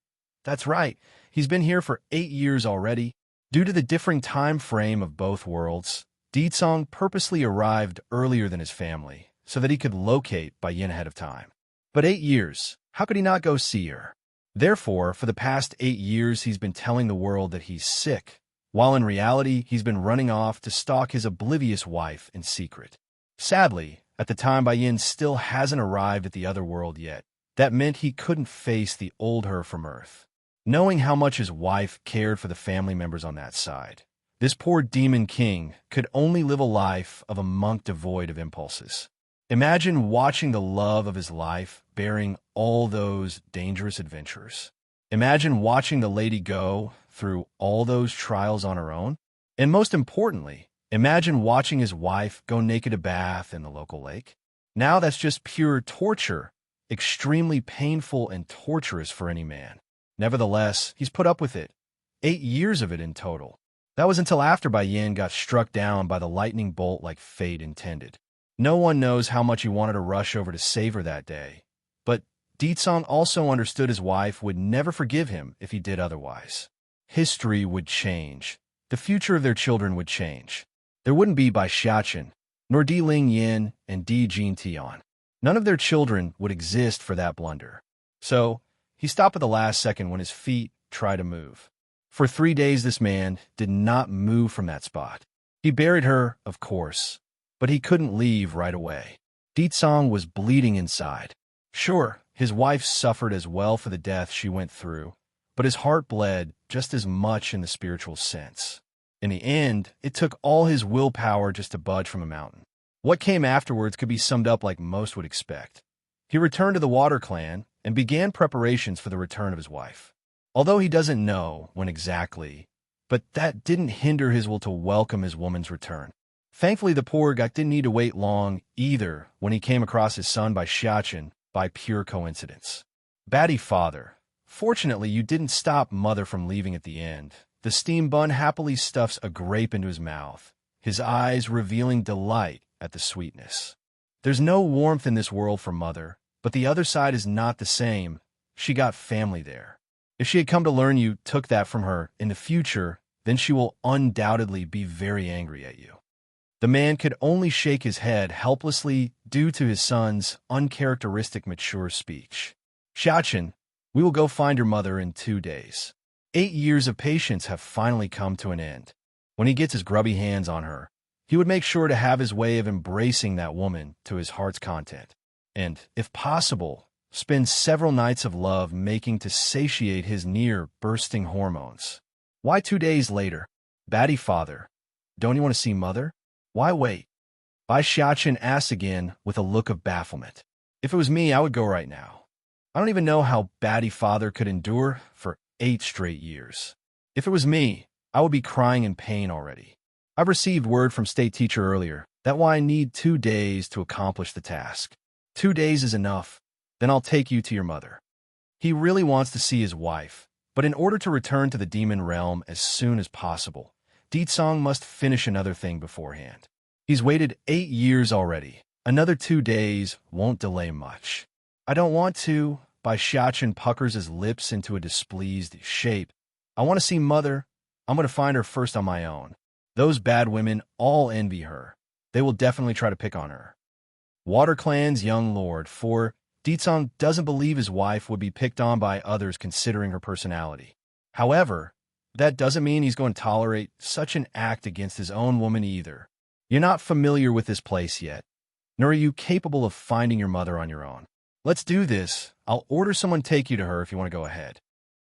[SPEAKER 1] That's right, he's been here for 8 years already. Due to the differing time frame of both worlds, Deet Song purposely arrived earlier than his family, so that he could locate Bai Yin ahead of time. But 8 years, how could he not go see her? Therefore, for the past 8 years he's been telling the world that he's sick, while in reality he's been running off to stalk his oblivious wife in secret. Sadly, at the time Bai Yin still hasn't arrived at the other world yet. That meant he couldn't face the old her from Earth. Knowing how much his wife cared for the family members on that side, this poor demon king could only live a life of a monk devoid of impulses. Imagine watching the love of his life bearing all those dangerous adventures. Imagine watching the lady go through all those trials on her own. And most importantly, imagine watching his wife go naked to bath in the local lake. Now that's just pure torture, extremely painful and torturous for any man. Nevertheless, he's put up with it. 8 years of it in total. That was until after Bai Yin got struck down by the lightning bolt like fate intended. No one knows how much he wanted to rush over to save her that day. But Deet Song also understood his wife would never forgive him if he did otherwise. History would change. The future of their children would change. There wouldn't be Bai Xiaqin, nor Di Ling Yin and Di Jin Tian. None of their children would exist for that blunder. So, he stopped at the last second when his feet tried to move. For 3 days this man did not move from that spot. He buried her, of course, but he couldn't leave right away. Deet Song was bleeding inside. Sure, his wife suffered as well for the death she went through, but his heart bled just as much in the spiritual sense. In the end, it took all his willpower just to budge from a mountain. What came afterwards could be summed up like most would expect. He returned to the Water Clan and began preparations for the return of his wife. Although he doesn't know when exactly, but that didn't hinder his will to welcome his woman's return. Thankfully, the poor guy didn't need to wait long either when he came across his son by Xiaqin by pure coincidence. Batty Father, fortunately you didn't stop Mother from leaving at the end. The steam bun happily stuffs a grape into his mouth, his eyes revealing delight at the sweetness. There's no warmth in this world for Mother, but the other side is not the same. She got family there. If she had come to learn you took that from her in the future, then she will undoubtedly be very angry at you. The man could only shake his head helplessly due to his son's uncharacteristic mature speech. Xiaqin, we will go find your mother in 2 days. 8 years of patience have finally come to an end. When he gets his grubby hands on her, he would make sure to have his way of embracing that woman to his heart's content. And, if possible, spend several nights of love making to satiate his near-bursting hormones. Why 2 days later? Batty Father, don't you want to see Mother? Why wait? Bai Xiaqin asked again with a look of bafflement. If it was me, I would go right now. I don't even know how Batty Father could endure for 8 straight years. If it was me, I would be crying in pain already. I've received word from state teacher earlier that why I need 2 days to accomplish the task. 2 days is enough. Then I'll take you to your mother. He really wants to see his wife, but in order to return to the demon realm as soon as possible, Deet Song must finish another thing beforehand. He's waited 8 years already. Another 2 days won't delay much. I don't want to. Bai Xiaqin puckers his lips into a displeased shape. I want to see Mother. I'm going to find her first on my own. Those bad women all envy her. They will definitely try to pick on her. Water Clan's young lord, 4. Ditsong doesn't believe his wife would be picked on by others considering her personality. However, that doesn't mean he's going to tolerate such an act against his own woman either. You're not familiar with this place yet, nor are you capable of finding your mother on your own. Let's do this. I'll order someone take you to her if you want to go ahead.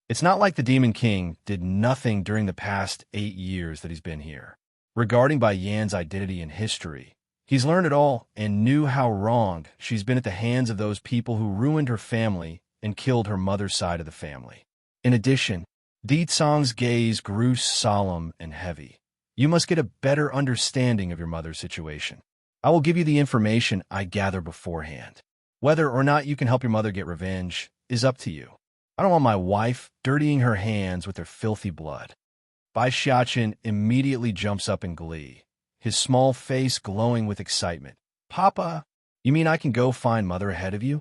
[SPEAKER 1] It's not like the Demon King did nothing during the past 8 years that he's been here. Regarding Bai Yan's identity and history, he's learned it all and knew how wronged she's been at the hands of those people who ruined her family and killed her mother's side of the family. In addition, Ditsong's gaze grew solemn and heavy. You must get a better understanding of your mother's situation. I will give you the information I gather beforehand. Whether or not you can help your mother get revenge is up to you. I don't want my wife dirtying her hands with their filthy blood. Bai Xiaqin immediately jumps up in glee, his small face glowing with excitement. Papa, you mean I can go find mother ahead of you?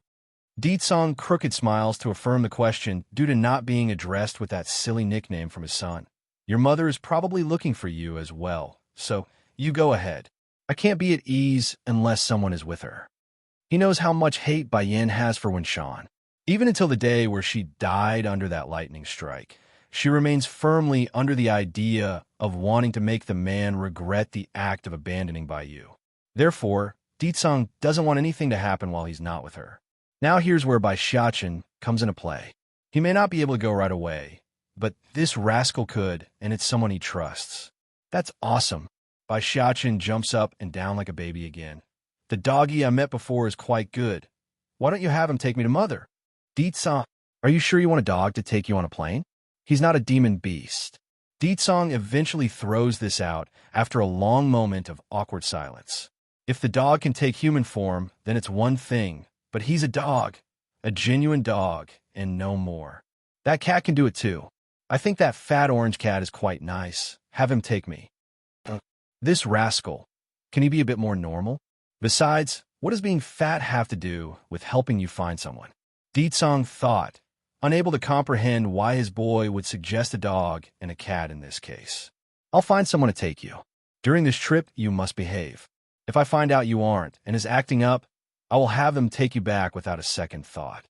[SPEAKER 1] Ditsong crooked smiles to affirm the question due to not being addressed with that silly nickname from his son. Your mother is probably looking for you as well, so you go ahead. I can't be at ease unless someone is with her. He knows how much hate Bai Yan has for Wenshan. Even until the day where she died under that lightning strike, she remains firmly under the idea of wanting to make the man regret the act of abandoning Bai Yu. Therefore, Ditsong doesn't want anything to happen while he's not with her. Now here's where Bai Xiaqin comes into play. He may not be able to go right away, but this rascal could, and it's someone he trusts. That's awesome. Bai Xiaqin jumps up and down like a baby again. The doggy I met before is quite good. Why don't you have him take me to mother? Ditsong, are you sure you want a dog to take you on a plane? He's not a demon beast. Ditsong eventually throws this out after a long moment of awkward silence. If the dog can take human form, then it's one thing, but he's a dog, a genuine dog, and no more. That cat can do it too. I think that fat orange cat is quite nice. Have him take me. This rascal, can he be a bit more normal? Besides, what does being fat have to do with helping you find someone? Ditsong thought, unable to comprehend why his boy would suggest a dog and a cat in this case. I'll find someone to take you. During this trip, you must behave. If I find out you aren't and is acting up, I will have them take you back without a second thought.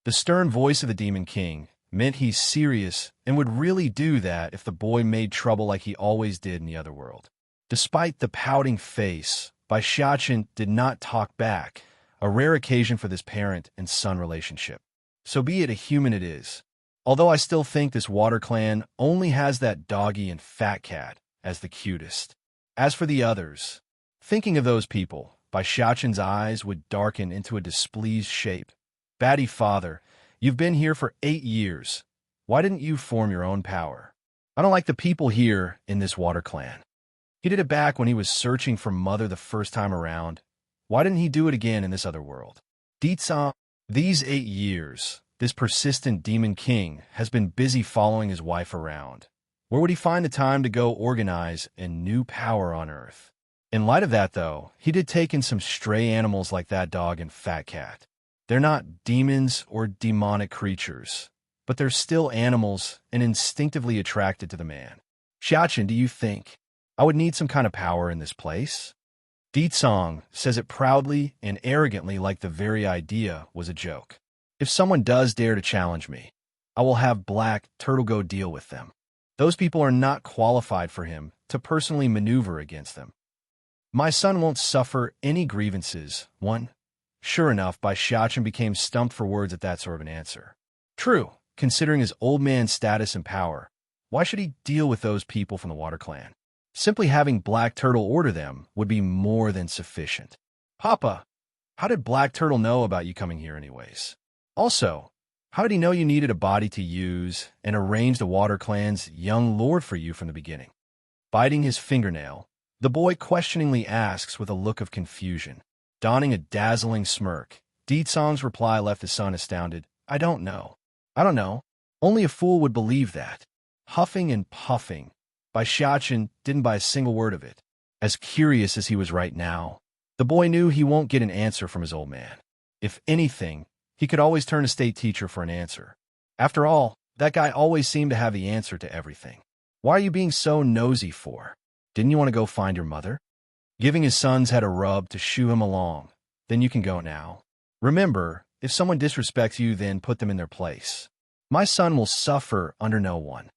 [SPEAKER 1] The stern voice of the Demon King meant he's serious and would really do that if the boy made trouble like he always did in the other world. Despite the pouting face, Bai Xiaqin did not talk back, a rare occasion for this parent and son relationship. So be it a human it is. Although I still think this water clan only has that doggy and fat cat as the cutest. As for the others, thinking of those people, Bai Xiaqin's eyes would darken into a displeased shape. Batty father, you've been here for 8 years. Why didn't you form your own power? I don't like the people here in this water clan. He did it back when he was searching for mother the first time around. Why didn't he do it again in this other world? Ditsong, these 8 years, this persistent Demon King has been busy following his wife around. Where would he find the time to go organize a new power on Earth? In light of that, though, he did take in some stray animals like that dog and fat cat. They're not demons or demonic creatures, but they're still animals and instinctively attracted to the man. Xiaqin, do you think I would need some kind of power in this place? Ditsong says it proudly and arrogantly like the very idea was a joke. If someone does dare to challenge me, I will have Black Turtle go deal with them. Those people are not qualified for him to personally maneuver against them. My son won't suffer any grievances. One. Sure enough, Bai Xiaqin became stumped for words at that sort of an answer. True, considering his old man's status and power, why should he deal with those people from the Water Clan? Simply having Black Turtle order them would be more than sufficient. Papa, how did Black Turtle know about you coming here anyways? Also, how did he know you needed a body to use and arrange the Water Clan's young lord for you from the beginning? Biting his fingernail, the boy questioningly asks with a look of confusion. Donning a dazzling smirk, Ditsong's reply left his son astounded. I don't know. I don't know. Only a fool would believe that. Huffing and puffing, Bai Xiaqin didn't buy a single word of it. As curious as he was right now, the boy knew he won't get an answer from his old man. If anything, he could always turn to state teacher for an answer. After all, that guy always seemed to have the answer to everything. Why are you being so nosy for? Didn't you want to go find your mother? Giving his son's head a rub to shoo him along. Then you can go now. Remember, if someone disrespects you, then put them in their place. My son will suffer under no one.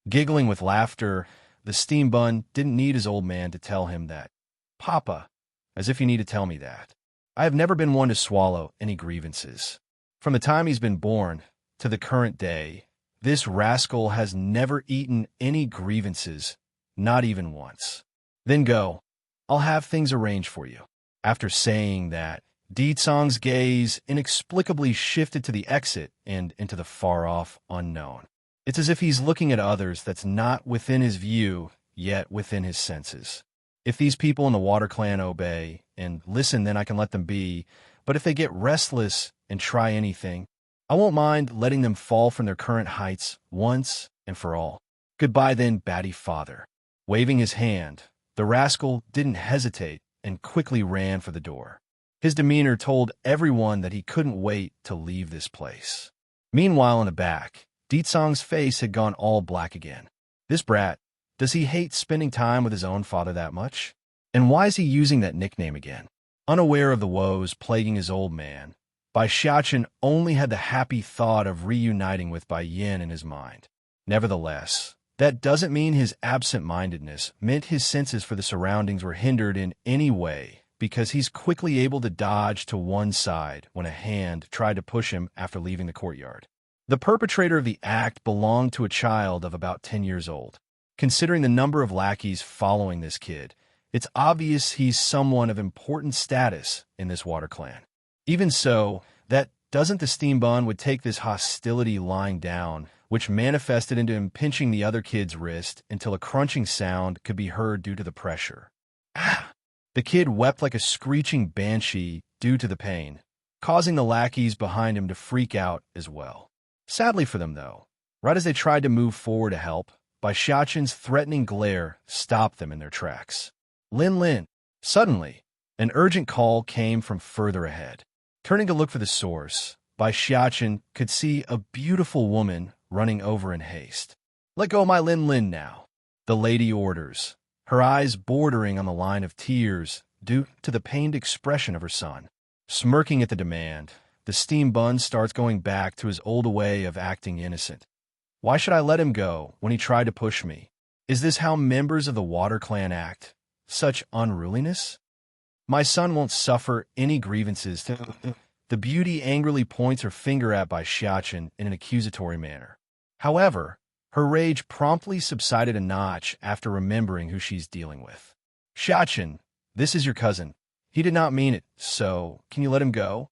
[SPEAKER 1] Giggling with laughter, the steam bun didn't need his old man to tell him that. Papa, as if you need to tell me that. I have never been one to swallow any grievances. From the time he's been born to the current day, this rascal has never eaten any grievances, not even once. Then go. I'll have things arranged for you. After saying that, Deetsong's gaze inexplicably shifted to the exit and into the far-off unknown. It's as if he's looking at others that's not within his view, yet within his senses. If these people in the Water Clan obey and listen, then I can let them be, but if they get restless and try anything, I won't mind letting them fall from their current heights once and for all. Goodbye then, batty father. Waving his hand, the rascal didn't hesitate and quickly ran for the door. His demeanor told everyone that he couldn't wait to leave this place. Meanwhile, in the back, Deetsong's face had gone all black again. This brat, does he hate spending time with his own father that much? And why is he using that nickname again? Unaware of the woes plaguing his old man, Bai Xiaochen only had the happy thought of reuniting with Bai Yin in his mind. Nevertheless, that doesn't mean his absent-mindedness meant his senses for the surroundings were hindered in any way, because he's quickly able to dodge to one side when a hand tried to push him after leaving the courtyard. The perpetrator of the act belonged to a child of about 10 years old. Considering the number of lackeys following this kid, it's obvious he's someone of important status in this Water Clan. Even so, that doesn't the steam bun would take this hostility lying down, which manifested into him pinching the other kid's wrist until a crunching sound could be heard due to the pressure. Ah! The kid wept like a screeching banshee due to the pain, causing the lackeys behind him to freak out as well. Sadly for them, though, right as they tried to move forward to help, Bai Xiaoqin's threatening glare stopped them in their tracks. Lin Lin. Suddenly, an urgent call came from further ahead. Turning to look for the source, Bai Xiaoqin could see a beautiful woman running over in haste. Let go of my Lin Lin now, the lady orders, her eyes bordering on the line of tears due to the pained expression of her son. Smirking at the demand, the steam bun starts going back to his old way of acting innocent. Why should I let him go when he tried to push me? Is this how members of the Water Clan act? Such unruliness? My son won't suffer any grievances. The beauty angrily points her finger at Bai Xiaoqin in an accusatory manner. However, her rage promptly subsided a notch after remembering who she's dealing with. Xiaoqin, this is your cousin. He did not mean it, so can you let him go?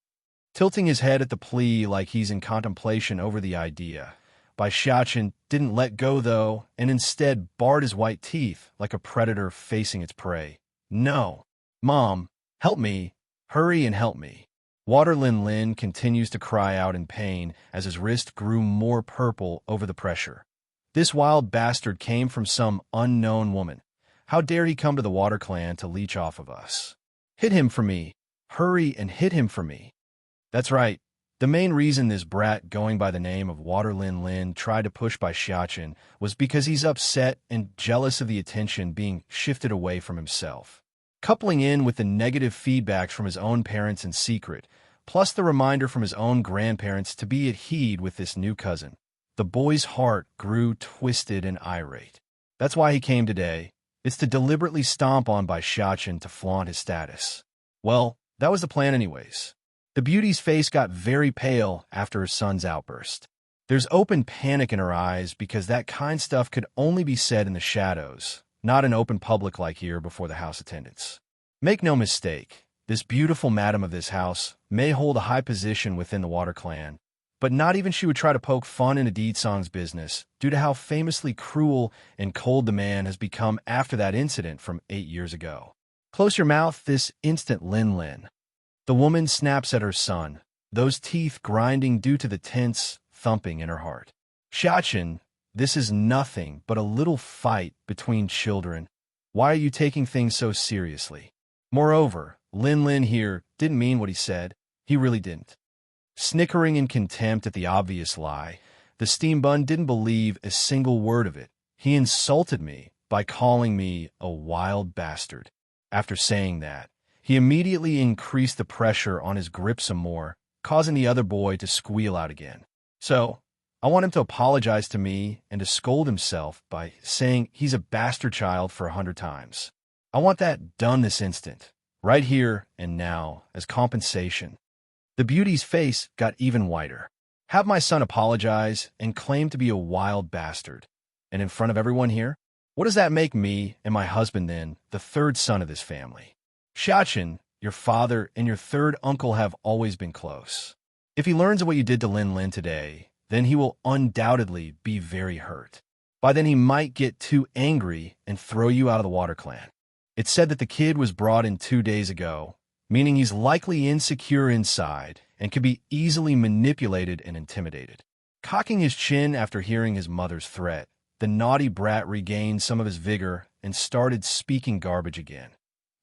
[SPEAKER 1] Tilting his head at the plea like he's in contemplation over the idea, Bai Xiaoqin didn't let go, though, and instead bared his white teeth like a predator facing its prey. No. Mom, help me. Hurry and help me. Water Lin Lin continues to cry out in pain as his wrist grew more purple over the pressure. This wild bastard came from some unknown woman. How dare he come to the Water Clan to leech off of us? Hit him for me. Hurry and hit him for me. That's right. The main reason this brat going by the name of Water Lin Lin tried to push Bai Xiaoqin was because he's upset and jealous of the attention being shifted away from himself. Coupling in with the negative feedbacks from his own parents in secret, plus the reminder from his own grandparents to be at heed with this new cousin, the boy's heart grew twisted and irate. That's why he came today. It's to deliberately stomp on Bai Xiaoqin to flaunt his status. Well, that was the plan anyways. The beauty's face got very pale after her son's outburst. There's open panic in her eyes because that kind stuff could only be said in the shadows, not in open public like here before the house attendants. Make no mistake, this beautiful madam of this house may hold a high position within the Water Clan, but not even she would try to poke fun into Deetsong's business due to how famously cruel and cold the man has become after that incident from 8 years ago. Close your mouth this instant, Lin Lin. The woman snaps at her son, those teeth grinding due to the tense thumping in her heart. Xiaoqin, this is nothing but a little fight between children. Why are you taking things so seriously? Moreover, Lin Lin here didn't mean what he said. He really didn't. Snickering in contempt at the obvious lie, the steam bun didn't believe a single word of it. He insulted me by calling me a wild bastard. After saying that, he immediately increased the pressure on his grip some more, causing the other boy to squeal out again. So, I want him to apologize to me and to scold himself by saying he's a bastard child for 100 times. I want that done this instant, right here and now, as compensation. The beauty's face got even whiter. Have my son apologize and claim to be a wild bastard. And in front of everyone here? What does that make me and my husband then, the third son of this family? Xiachen, your father and your third uncle have always been close. If he learns of what you did to Lin Lin today, then he will undoubtedly be very hurt. By then he might get too angry and throw you out of the Water Clan. It's said that the kid was brought in 2 days ago, meaning he's likely insecure inside and could be easily manipulated and intimidated. Cocking his chin after hearing his mother's threat, the naughty brat regained some of his vigor and started speaking garbage again.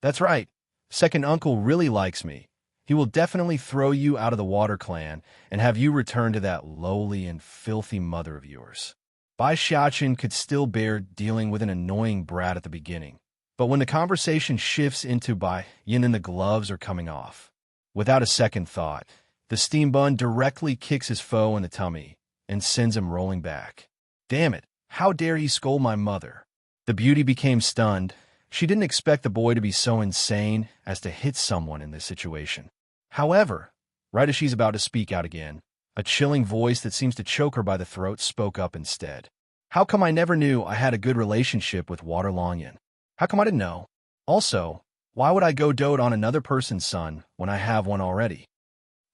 [SPEAKER 1] That's right. Second uncle really likes me. He will definitely throw you out of the Water Clan and have you return to that lowly and filthy mother of yours. Bai Xiachen could still bear dealing with an annoying brat at the beginning, but when the conversation shifts into Bai Yin and the gloves are coming off, without a second thought, the steam bun directly kicks his foe in the tummy and sends him rolling back. Damn it, how dare he scold my mother? The beauty became stunned. She didn't expect the boy to be so insane as to hit someone in this situation. However, right as she's about to speak out again, a chilling voice that seems to choke her by the throat spoke up instead. How come I never knew I had a good relationship with Water Longyan? How come I didn't know? Also, why would I go dote on another person's son when I have one already?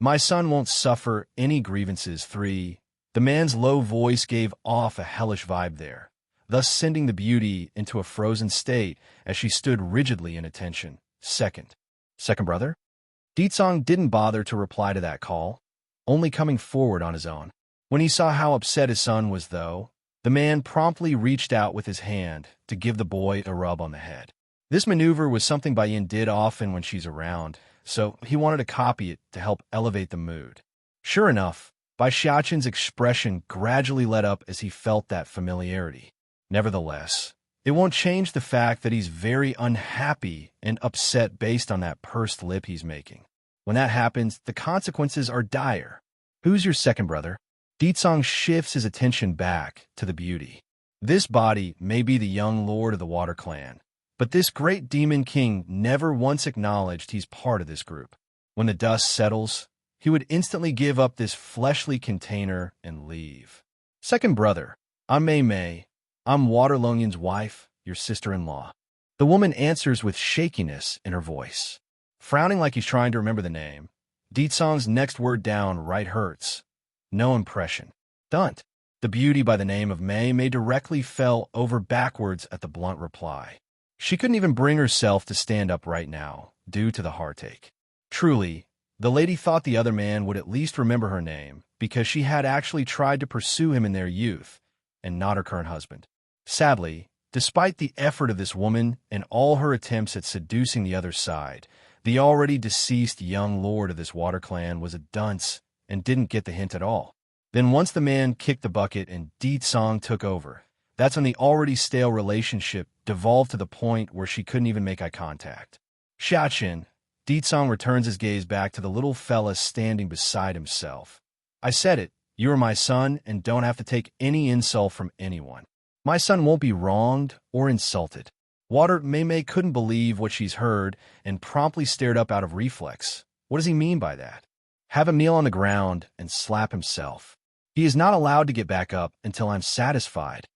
[SPEAKER 1] My son won't suffer any grievances. 3. The man's low voice gave off a hellish vibe there, thus sending the beauty into a frozen state as she stood rigidly in attention. Second brother? Ditsong didn't bother to reply to that call, only coming forward on his own. When he saw how upset his son was, though, the man promptly reached out with his hand to give the boy a rub on the head. This maneuver was something Bai Yin did often when she's around, so he wanted to copy it to help elevate the mood. Sure enough, Bai Xiachen's expression gradually let up as he felt that familiarity. Nevertheless, it won't change the fact that he's very unhappy and upset based on that pursed lip he's making. When that happens, the consequences are dire. Who's your second brother? Ditsong shifts his attention back to the beauty. This body may be the young lord of the Water Clan, but this great demon king never once acknowledged he's part of this group. When the dust settles, he would instantly give up this fleshly container and leave. Second brother, I'm Mei Mei. I'm Water Longyan's wife, your sister-in-law. The woman answers with shakiness in her voice. Frowning like he's trying to remember the name, Ditsong's next word down right hurts. No impression. Dunt. The beauty by the name of Mei Mei directly fell over backwards at the blunt reply. She couldn't even bring herself to stand up right now, due to the heartache. Truly, the lady thought the other man would at least remember her name, because she had actually tried to pursue him in their youth, and not her current husband. Sadly, despite the effort of this woman and all her attempts at seducing the other side, the already deceased young lord of this Water Clan was a dunce and didn't get the hint at all. Then once the man kicked the bucket and Ditsong took over, that's when the already stale relationship devolved to the point where she couldn't even make eye contact. Xiachen, Ditsong returns his gaze back to the little fella standing beside himself. I said it, you are my son and don't have to take any insult from anyone. My son won't be wronged or insulted. Water Mei Mei couldn't believe what she's heard and promptly stared up out of reflex. What does he mean by that? Have him kneel on the ground and slap himself. He is not allowed to get back up until I'm satisfied.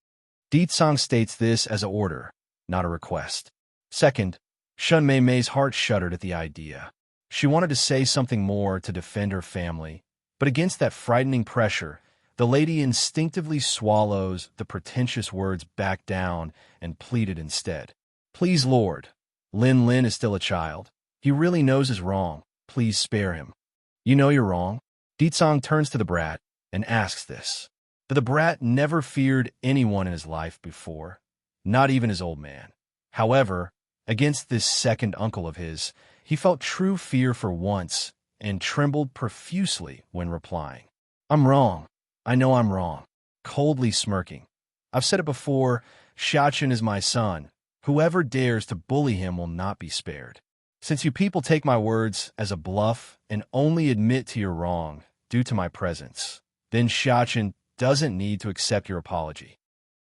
[SPEAKER 1] Ditsong states this as an order, not a request. Second, Shun Mei Mei's heart shuddered at the idea. She wanted to say something more to defend her family, but against that frightening pressure, the lady instinctively swallows the pretentious words back down and pleaded instead. Please, Lord, Lin Lin is still a child. He really knows his wrong. Please spare him. You know you're wrong. Ditsong turns to the brat and asks this. The brat never feared anyone in his life before, not even his old man. However, against this second uncle of his, he felt true fear for once and trembled profusely when replying. I'm wrong. I know I'm wrong. Coldly smirking. I've said it before, Xiachen is my son. Whoever dares to bully him will not be spared. Since you people take my words as a bluff and only admit to your wrong due to my presence, then Xiachen doesn't need to accept your apology.